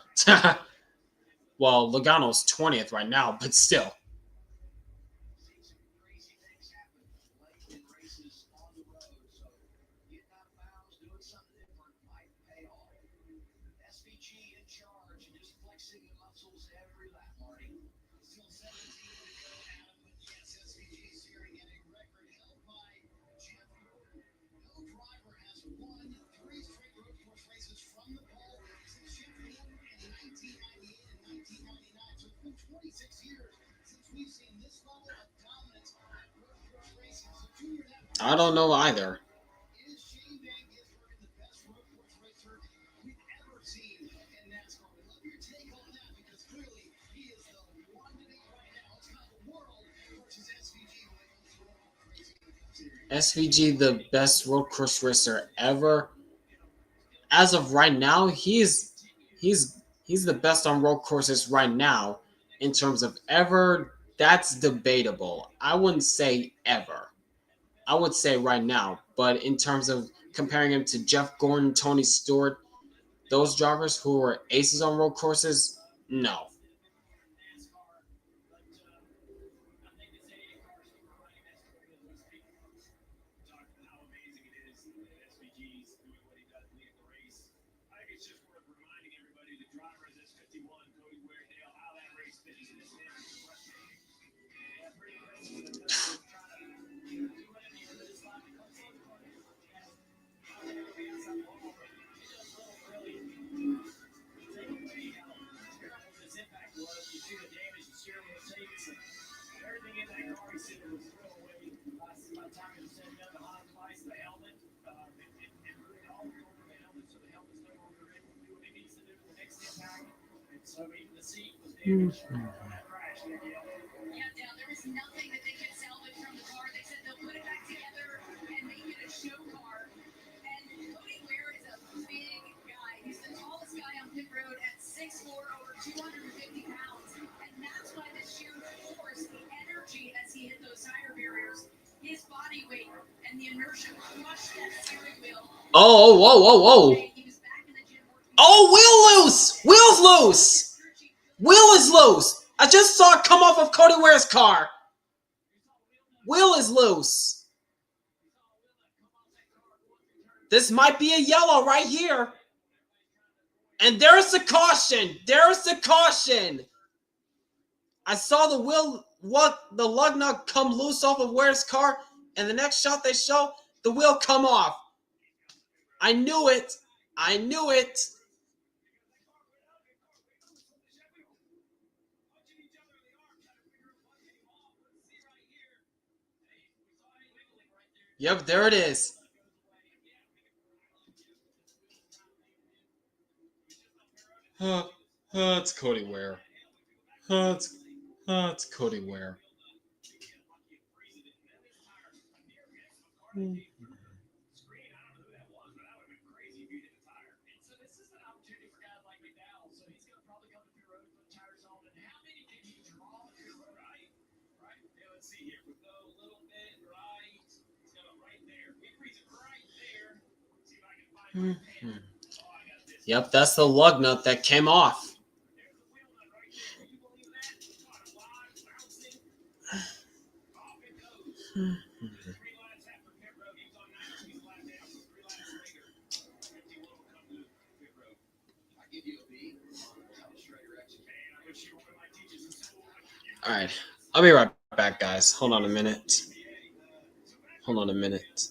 Well, Logano's 20th right now, but still. I don't know either. SVG, the best road course racer ever. As of right now, he's the best on road courses right now. In terms of ever, that's debatable. I wouldn't say ever. I would say right now. But in terms of comparing him to Jeff Gordon, Tony Stewart, those drivers who are aces on road courses, no. Yeah, there was nothing that they could salvage from the car. They said they'll put it back together and make it a show car. And Cody Ware is a big guy. He's the tallest guy on pit road at 6'4", over 250 pounds. And that's why this sheer force, the energy as he hit those tire barriers, his body weight and the inertia crushed that steering wheel. Oh, whoa, whoa, whoa. Oh, wheel loose! Wheel's loose! Wheel is loose! I just saw it come off of Cody Ware's car. Wheel is loose. This might be a yellow right here. And there's the caution. There's the caution. I saw the wheel, the lug nut come loose off of Ware's car. And the next shot they show, the wheel come off. I knew it. I knew it. Yep, there it is. It's Cody Ware. It's Cody Ware. Yep, that's the lug nut that came off. All right. I'll be right back, guys. Hold on a minute. Hold on a minute.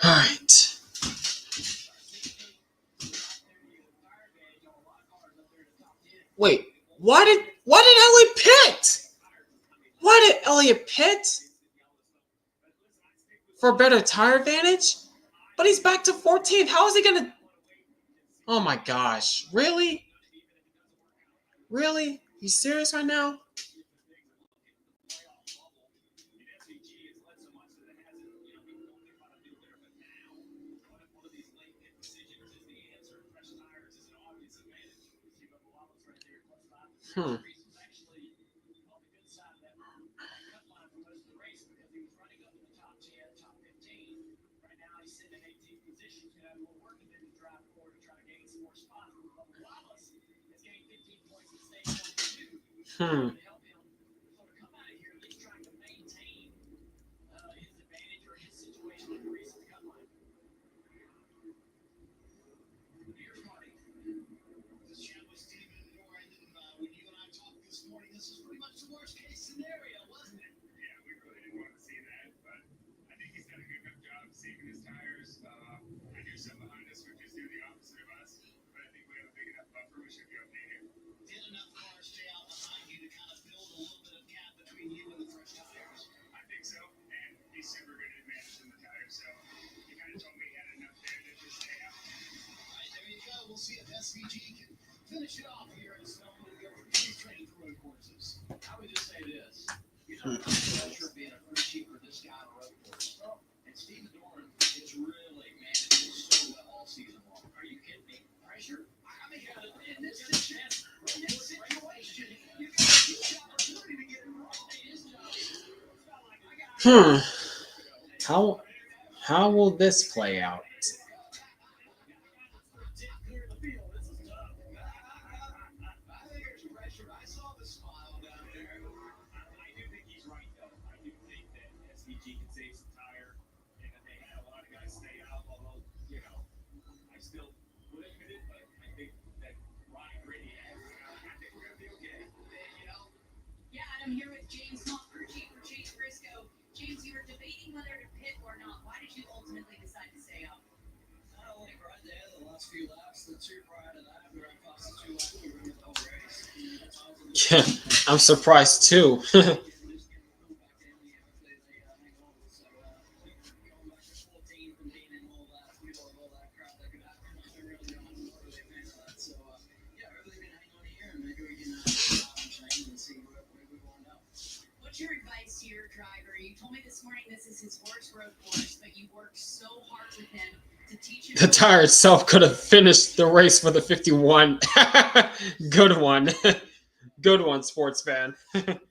All right. Wait. Why did Elliott pit? Why did Elliott pit? For better tire advantage? But he's back to 14th. How is he gonna? Oh my gosh! Really? Really? You serious right now? Hmm. Hmm. Finish it off here in Sonoma with your free training throwing courses. I would just say this. Pressure being a crew chief for this guy on the road course. And Steve Dorn is really managed so well all season long. Are you kidding me? Pressure? I mean, in this situation, you got a huge opportunity to get it wrong. His job. How will this play out? Clear the field. This is tough. I think there's pressure. I saw the smile down there. I do think he's right, though. I do think that SVG can save some tire, and that they had a lot of guys stay out. Although, I still would admit it, but I think that Ronnie Brady has. I think we're gonna be okay. Yeah, and I'm here with James Moss, crew chief for Chase Briscoe. James, you were debating whether to pit or not. Why did you ultimately decide to stay out? Not only right there, the last few laps, the two prior to that, we were past the 2 laps, we were in the whole race. Yeah, I'm surprised too. What's your advice to your driver? You told me this morning this is his worst road course, but you worked so hard with him to teach him. The tire itself could have finished the race for the 51. Good one. Good one, sports fan. Best of luck.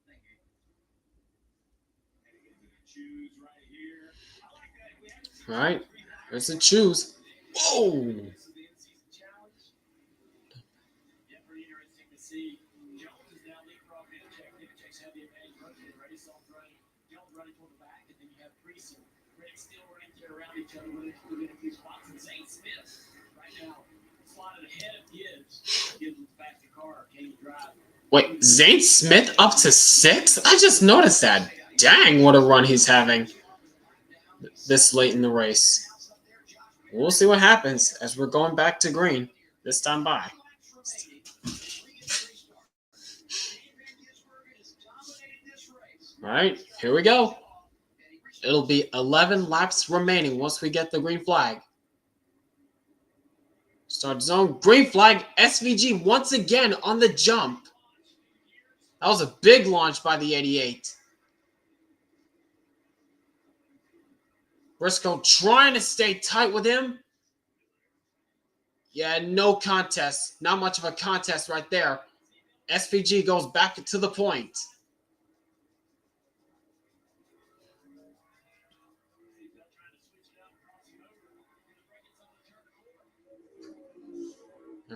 Thank you. Choose right here. I like that. We haven't seen All right, there's a choose. Whoa! this is the in-season challenge. Yeah, pretty interesting to see. Jones is now leapfrog Nimchek. Nimchek's heavy advantage running ready, soft running. Jones running toward the back, and then you have Priest and Rick still running around each other within a few spots. And Zane Smith right now slotted ahead of Gibbs. Gibbs was back to car. Can he drive? Wait, Zane Smith up to 6? I just noticed that. Dang, what a run he's having this late in the race. We'll see what happens as we're going back to green this time by. All right, here we go. It'll be 11 laps remaining once we get the green flag. Start zone, green flag, SVG once again on the jump. That was a big launch by the 88. Briscoe trying to stay tight with him. Yeah, no contest. Not much of a contest right there. SVG goes back to the point.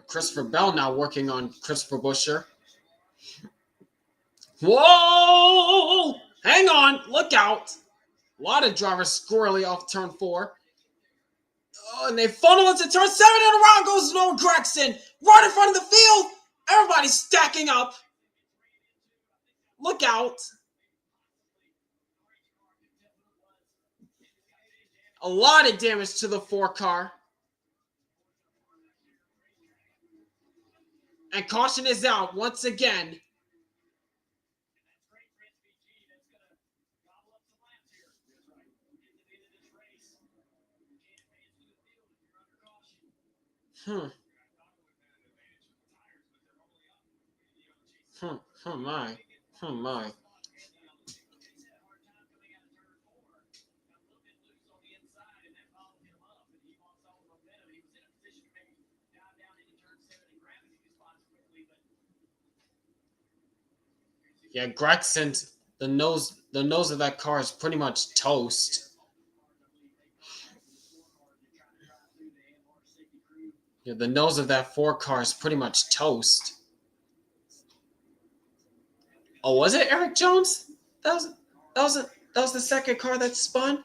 Christopher Bell now working on Christopher Buescher. Whoa! Hang on. Look out. A lot of drivers squirrely off turn 4. Oh, and they funnel into turn 7 and around goes Noah Gregson. Right in front of the field. Everybody's stacking up. Look out. A lot of damage to the 4 car. And caution is out once again. My. Yeah, Gregson, the nose of that car is pretty much toast. Yeah, the nose of that 4 car is pretty much toast. Oh, was it Eric Jones? That was the second car that spun.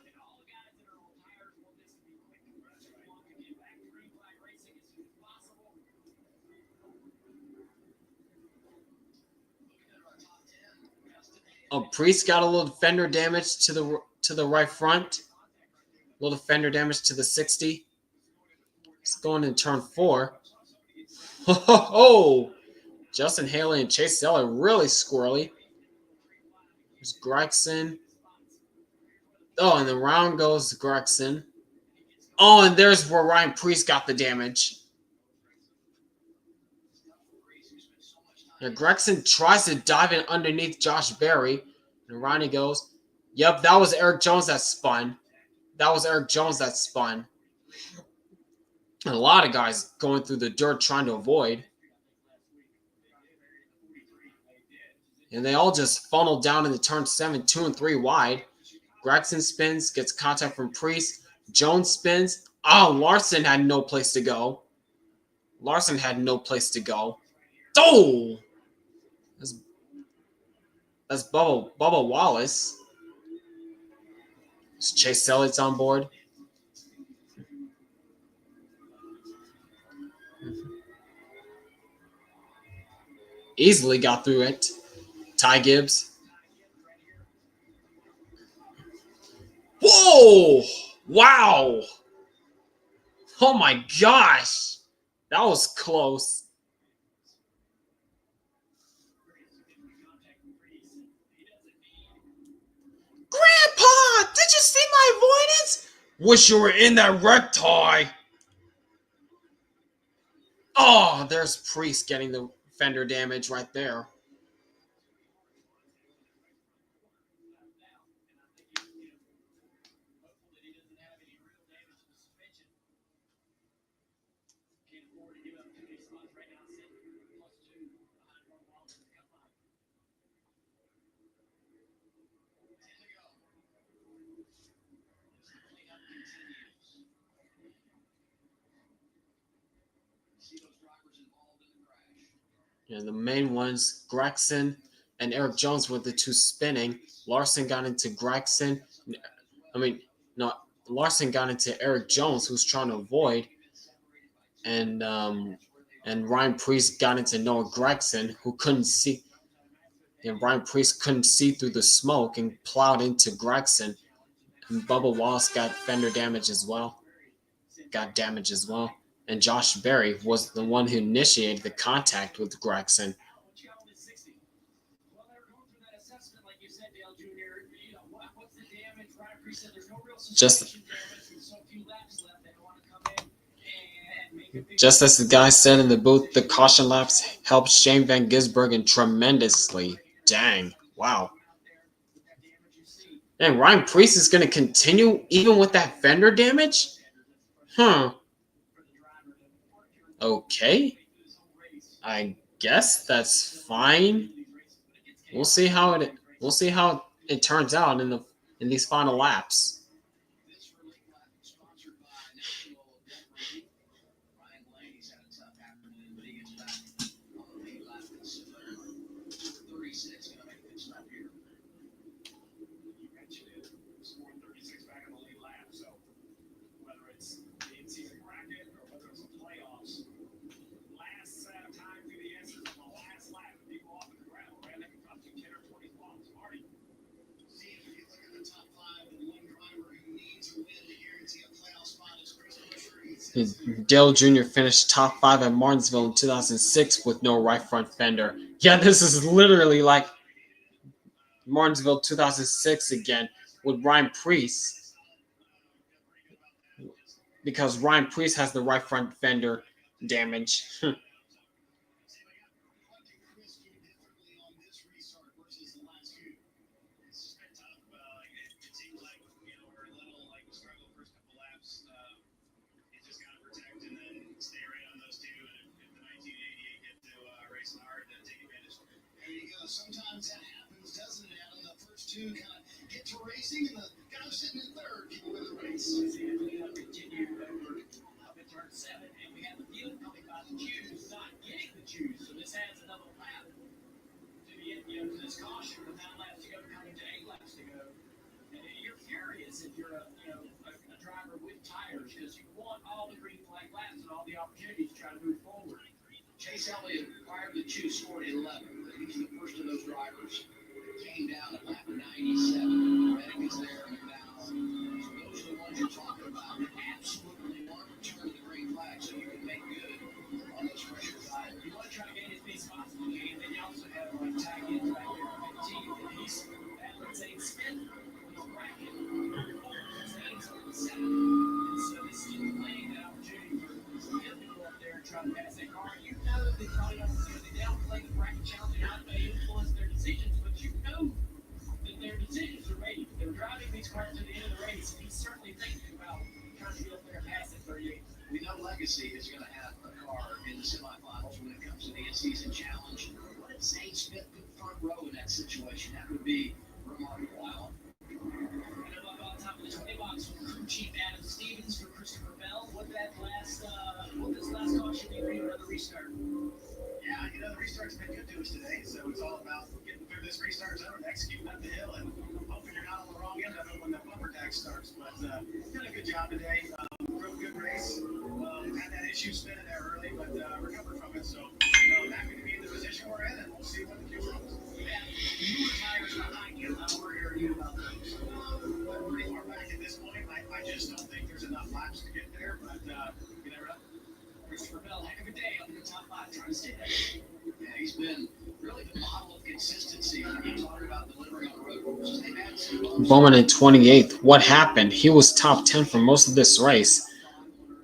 Oh, Priest got a little fender damage to the right front. A little fender damage to the 60. It's going in turn 4. Oh, Justin Haley and Chase Zeller really squirrely. There's Gregson. Oh, and the round goes Gregson. Oh, and there's where Ryan Priest got the damage. Now Gregson tries to dive in underneath Josh Berry. And around he goes. Yep, that was Eric Jones that spun. That was Eric Jones that spun. And a lot of guys going through the dirt trying to avoid. And they all just funnel down into turn 7, 2 and 3 wide. Gregson spins, gets contact from Priest. Jones spins. Oh, Larson had no place to go. Larson had no place to go. Oh! That's Bubba Wallace. Is Chase Elliott's on board. Easily got through it. Ty Gibbs. Whoa! Wow! Oh my gosh! That was close. Grandpa! Did you see my avoidance? Wish you were in that wreck, Ty. Oh, there's Priest getting the fender damage right there. Yeah, the main ones, Gregson and Eric Jones were the two spinning. Larson got into Gregson. Larson got into Eric Jones, who's trying to avoid. And Ryan Priest got into Noah Gregson, who couldn't see. And Ryan Priest couldn't see through the smoke and plowed into Gregson. And Bubba Wallace got fender damage as well. And Josh Berry was the one who initiated the contact with Gregson. Just as the guy said in the booth, the caution laps helped Shane Van Gisbergen tremendously. Dang. Wow. And Ryan Priest is going to continue even with that fender damage? Huh. Okay. I guess that's fine. We'll see how it turns out in these final laps. Dale Jr. finished top 5 at Martinsville in 2006 with no right front fender. Yeah, this is literally like Martinsville 2006 again with Ryan Priest. Because Ryan Priest has the right front fender damage. Sometimes that happens, doesn't it, Adam? The first two kind of get to racing, and the guy who's sitting in third can win the race. We have continued over up in turn 7, and we have the field coming by the Jews not getting the Jews. So this adds another lap to to this caution with 9 laps to go, coming to 8 laps to go. And you're furious if you're a driver with tires because you want all the green flag laps and all the opportunities to try to move forward. Chase Elliott, prior to the 2, scored 11. He was the first of those drivers. Came down at lap 97. Reddick is there now. So those are the ones you're talking about. Absolutely want to return the green flag so you can make good on those pressure tires. You want to try to gain as many spots as you can. Then you also have tag ends back there on 15. And that lets Abe Smith bracket. right to the end of the race. He's certainly thinking about trying to get up there and pass at 38. We know Legacy is going to have a car in the semifinals when it comes to the in-season challenge. What if Zane Smith put front row in that situation? That would be remarkable, Alan. And about on top of the 20 box from crew chief Adam Stevens for Christopher Bell. What this last caution be for another restart? Yeah, the restart's been good to us today, so it's all about getting through this restart zone and executing up the hill, and hoping you're not on the wrong end of it when the bumper tax starts. But did a good job today. Real good race. Had that issue spinning there early, but recovered from it. So happy to be in the position we're in, and we'll see what the future holds. Yeah, new tires behind you. How worried are you about those? We're pretty far back at this point. I just don't think there's enough laps to get there, but you never know. Christopher Bell, heck of a day up in the top 5, trying to stay there. Yeah, he's been really the model of consistency. You talk about delivering on the road courses. They've had some Bowman in 28th. What happened? He was top 10 for most of this race.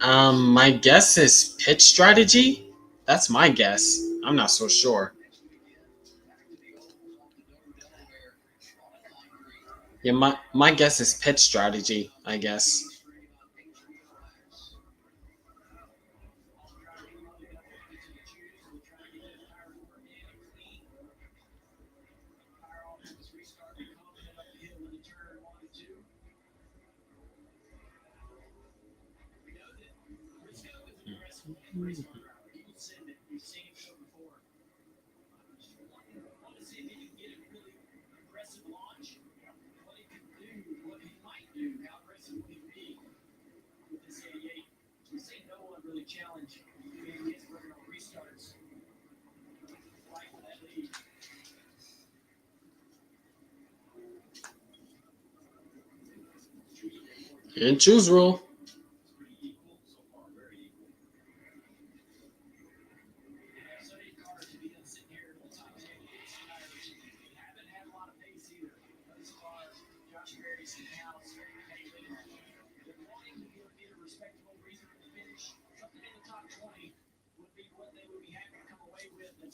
My guess is pit strategy. That's my guess. I'm not so sure. Yeah, my guess is pit strategy, I guess. Challenge Gisbergen on restarts. Right for that lead. And choose rule. Pretty equal so far, very equal. So these cars to be sitting here in the top 10 haven't had a lot of pace either. Those cars, Josh Berry's in the house, Haley. They're wanting to get a respectable reason to finish. Something in the top 20 would be what they would be happy to come away with. And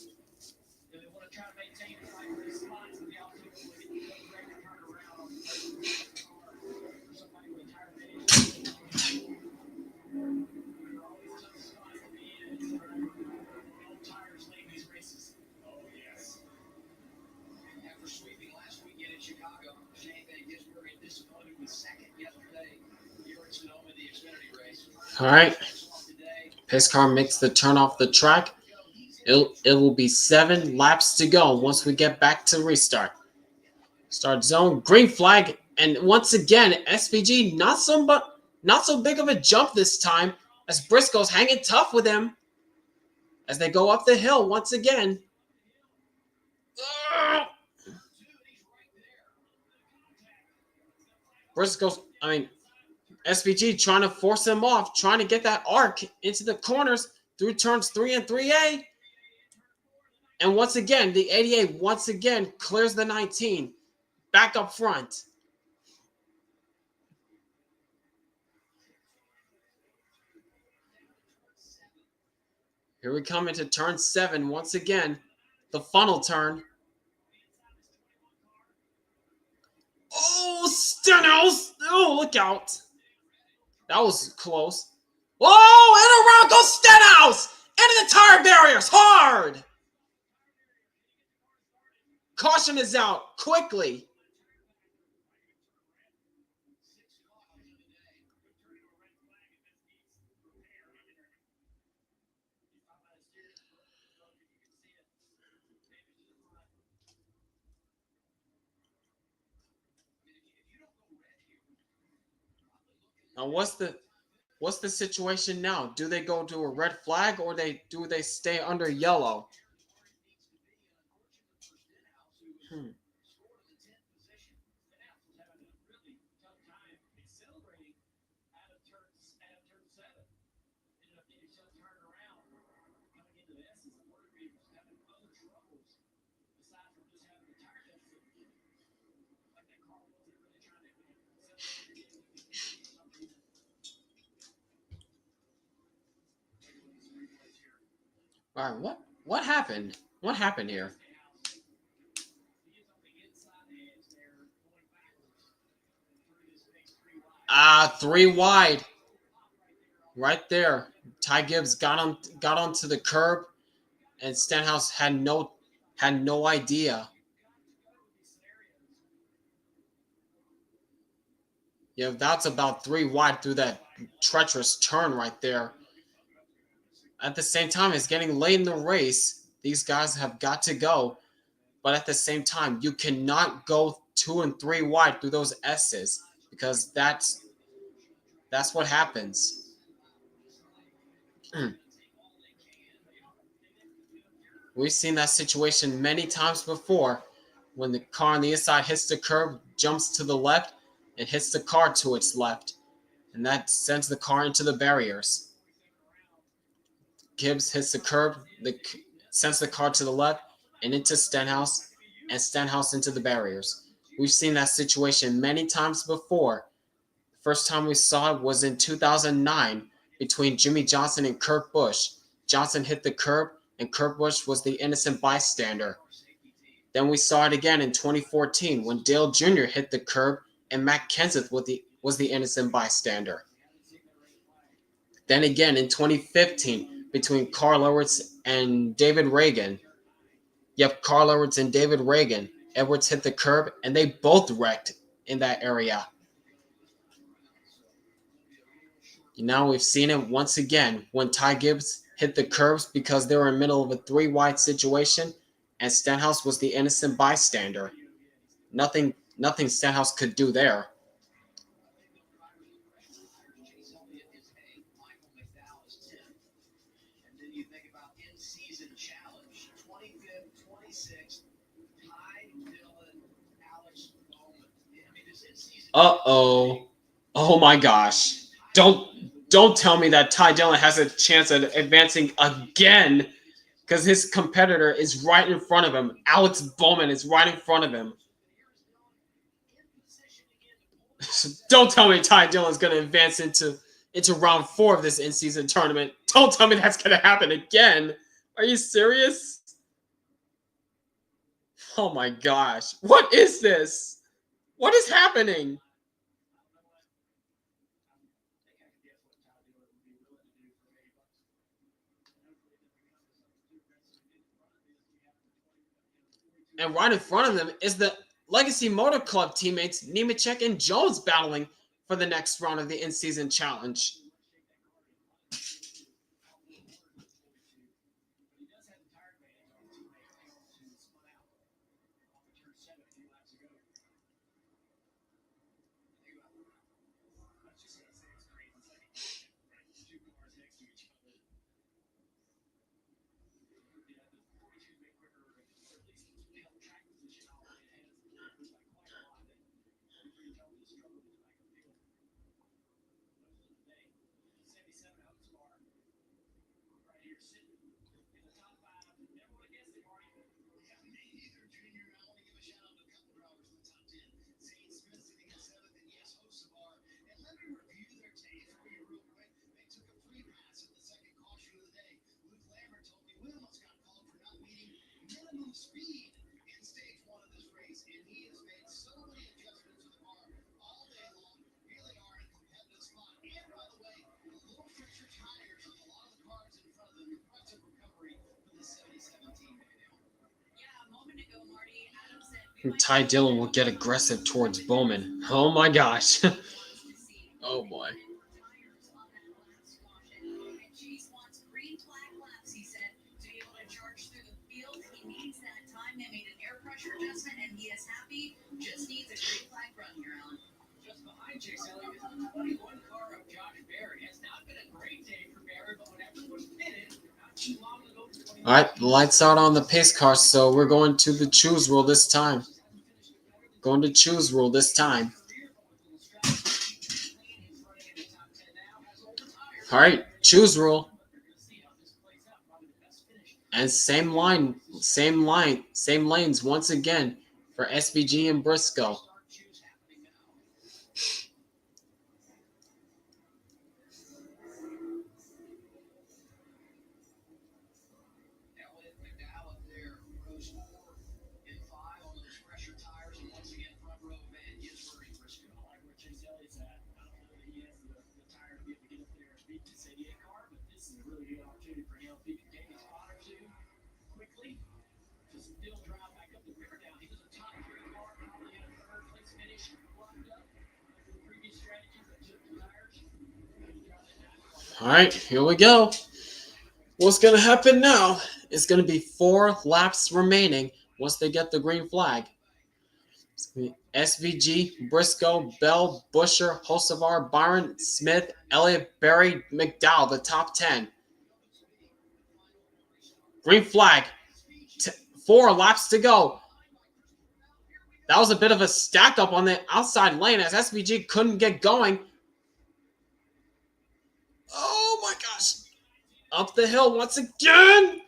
they want to try to maintain it like these spots with the altitude will get the record turned around on the for somebody with a tire finish. They're always tough spots to be in. Old tires late in these races. Oh, yes. After sweeping last weekend in Chicago, Shane Gisbergen disappointed with second yesterday here in Sonoma, the Xfinity race. All right. Pace car makes the turn off the track. It will be 7 laps to go once we get back to restart. Start zone, green flag, and once again, SPG not so big of a jump this time as Briscoe's hanging tough with him as they go up the hill once again. SPG trying to force him off, trying to get that arc into the corners through turns 3 and 3A. And once again, the 88 once again clears the 19 back up front. Here we come into turn 7 once again. The funnel turn. Oh, Stenhouse! Oh, look out. That was close. Oh, and around goes Stenhouse! Into the tire barriers, hard! Caution is out, quickly. Now, what's the situation now? Do they go to a red flag or do they stay under yellow? All right, what happened? What happened here? 3 wide. Right there. Ty Gibbs got onto the curb, and Stenhouse had no idea. Yeah, that's about 3 wide through that treacherous turn right there. At the same time, it's getting late in the race. These guys have got to go. But at the same time, you cannot go 2 and 3 wide through those S's, because that's what happens. We've seen that situation many times before, when the car on the inside hits the curb, jumps to the left, and hits the car to its left, and that sends the car into the barriers. Gibbs hits the curb, sends the car to the left and into Stenhouse, and Stenhouse into the barriers. We've seen that situation many times before. The first time we saw it was in 2009 between Jimmy Johnson and Kurt Busch. Johnson hit the curb, and Kurt Busch was the innocent bystander. Then we saw it again in 2014 when Dale Jr. hit the curb, and Matt Kenseth was the innocent bystander. Then again in 2015 between Carl Edwards and David Reagan. Yep, Carl Edwards and David Reagan. Edwards hit the curb, and they both wrecked in that area. Now we've seen it once again when Ty Gibbs hit the curbs because they were in the middle of a 3 wide situation, and Stenhouse was the innocent bystander. Nothing Stenhouse could do there. Uh-oh. Oh my gosh. Don't tell me that Ty Dillon has a chance at advancing again, because his competitor is right in front of him. Alex Bowman is right in front of him. Don't tell me Ty Dillon's going to advance into round 4 of this in-season tournament. Don't tell me that's going to happen again. Are you serious? Oh my gosh. What is this? What is happening? And right in front of them is the Legacy Motor Club teammates Nemechek and Jones battling for the next round of the in-season challenge. Ty Dillon will get aggressive towards Bowman. Oh my gosh. Oh boy. All right, the lights out on the pace car, so we're going to the choose rule this time. Going to choose rule this time. All right, choose rule. And same lanes once again for SVG and Briscoe. All right, here we go. What's going to happen now? It's going to be 4 laps remaining once they get the green flag. SVG, Briscoe, Bell, Busher, Hocevar, Byron, Smith, Elliott, Berry, McDowell, the top 10. Green flag. 4 laps to go. That was a bit of a stack up on the outside lane as SVG couldn't get going. Oh my gosh. Up the hill once again.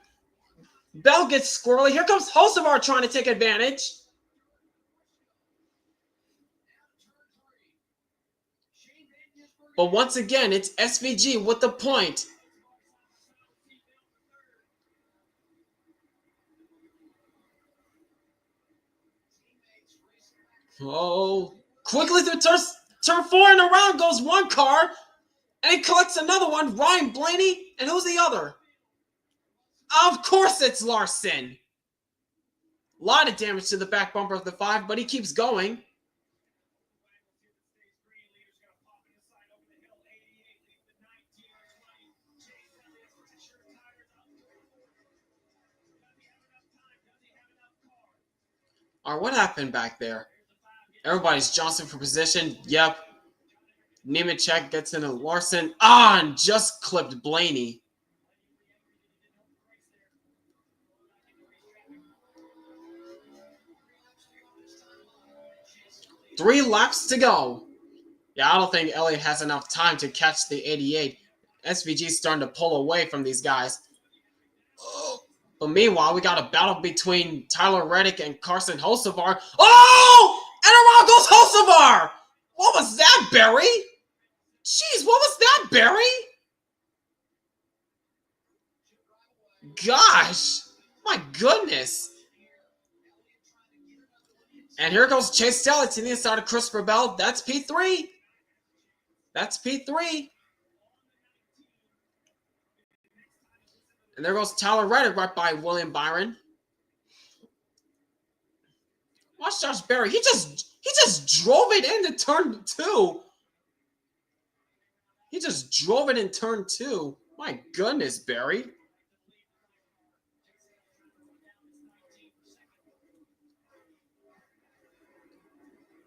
Bell gets squirrely. Here comes Hocevar trying to take advantage. But once again, it's SVG with the point. Oh, quickly through turn 4 and around goes one car. And he collects another one. Ryan Blaney. And who's the other? Of course it's Larson. A lot of damage to the back bumper of the 5, but he keeps going. All right, what happened back there? Everybody's Johnson for position. Yep. Nemechek gets into Larson. And just clipped Blaney. Three laps to go. Yeah, I don't think Elliott has enough time to catch the 88. SVG's starting to pull away from these guys. But meanwhile, we got a battle between Tyler Reddick and Carson Hocevar. Oh! And around goes Hocevar! What was that, Barry? Jeez, what was that, Barry? Gosh. My goodness. And here goes Chase Elliott to the inside of Christopher Bell. That's P3. That's P3. And there goes Tyler Reddick right by William Byron. Watch Josh Berry. He just drove it into turn 2. He just drove it in turn 2. My goodness, Barry.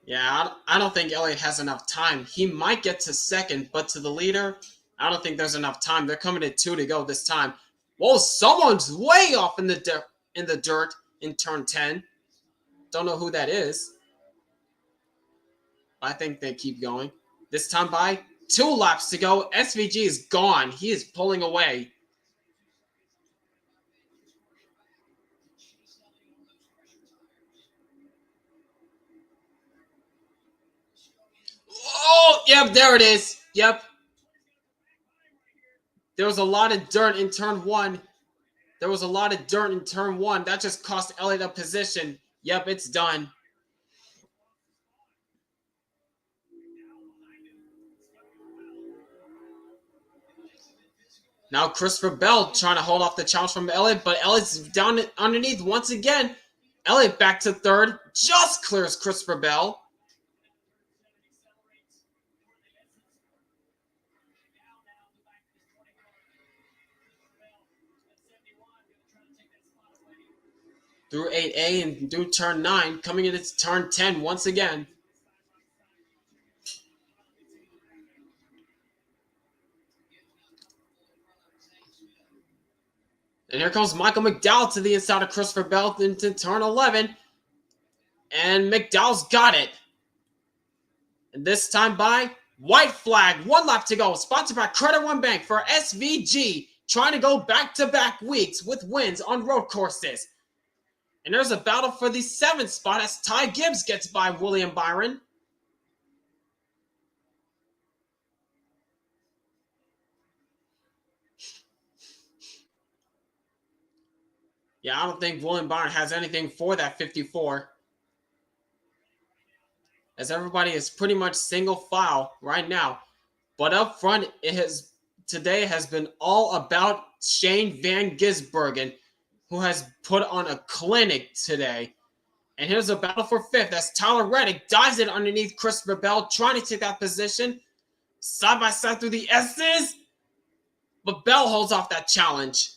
Yeah, I don't think Elliott has enough time. He might get to second, but to the leader, I don't think there's enough time. They're coming at 2 to go this time. Whoa, someone's way off in the dirt in turn 10. Don't know who that is. I think they keep going. This time by 2 laps to go. SVG is gone. He is pulling away. Oh, yep, there it is. Yep. There was a lot of dirt in turn 1. There was a lot of dirt in turn 1. That just cost Elliott a position. Yep, it's done. Now Christopher Bell trying to hold off the challenge from Elliott, but Elliott's down underneath once again. Elliott back to third. Just clears Christopher Bell. Through 8A and through turn 9, coming into turn 10 once again. And here comes Michael McDowell to the inside of Christopher Bell into turn 11. And McDowell's got it. And this time by white flag. 1 lap to go. Sponsored by Credit One Bank for SVG. Trying to go back-to-back weeks with wins on road courses. And there's a battle for the 7th spot as Ty Gibbs gets by William Byron. Yeah, I don't think William Byron has anything for that 54. As everybody is pretty much single file right now. But up front, today has been all about Shane Van Gisbergen, who has put on a clinic today. And here's a battle for 5th as Tyler Reddick dives it underneath Christopher Bell, trying to take that position. Side by side through the S's. but Bell holds off that challenge.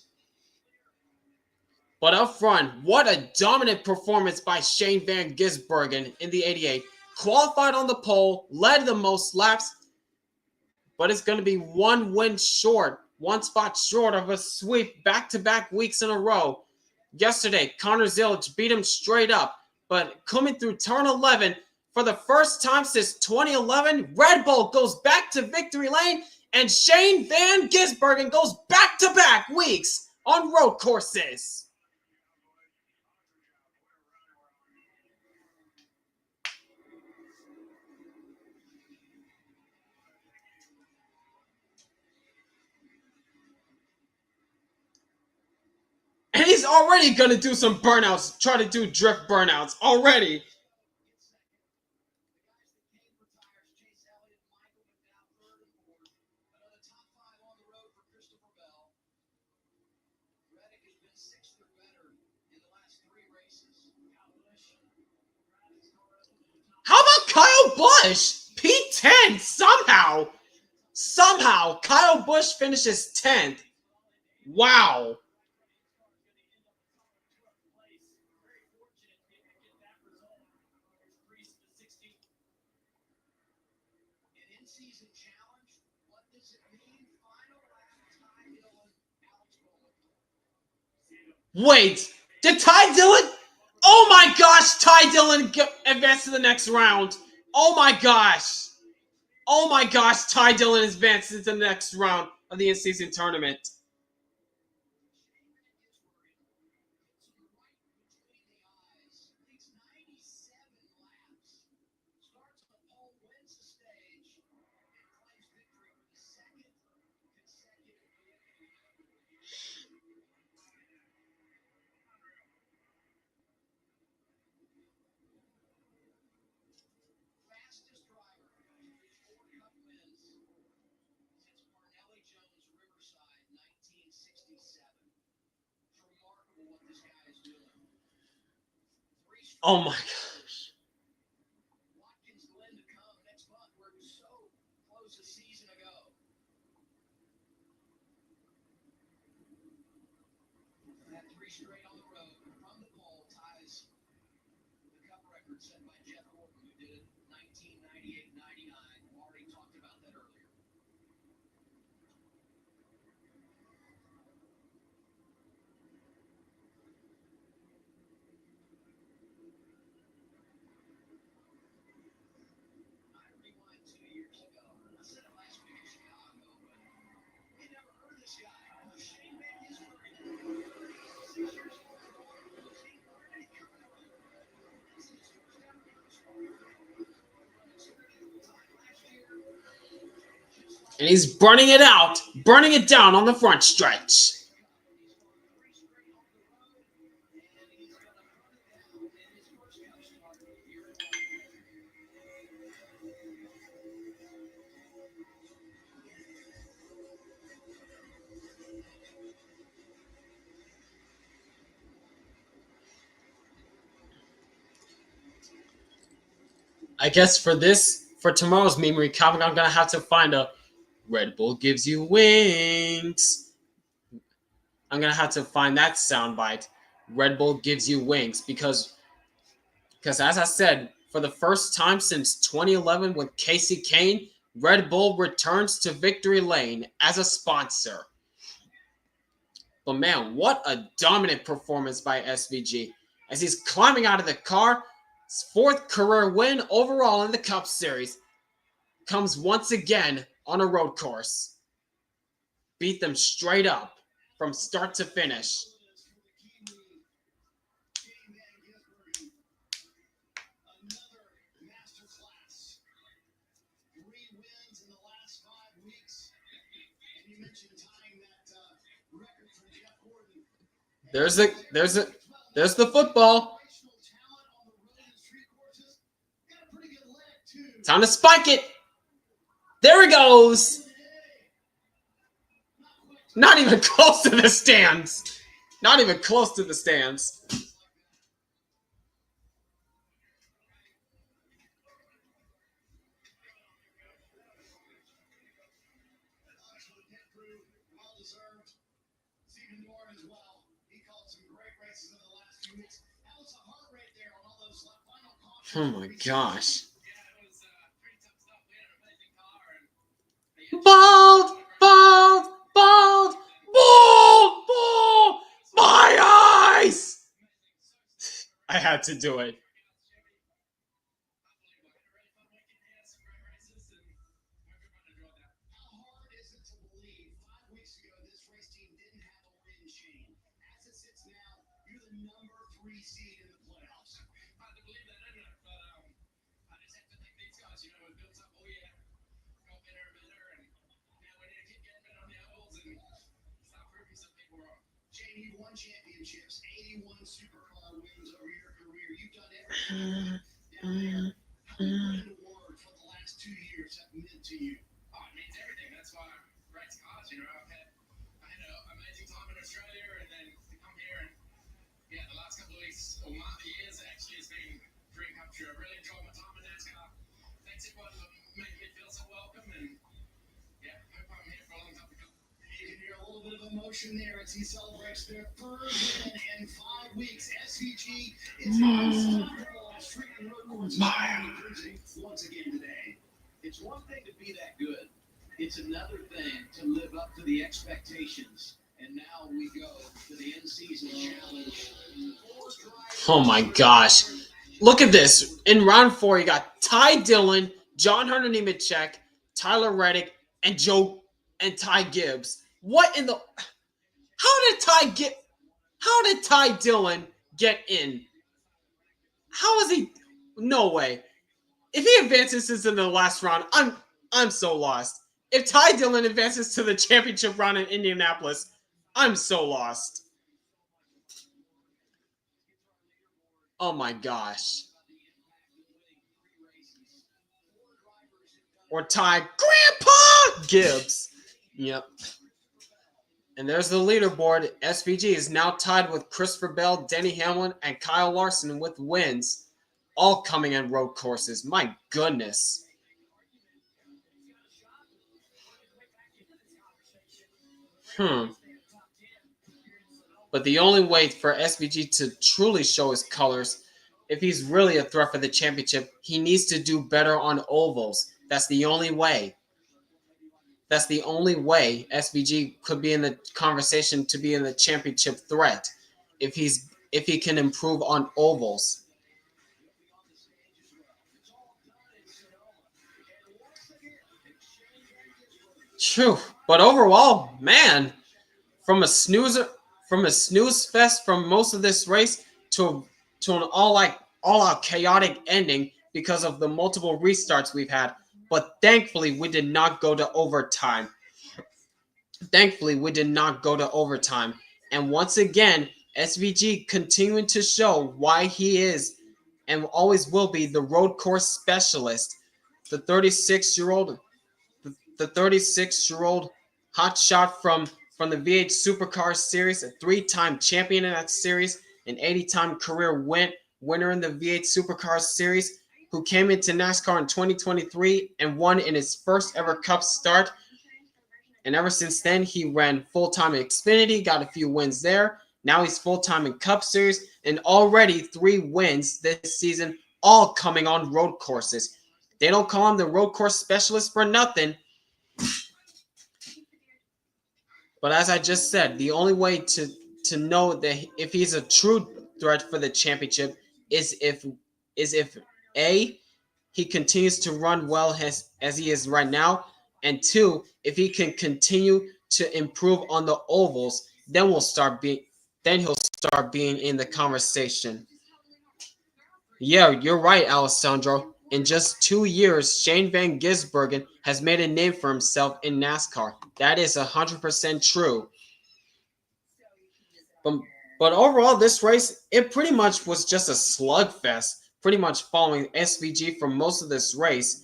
But up front, what a dominant performance by Shane Van Gisbergen in the 88. Qualified on the pole, led the most laps, but it's going to be one spot short of a sweep back-to-back weeks in a row. Yesterday, Connor Zilic beat him straight up, but coming through turn 11, for the first time since 2011, Red Bull goes back to victory lane, and Shane Van Gisbergen goes back-to-back weeks on road courses. And he's already going to do some burnouts, try to do drift burnouts already. How about Kyle Busch? P10 somehow. Somehow, Kyle Busch finishes 10th. Wow. Wait, did Ty Dillon? Oh my gosh, Ty Dillon advanced to the next round. Oh my gosh. Oh my gosh, Ty Dillon advances to the next round of the in-season tournament. Oh my gosh. And he's burning it out, burning it down on the front stretch. I guess for tomorrow's meme recap, I'm gonna have to find a Red Bull gives you wings. I'm gonna have to find that soundbite. Red Bull gives you wings because as I said, for the first time since 2011 with Casey Kane, Red Bull returns to victory lane as a sponsor. But man, what a dominant performance by SVG as he's climbing out of the car. His fourth career win overall in the Cup Series comes once again on a road course. Beat them straight up from start to finish. There's the football. Time to spike it. There he goes. Not even close to the stands. Not even close to the stands. deserved. Stephen Norton as well. He called some great races in the last few weeks. How was the heart rate there on all those final cautions? Oh my gosh. Yeah, it was pretty tough stuff. We had an amazing car, and Bald, bald, bald, bald, bald. My eyes. I had to do it. How hard is it to believe 5 weeks ago this race team didn't have a win chain? As it sits now, you're the number 3 seed in the playoffs. Hard to believe that, isn't it? But I just have to thank these guys. You know, it builds up. Oh yeah, go better and better, and you know we need to keep getting better on the ovals and stop proving some people wrong. Jane, you've won championships, 81 supercar wins over your career. You've done everything down there. How many awards for the last 2 years have meant to you? Oh, it means everything. That's why I race cars. You know, I had an amazing time in Australia, and then to come here and yeah, the last couple of weeks or years actually has been a dream come true. I really enjoyed my time in NASCAR. Thanks everyone for making me feel so welcome, and yeah, hope I'm here for a long time to come. You can hear a little bit of emotion there as he celebrates their first win in 5 weeks. SVG is unstoppable on street and road courses once again today. It's one thing to be that good. It's another thing to live up to the expectations. And now we go to the in-season challenge. Oh my gosh. Look at this. In round 4, you got Ty Dillon, John Hunter Nemechek, Tyler Reddick, and Ty Gibbs. What in the... How did Ty Dillon get in? How is he... No way. If he advances into the last round, I'm so lost. If Ty Dillon advances to the championship round in Indianapolis, I'm so lost. Oh my gosh. Or Ty Grandpa Gibbs. Yep. And there's the leaderboard. SVG is now tied with Christopher Bell, Denny Hamlin, and Kyle Larson with wins. All coming in road courses. My goodness. But the only way for SVG to truly show his colors, if he's really a threat for the championship, he needs to do better on ovals. That's the only way. That's the only way SVG could be in the conversation to be in the championship threat. If he can improve on ovals. True, but overall, man, from a snooze fest from most of this race to an all-out chaotic ending because of the multiple restarts we've had. But thankfully, we did not go to overtime. And once again, SVG continuing to show why he is and always will be the road course specialist. The 36-year-old hotshot from the V8 Supercar Series, a 3-time champion in that series, an 80-time career winner in the V8 Supercar Series, who came into NASCAR in 2023 and won in his first ever Cup start. And ever since then, he ran full-time in Xfinity, got a few wins there. Now he's full-time in Cup Series, and already 3 wins this season, all coming on road courses. They don't call him the road course specialist for nothing. But as I just said, the only way to know that if he's a true threat for the championship is if A, he continues to run well as he is right now, and 2, if he can continue to improve on the ovals, then he'll start being in the conversation. Yeah, you're right, Alessandro. In just 2 years, Shane Van Gisbergen has made a name for himself in NASCAR. That is 100% true. But overall, this race, it pretty much was just a slugfest, pretty much following SVG for most of this race,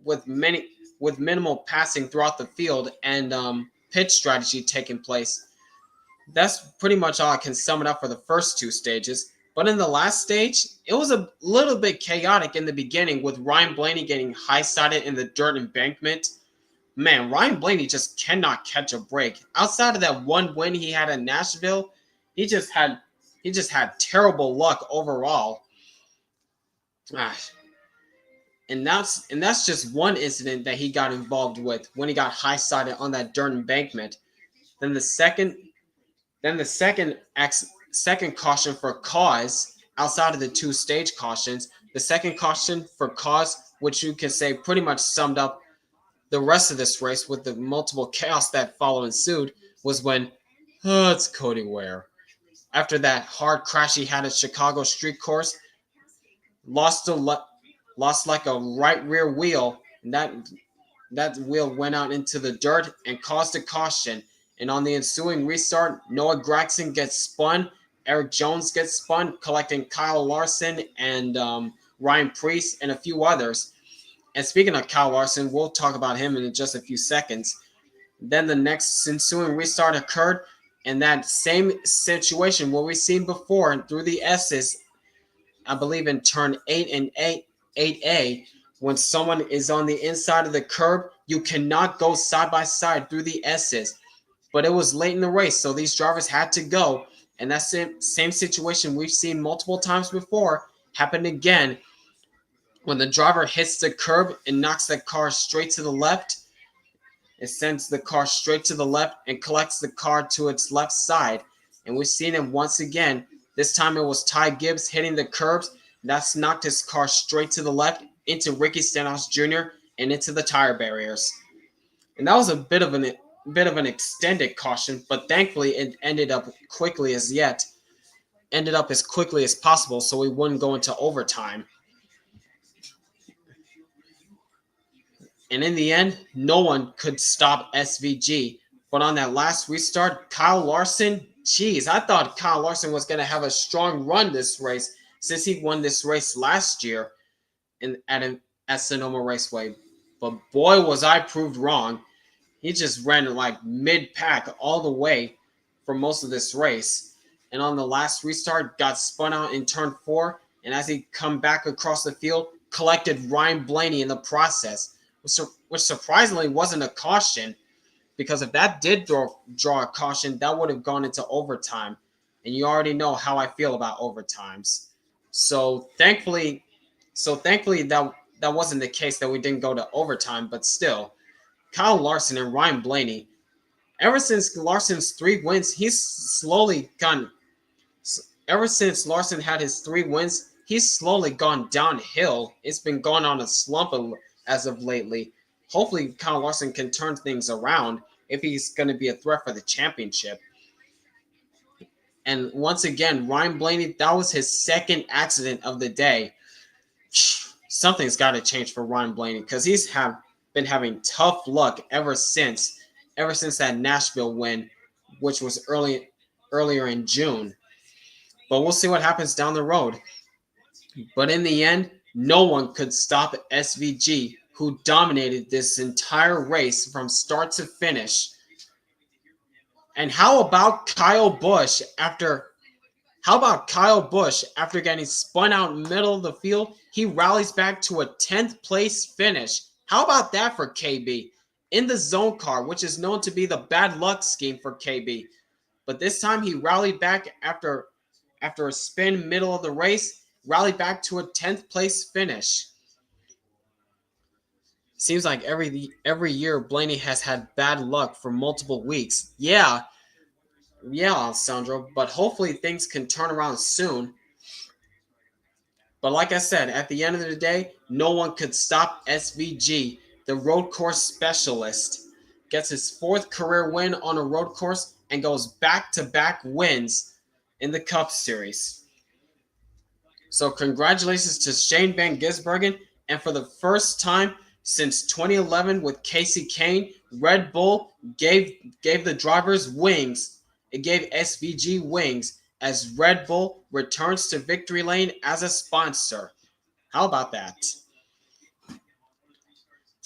with minimal passing throughout the field and pit strategy taking place. That's pretty much all I can sum it up for the first 2 stages. But in the last stage, it was a little bit chaotic in the beginning with Ryan Blaney getting high-sided in the dirt embankment, man, Ryan Blaney just cannot catch a break. Outside of that one win he had in Nashville, he just had terrible luck overall. Ah, and that's just one incident that he got involved with when he got high-sided on that dirt embankment. Then the second caution for cause outside of the two stage cautions, the second caution for cause, which you can say pretty much summed up the rest of this race with the multiple chaos that followed ensued, was when it's Cody Ware. After that hard crash he had at Chicago Street Course, lost like a right rear wheel, and that wheel went out into the dirt and caused a caution. And on the ensuing restart, Noah Gragson gets spun, Eric Jones gets spun, collecting Kyle Larson and Ryan Preece and a few others. And speaking of Kyle Larson, we'll talk about him in just a few seconds. Then the next ensuing restart occurred, and that same situation what we've seen before through the S's, I believe in turn 8 and 8A, when someone is on the inside of the curb, you cannot go side by side through the S's. But it was late in the race, so these drivers had to go. And that same situation we've seen multiple times before happened again when the driver hits the curb and knocks the car straight to the left. It sends the car straight to the left and collects the car to its left side. And we've seen it once again. This time it was Ty Gibbs hitting the curbs. That's knocked his car straight to the left into Ricky Stenhouse Jr. and into the tire barriers. And that was a bit of an extended caution, but thankfully it ended up as quickly as possible, so we wouldn't go into overtime. And in the end, no one could stop SVG. But on that last restart, Kyle Larson, I thought Kyle Larson was going to have a strong run this race since he won this race last year at Sonoma Raceway. But boy, was I proved wrong. He just ran like mid-pack all the way for most of this race. And on the last restart, got spun out in turn 4. And as he come back across the field, collected Ryan Blaney in the process, which surprisingly wasn't a caution, because if that did draw a caution, that would have gone into overtime. And you already know how I feel about overtimes. So thankfully that wasn't the case, that we didn't go to overtime. But still, Kyle Larson and Ryan Blaney, ever since Larson's 3 wins, ever since Larson had his 3 wins, he's slowly gone downhill. It's been going on a slump as of lately. Hopefully Kyle Larson can turn things around if he's going to be a threat for the championship. And once again, Ryan Blaney, that was his second accident of the day. Something's got to change for Ryan Blaney, because he's been having tough luck ever since that Nashville win, which was earlier in June. But we'll see what happens down the road. But in the end, no one could stop SVG, who dominated this entire race from start to finish. And how about Kyle Busch after getting spun out in the middle of the field? He rallies back to a 10th place finish. How about that for KB? In the zone car, which is known to be the bad luck scheme for KB. But this time he rallied back after a spin middle of the race, rallied back to a 10th place finish. Seems like every year Blaney has had bad luck for multiple weeks. Yeah, Alessandro, but hopefully things can turn around soon. But like I said, at the end of the day, no one could stop SVG. The road course specialist gets his 4th career win on a road course and goes back-to-back wins in the Cup Series. So congratulations to Shane Van Gisbergen, and for the first time since 2011 with Casey Kane, Red Bull gave the drivers wings. It gave SVG wings as Red Bull returns to Victory Lane as a sponsor. How about that?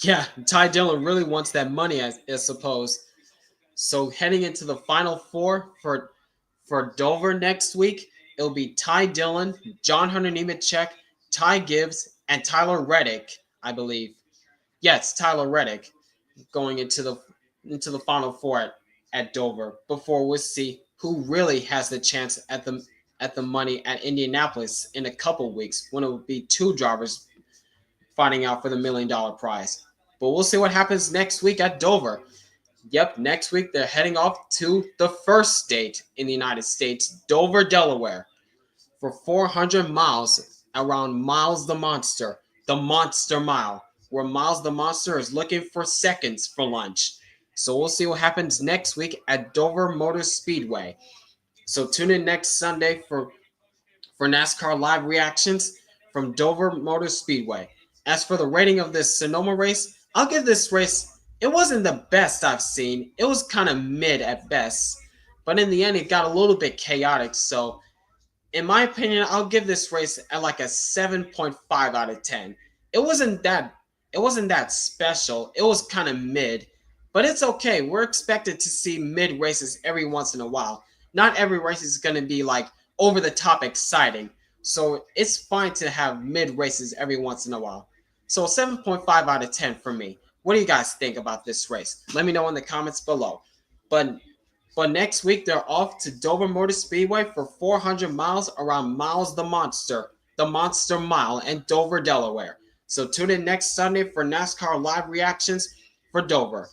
Yeah, Ty Dillon really wants that money, I suppose. So heading into the Final 4 for Dover next week, it'll be Ty Dillon, John Hunter Nemechek, Ty Gibbs, and Tyler Reddick, I believe. Yes, Tyler Reddick. going into the Final Four at Dover before we'll see who really has the chance at the money at Indianapolis in a couple weeks when it will be two drivers fighting out for the $1 million prize. But we'll see what happens next week at Dover. Yep, next week they're heading off to the first state in the United States, Dover, Delaware, for 400 miles around Miles the Monster Mile, where Miles the Monster is looking for seconds for lunch. So we'll see what happens next week at Dover Motor Speedway. So tune in next Sunday for NASCAR live reactions from Dover Motor Speedway. As for the rating of this Sonoma race, I'll give this race, it wasn't the best I've seen. It was kind of mid at best. But in the end, it got a little bit chaotic. So in my opinion, I'll give this race at like a 7.5 out of 10. It wasn't that special. It was kind of mid, but it's okay. We're expected to see mid races every once in a while. Not every race is going to be like over the top exciting. So it's fine to have mid races every once in a while. So 7.5 out of 10 for me. What do you guys think about this race? Let me know in the comments below. But next week, they're off to Dover Motor Speedway for 400 miles around Miles the Monster Mile in Dover, Delaware. So tune in next Sunday for NASCAR live reactions for Dover.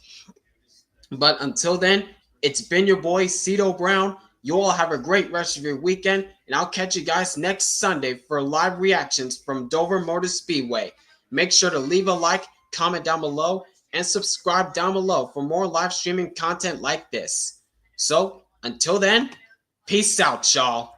But until then, it's been your boy, Cito Brown. You all have a great rest of your weekend, and I'll catch you guys next Sunday for live reactions from Dover Motor Speedway. Make sure to leave a like, comment down below, and subscribe down below for more live streaming content like this. So, until then, peace out, y'all.